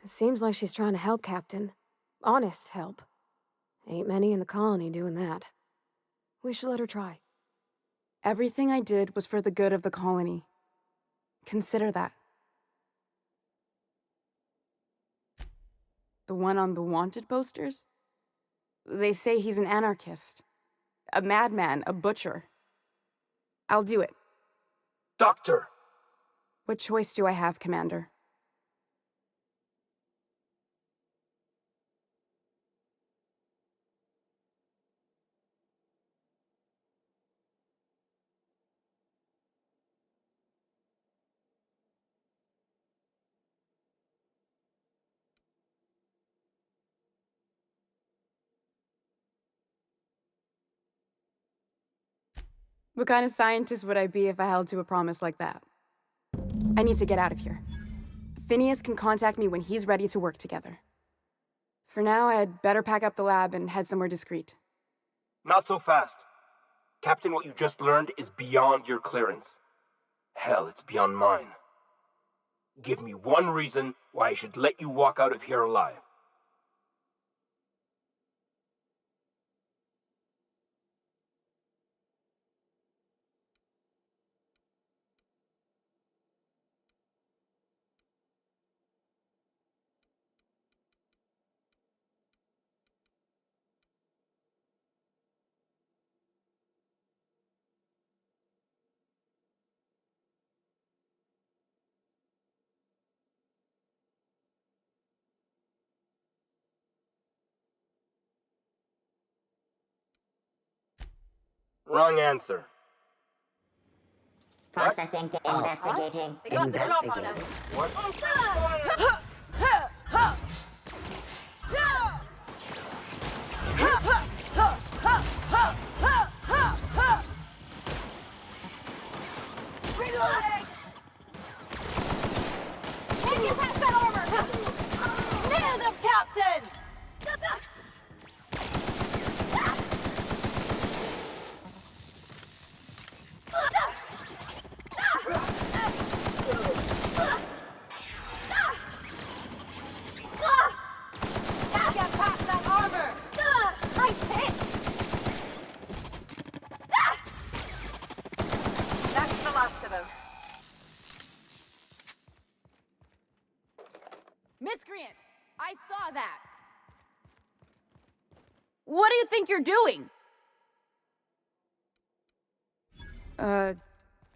It seems like she's trying to help, Captain. Honest help. Ain't many in the colony doing that. We should let her try. Everything I did was for the good of the colony. Consider that. The one on the wanted posters? They say he's an anarchist. A madman, a butcher. I'll do it. Doctor! What choice do I have, Commander? What kind of scientist would I be if I held to a promise like that? I need to get out of here. Phineas can contact me when he's ready to work together. For now, I'd better pack up the lab and head somewhere discreet. Not so fast. Captain, what you just learned is beyond your clearance. Hell, it's beyond mine. Give me one reason why I should let you walk out of here alive. Wrong answer. Processing to investigating. Investigating. What? Reloading! Can you pass that armor? Nailed him, Captain! Get past that armor! Nice hit! That's the last of them. Miscreant! I saw that! What do you think you're doing?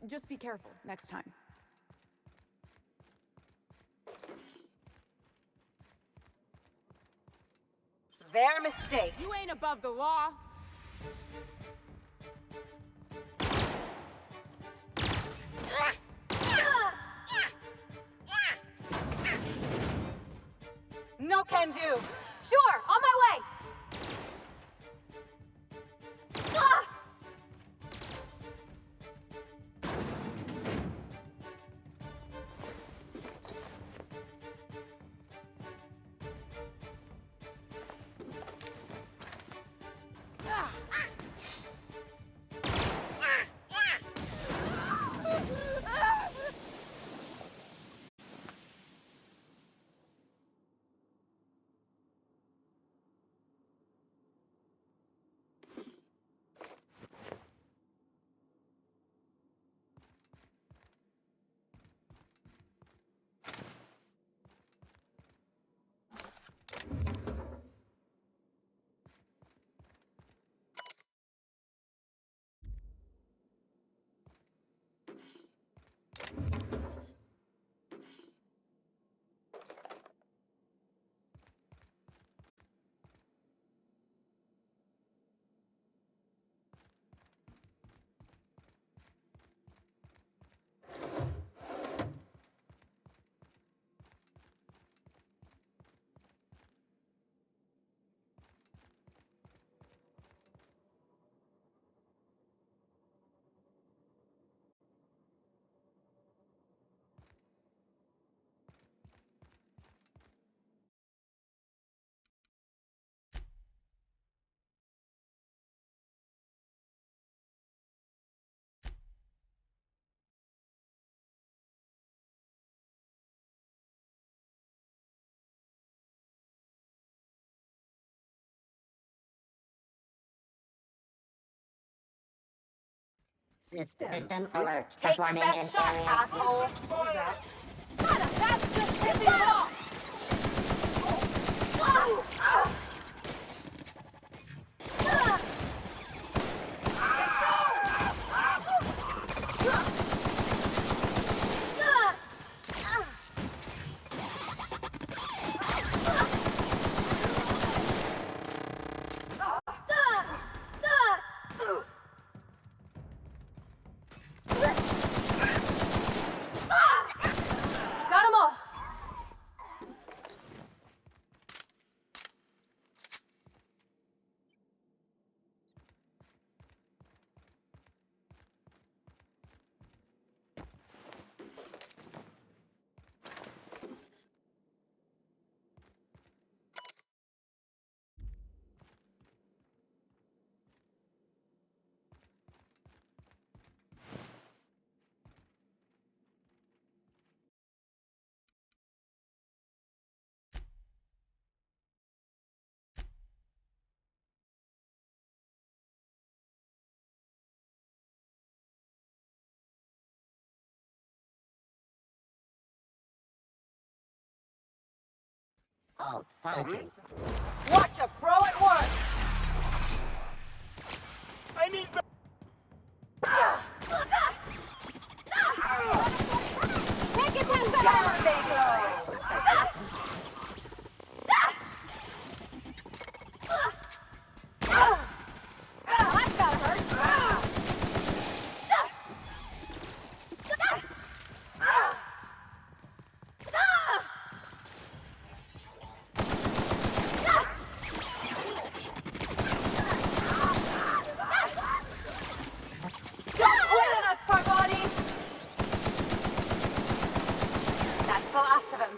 Just be careful next time. Their mistake. You ain't above the law. No can do. Sure, on my way. Systems alert. Take Performing best an shot, alien. asshole! What was that? That's just pissing him off! Got 'em all! Alt. Searching. Watch a pro at work! I need. Take it in down, they go! That's gotta hurt! Don't quit on us, Parvati! That's the last of him.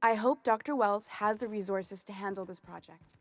I hope Dr. Wells has the resources to handle this project.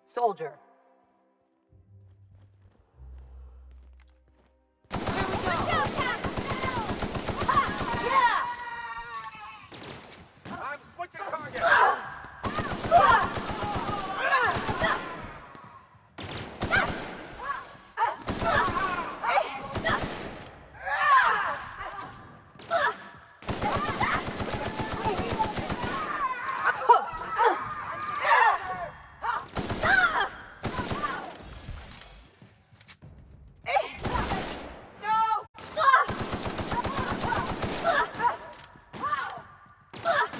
Soldier. Here we go!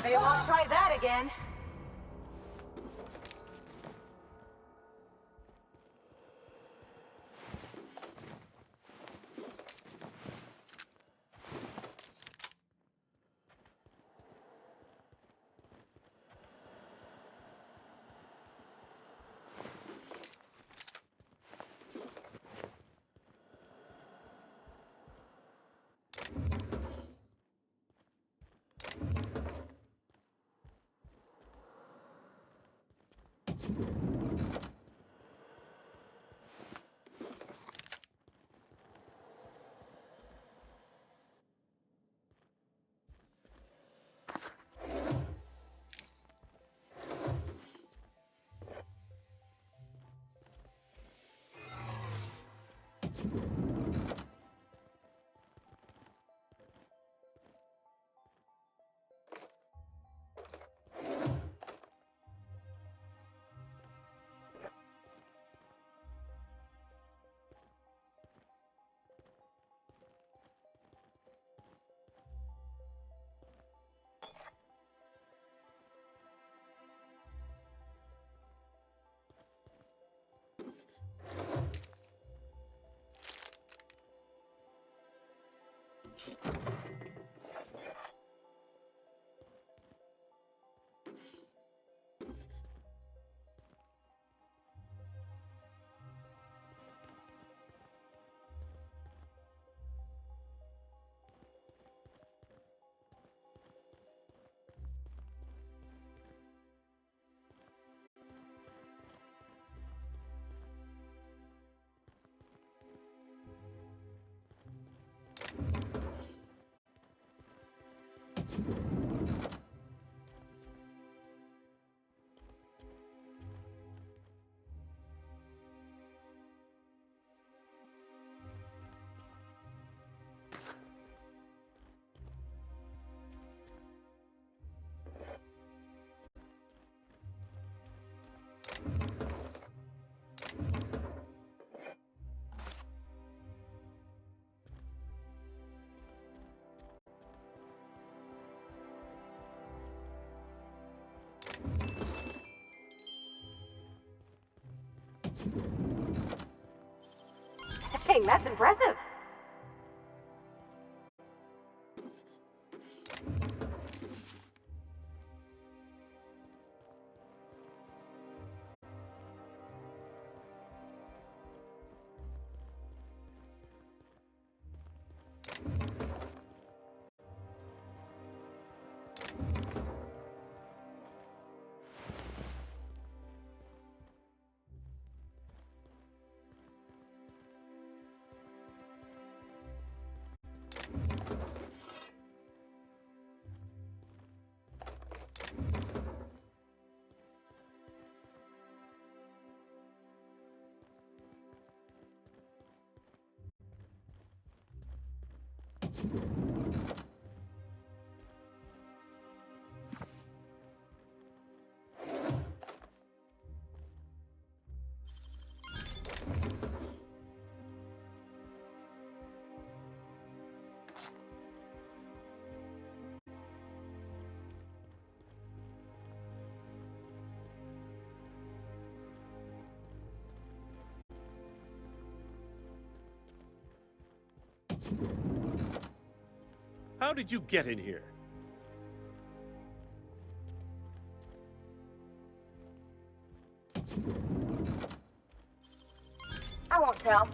They won't try that again. Dang, that's impressive. How did you get in here? I won't tell.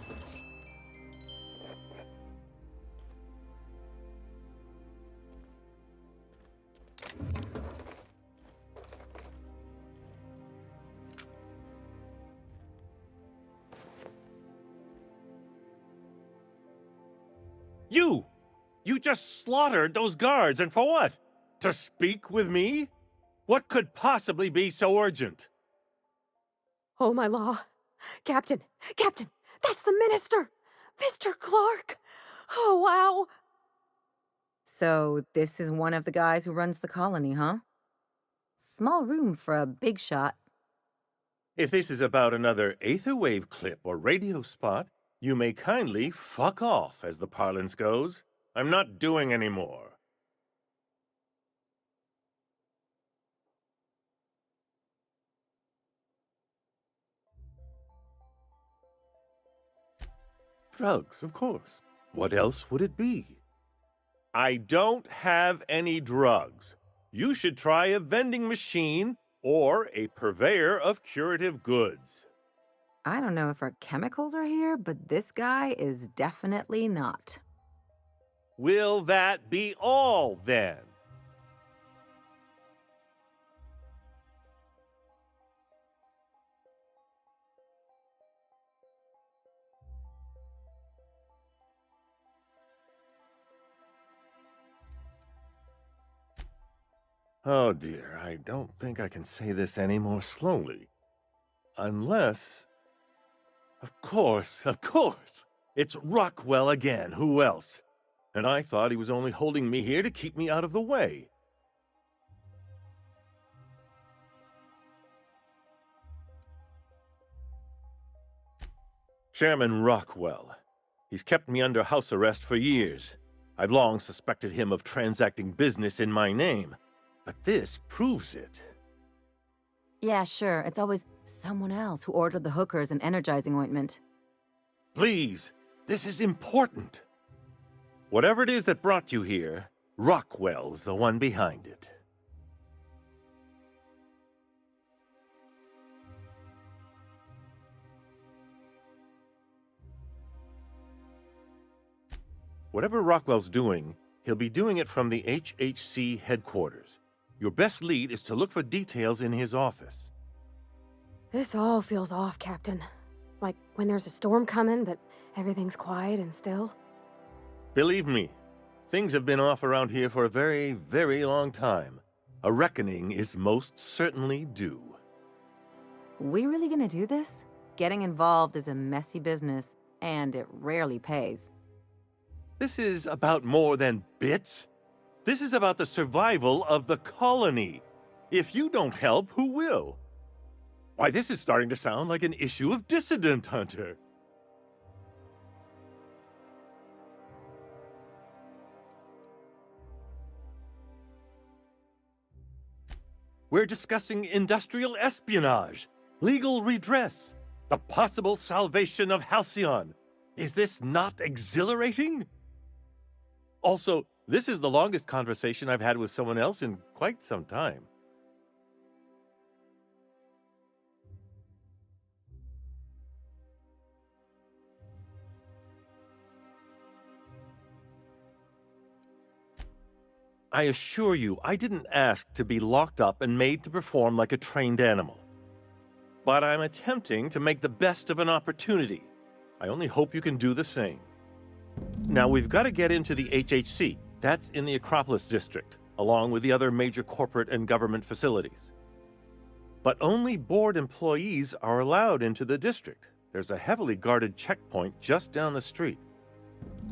You just slaughtered those guards, and for what? To speak with me? What could possibly be so urgent? Oh, my law. Captain! Captain! That's the minister! Mr. Clark! Oh, wow! So, this is one of the guys who runs the colony, huh? Small room for a big shot. If this is about another Aetherwave clip or radio spot, you may kindly fuck off, as the parlance goes. I'm not doing any more. Drugs, of course. What else would it be? I don't have any drugs. You should try a vending machine or a purveyor of curative goods. I don't know if our chemicals are here, but this guy is definitely not. Will that be all, then? Oh dear, I don't think I can say this any more slowly. Unless... Of course! It's Rockwell again, who else? And I thought he was only holding me here to keep me out of the way. Chairman Rockwell. He's kept me under house arrest for years. I've long suspected him of transacting business in my name. But this proves it. Yeah, sure. It's always someone else who ordered the hookers and energizing ointment. Please, this is important. Whatever it is that brought you here, Rockwell's the one behind it. Whatever Rockwell's doing, he'll be doing it from the HHC headquarters. Your best lead is to look for details in his office. This all feels off, Captain. Like when there's a storm coming, but everything's quiet and still. Believe me, things have been off around here for a very, very long time. A reckoning is most certainly due. We really gonna do this? Getting involved is a messy business, and it rarely pays. This is about more than bits. This is about the survival of the colony. If you don't help, who will? Why, this is starting to sound like an issue of Dissident Hunter. We're discussing industrial espionage, legal redress, the possible salvation of Halcyon. Is this not exhilarating? Also, this is the longest conversation I've had with someone else in quite some time. I assure you, I didn't ask to be locked up and made to perform like a trained animal. But I'm attempting to make the best of an opportunity. I only hope you can do the same. Now, we've got to get into the HHC. That's in the Acropolis district, along with the other major corporate and government facilities. But only board employees are allowed into the district. There's a heavily guarded checkpoint just down the street.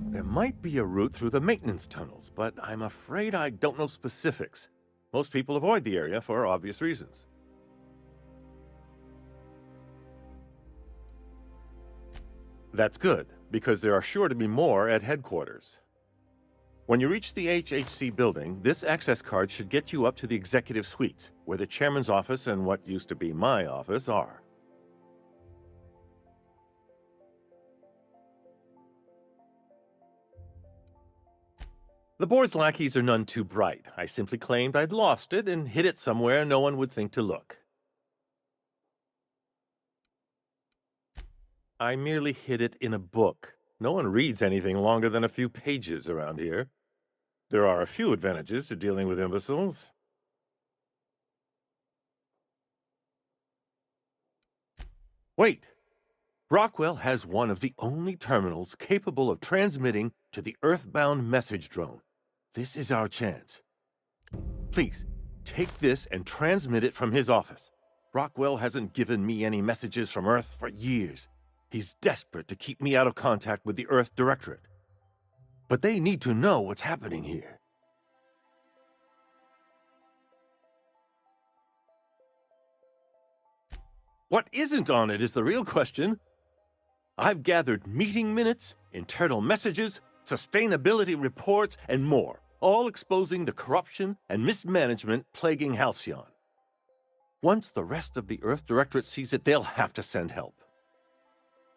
There might be a route through the maintenance tunnels, but I'm afraid I don't know specifics. Most people avoid the area for obvious reasons. That's good, because there are sure to be more at headquarters. When you reach the HHC building, this access card should get you up to the executive suites, where the chairman's office and what used to be my office are. The board's lackeys are none too bright. I simply claimed I'd lost it and hid it somewhere no one would think to look. I merely hid it in a book. No one reads anything longer than a few pages around here. There are a few advantages to dealing with imbeciles. Wait! Rockwell has one of the only terminals capable of transmitting to the Earthbound message drone. This is our chance. Please, take this and transmit it from his office. Rockwell hasn't given me any messages from Earth for years. He's desperate to keep me out of contact with the Earth Directorate. But they need to know what's happening here. What isn't on it is the real question. I've gathered meeting minutes, internal messages, sustainability reports, and more, all exposing the corruption and mismanagement plaguing Halcyon. Once the rest of the Earth Directorate sees it, they'll have to send help.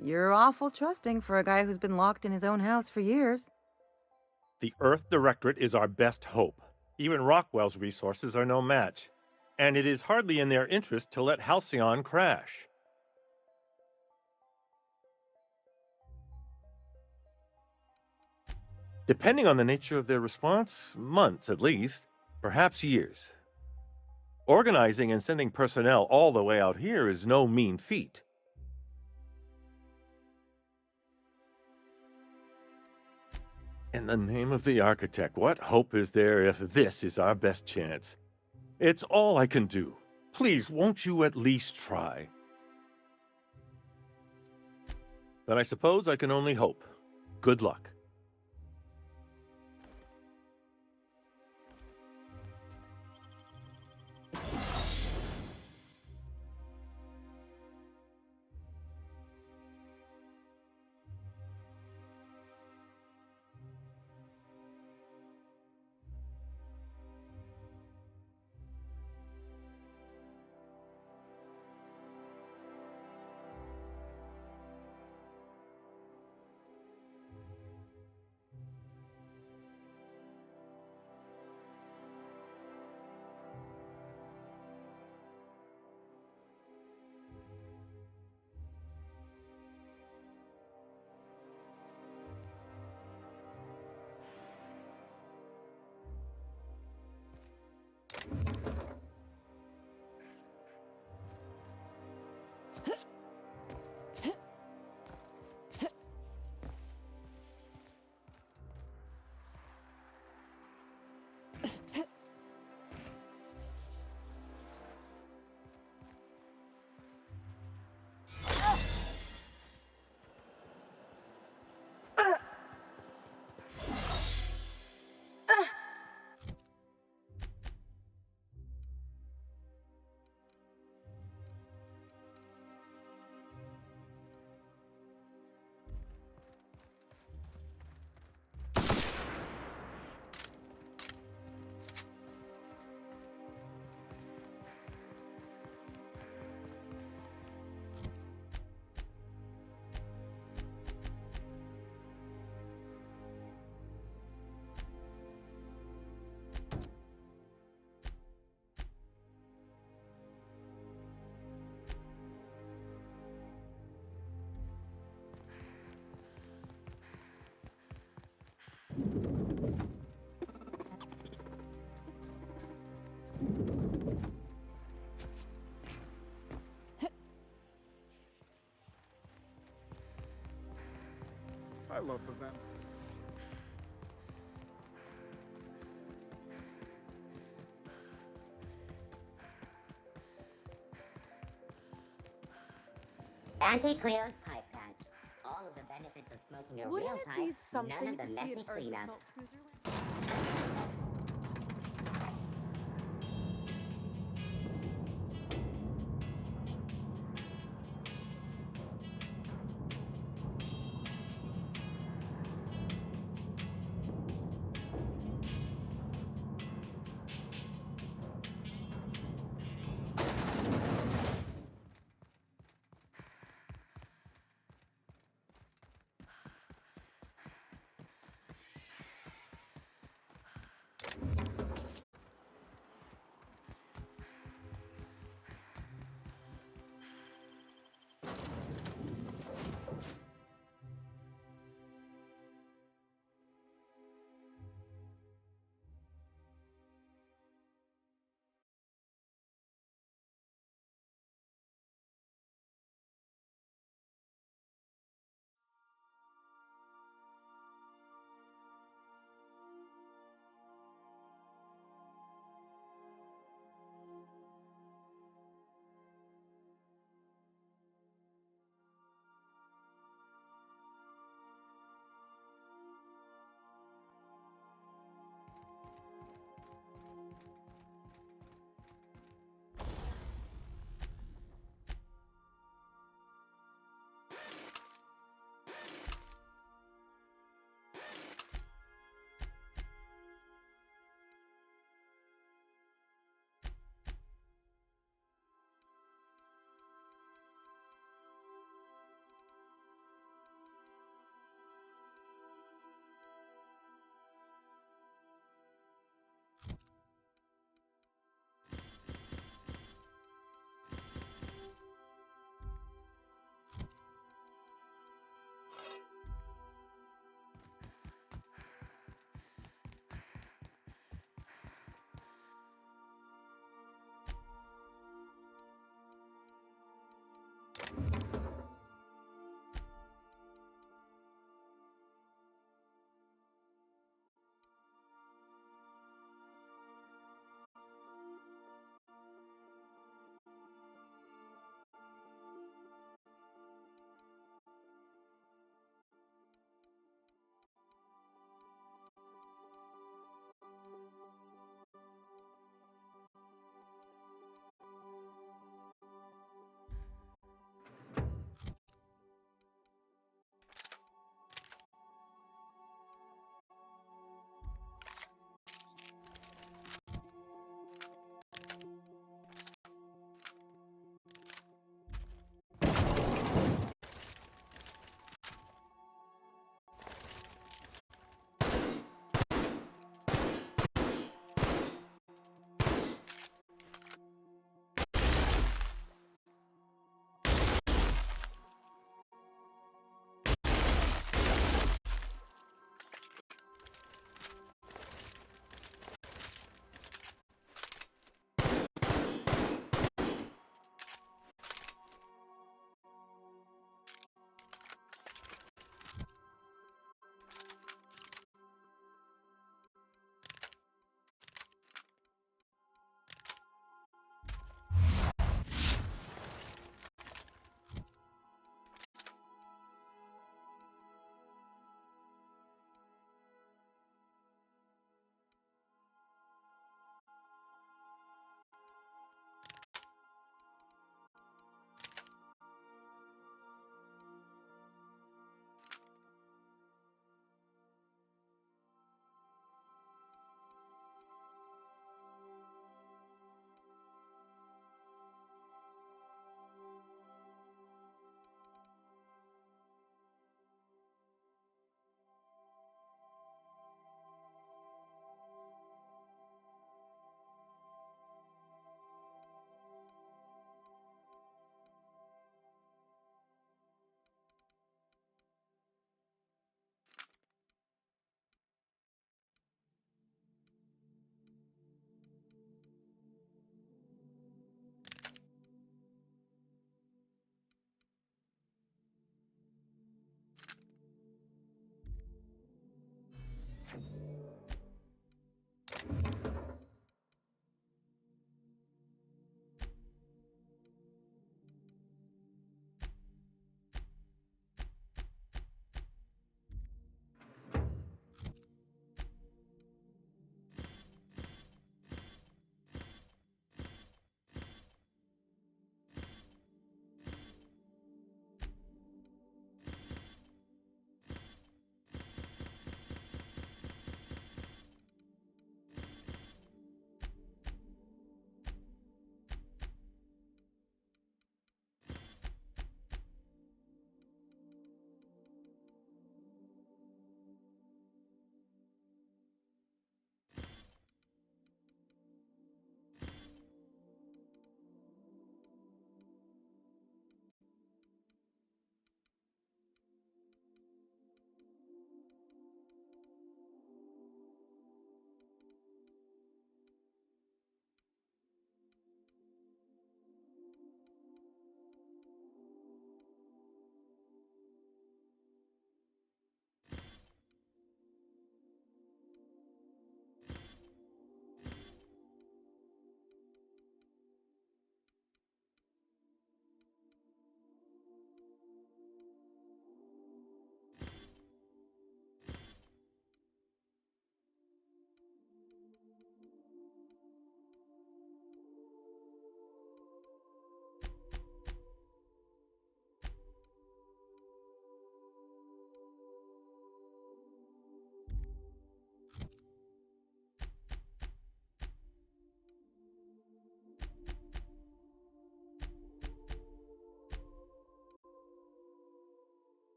You're awful trusting for a guy who's been locked in his own house for years. The Earth Directorate is our best hope. Even Rockwell's resources are no match. And it is hardly in their interest to let Halcyon crash. Depending on the nature of their response, months at least, perhaps years. Organizing and sending personnel all the way out here is no mean feat. In the name of the Architect, what hope is there if this is our best chance? It's all I can do. Please, won't you at least try? Then I suppose I can only hope. Good luck. I love Bazan. Auntie Cleo's pipe patch. All of the benefits of smoking a Wouldn't real it pipe, be something none of to the see messy an Earth cleanup. assault cruiser?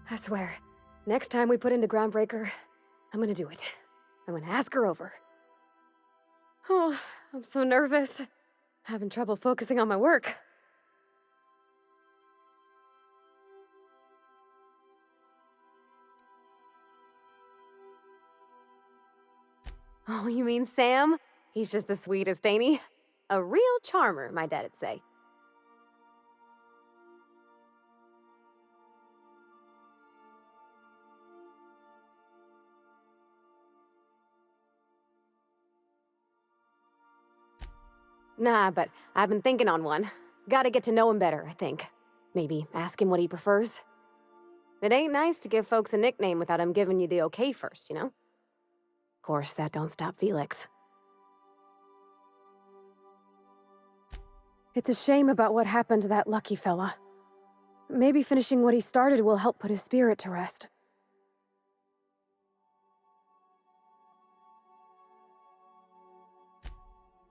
I swear, next time we put into Groundbreaker, I'm gonna do it. I'm gonna ask her over. Oh, I'm so nervous. Having trouble focusing on my work. Oh, you mean Sam? He's just the sweetest, ain't he? A real charmer, my dad'd say. Nah, but I've been thinking on one. Gotta get to know him better, I think. Maybe ask him what he prefers. It ain't nice to give folks a nickname without him giving you the okay first, you know? Of course, that don't stop Felix. It's a shame about what happened to that lucky fella. Maybe finishing what he started will help put his spirit to rest.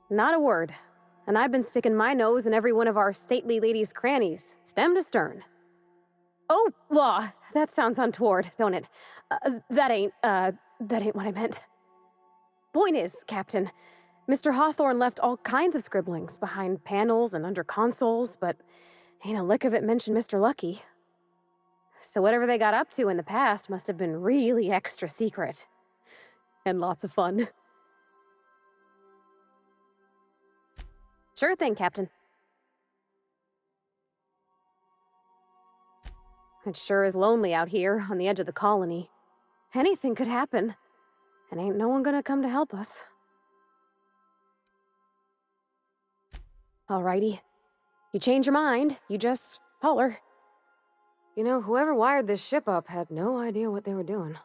Not a word. And I've been sticking my nose in every one of our stately ladies' crannies, stem to stern. Oh, law! That sounds untoward, don't it? That ain't what I meant. Point is, Captain, Mr. Hawthorne left all kinds of scribblings behind panels and under consoles, but ain't a lick of it mentioned Mr. Lucky. So whatever they got up to in the past must have been really extra secret. And lots of fun. Sure thing, Captain. It sure is lonely out here on the edge of the colony. Anything could happen, and ain't no one gonna come to help us. Alrighty. You change your mind, you just holler. You know, whoever wired this ship up had no idea what they were doing.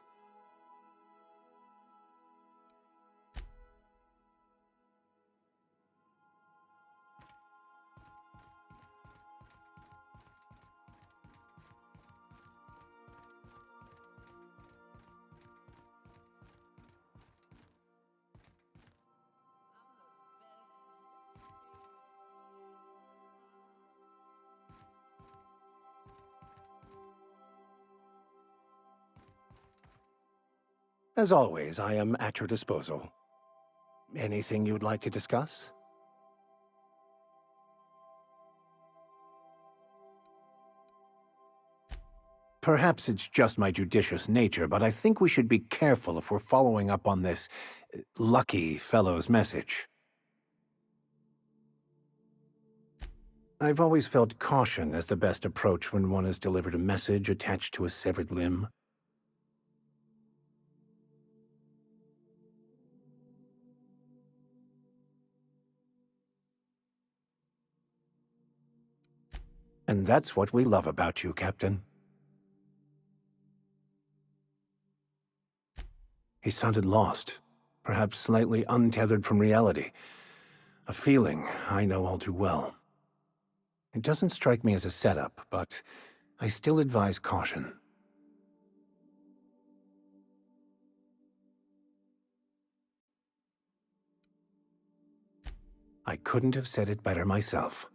As always, I am at your disposal. Anything you'd like to discuss? Perhaps it's just my judicious nature, but I think we should be careful if we're following up on this lucky fellow's message. I've always felt caution as the best approach when one has delivered a message attached to a severed limb. And that's what we love about you, Captain. He sounded lost, perhaps slightly untethered from reality. A feeling I know all too well. It doesn't strike me as a setup, but I still advise caution. I couldn't have said it better myself.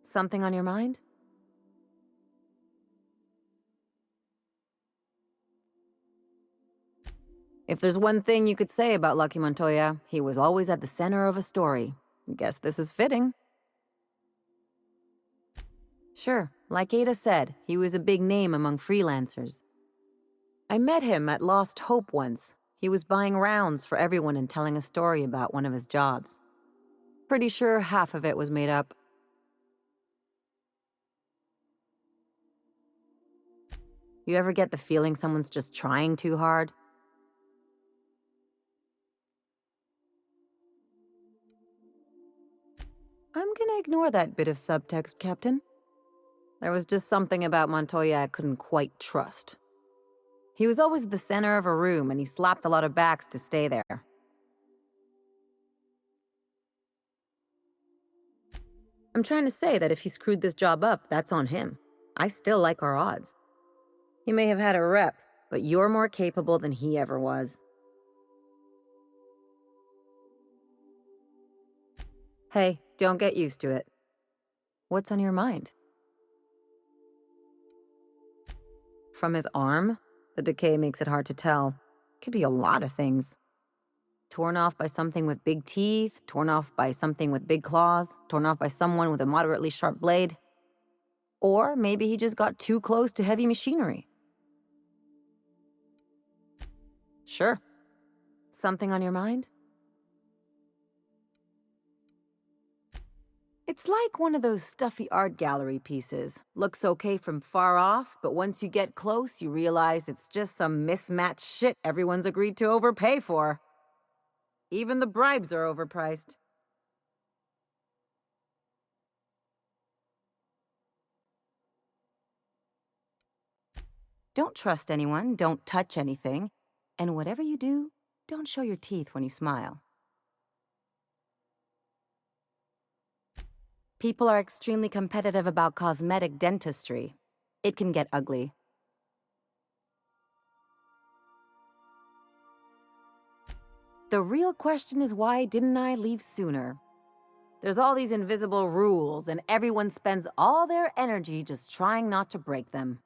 Something on your mind? If there's one thing you could say about Lucky Montoya, he was always at the center of a story. Guess this is fitting. Sure, like Ada said, he was a big name among freelancers. I met him at Lost Hope once. He was buying rounds for everyone and telling a story about one of his jobs. Pretty sure half of it was made up. You ever get the feeling someone's just trying too hard? I'm gonna ignore that bit of subtext, Captain. There was just something about Montoya I couldn't quite trust. He was always the center of a room, and he slapped a lot of backs to stay there. I'm trying to say that if he screwed this job up, that's on him. I still like our odds. He may have had a rep, but you're more capable than he ever was. Hey, don't get used to it. What's on your mind? From his arm? The decay makes it hard to tell. Could be a lot of things. Torn off by something with big teeth, torn off by something with big claws, torn off by someone with a moderately sharp blade. Or maybe he just got too close to heavy machinery. Sure. Something on your mind? It's like one of those stuffy art gallery pieces. Looks okay from far off, but once you get close, you realize it's just some mismatched shit everyone's agreed to overpay for. Even the bribes are overpriced. Don't trust anyone, don't touch anything, and whatever you do, don't show your teeth when you smile. People are extremely competitive about cosmetic dentistry. It can get ugly. The real question is, why didn't I leave sooner? There's all these invisible rules, and everyone spends all their energy just trying not to break them.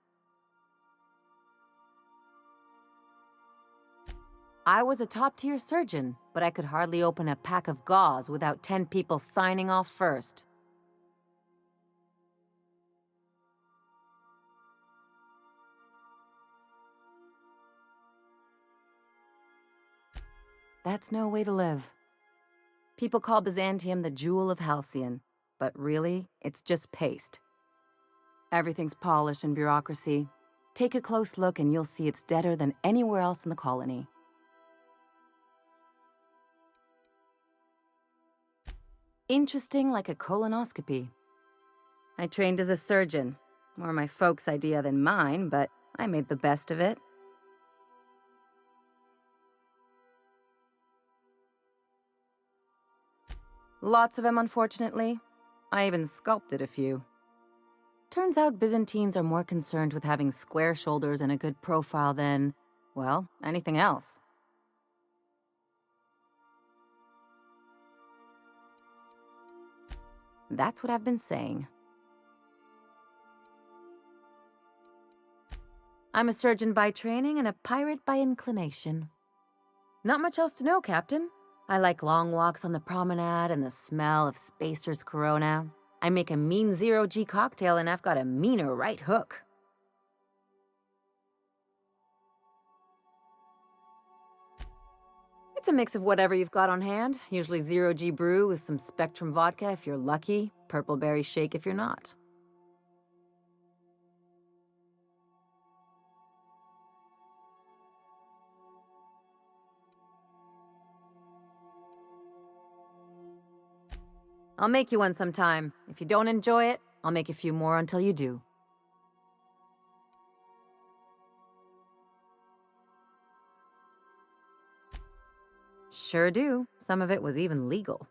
I was a top-tier surgeon, but I could hardly open a pack of gauze without 10 people signing off first. That's no way to live. People call Byzantium the jewel of Halcyon, but really, it's just paste. Everything's polish and bureaucracy. Take a close look and you'll see it's deader than anywhere else in the colony. Interesting like a colonoscopy. I trained as a surgeon. More my folks' idea than mine, but I made the best of it. Lots of them, unfortunately. I even sculpted a few. Turns out Byzantines are more concerned with having square shoulders and a good profile than, well, anything else. That's what I've been saying. I'm a surgeon by training and a pirate by inclination. Not much else to know, Captain. I like long walks on the promenade and the smell of Spacer's Corona. I make a mean zero-G cocktail and I've got a meaner right hook. It's a mix of whatever you've got on hand. Usually zero-G brew with some Spectrum vodka if you're lucky, purple berry shake if you're not. I'll make you one sometime. If you don't enjoy it, I'll make a few more until you do. Sure do. Some of it was even legal.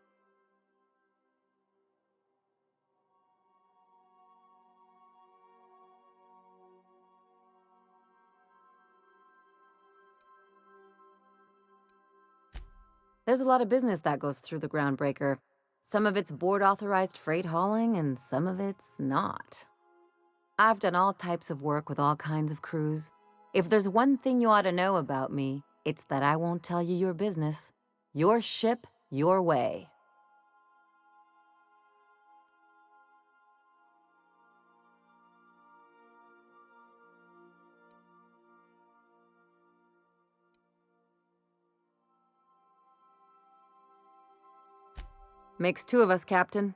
There's a lot of business that goes through the Groundbreaker. Some of it's board-authorized freight hauling, and some of it's not. I've done all types of work with all kinds of crews. If there's one thing you ought to know about me, it's that I won't tell you your business. Your ship, your way. Makes two of us, Captain.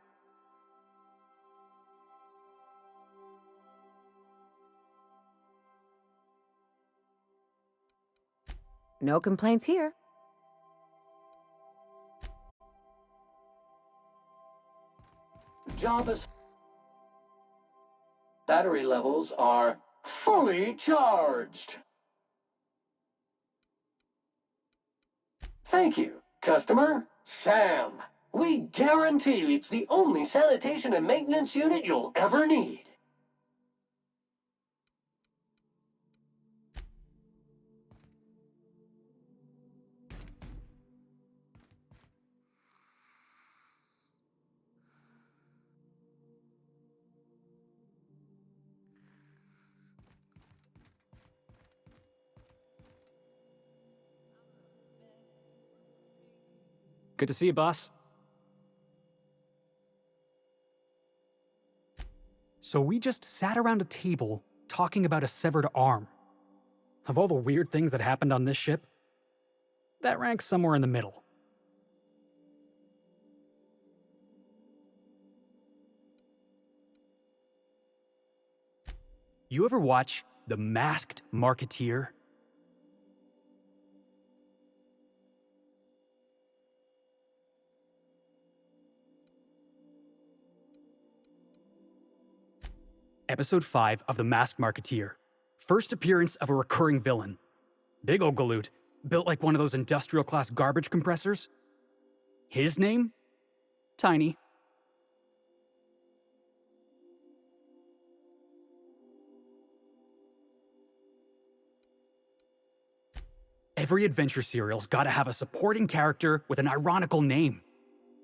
No complaints here. Job is... Battery levels are fully charged. Thank you, customer. Sam. We guarantee it's the only sanitation and maintenance unit you'll ever need. Good to see you, boss. So we just sat around a table talking about a severed arm. Of all the weird things that happened on this ship, that ranks somewhere in the middle. You ever watch The Masked Marketeer? Episode 5 of The Masked Marketeer. First appearance of a recurring villain. Big ol' galoot, built like one of those industrial-class garbage compressors. His name? Tiny. Every adventure serial's gotta have a supporting character with an ironical name.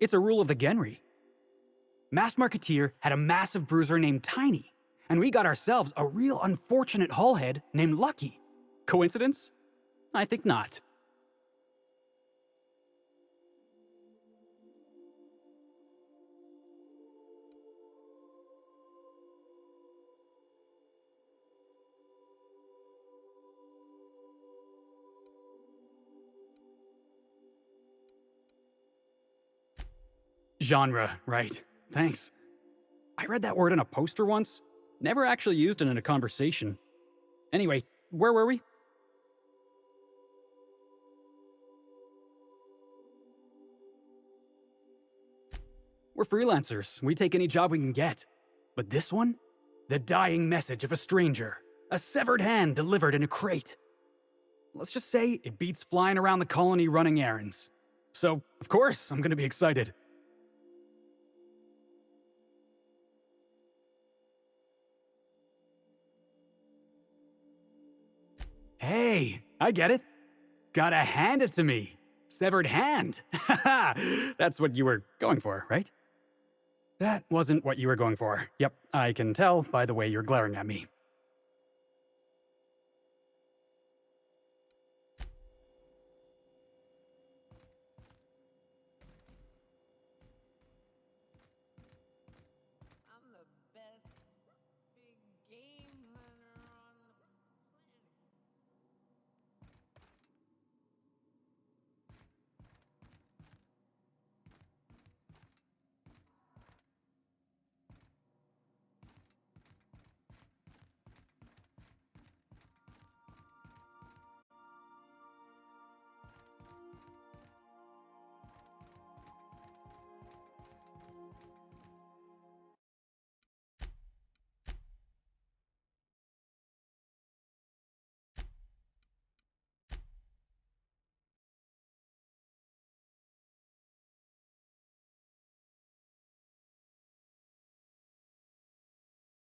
It's a rule of the Genry. Masked Marketeer had a massive bruiser named Tiny, and we got ourselves a real unfortunate hullhead named Lucky. Coincidence? I think not. Genre, right. Thanks. I read that word on a poster once. Never actually used it in a conversation. Anyway, where were we? We're freelancers. We take any job we can get. But this one? The dying message of a stranger. A severed hand delivered in a crate. Let's just say it beats flying around the colony running errands. So, of course, I'm gonna be excited. Hey, I get it. Gotta hand it to me. Severed hand. That's what you were going for, right? That wasn't what you were going for. Yep, I can tell by the way you're glaring at me.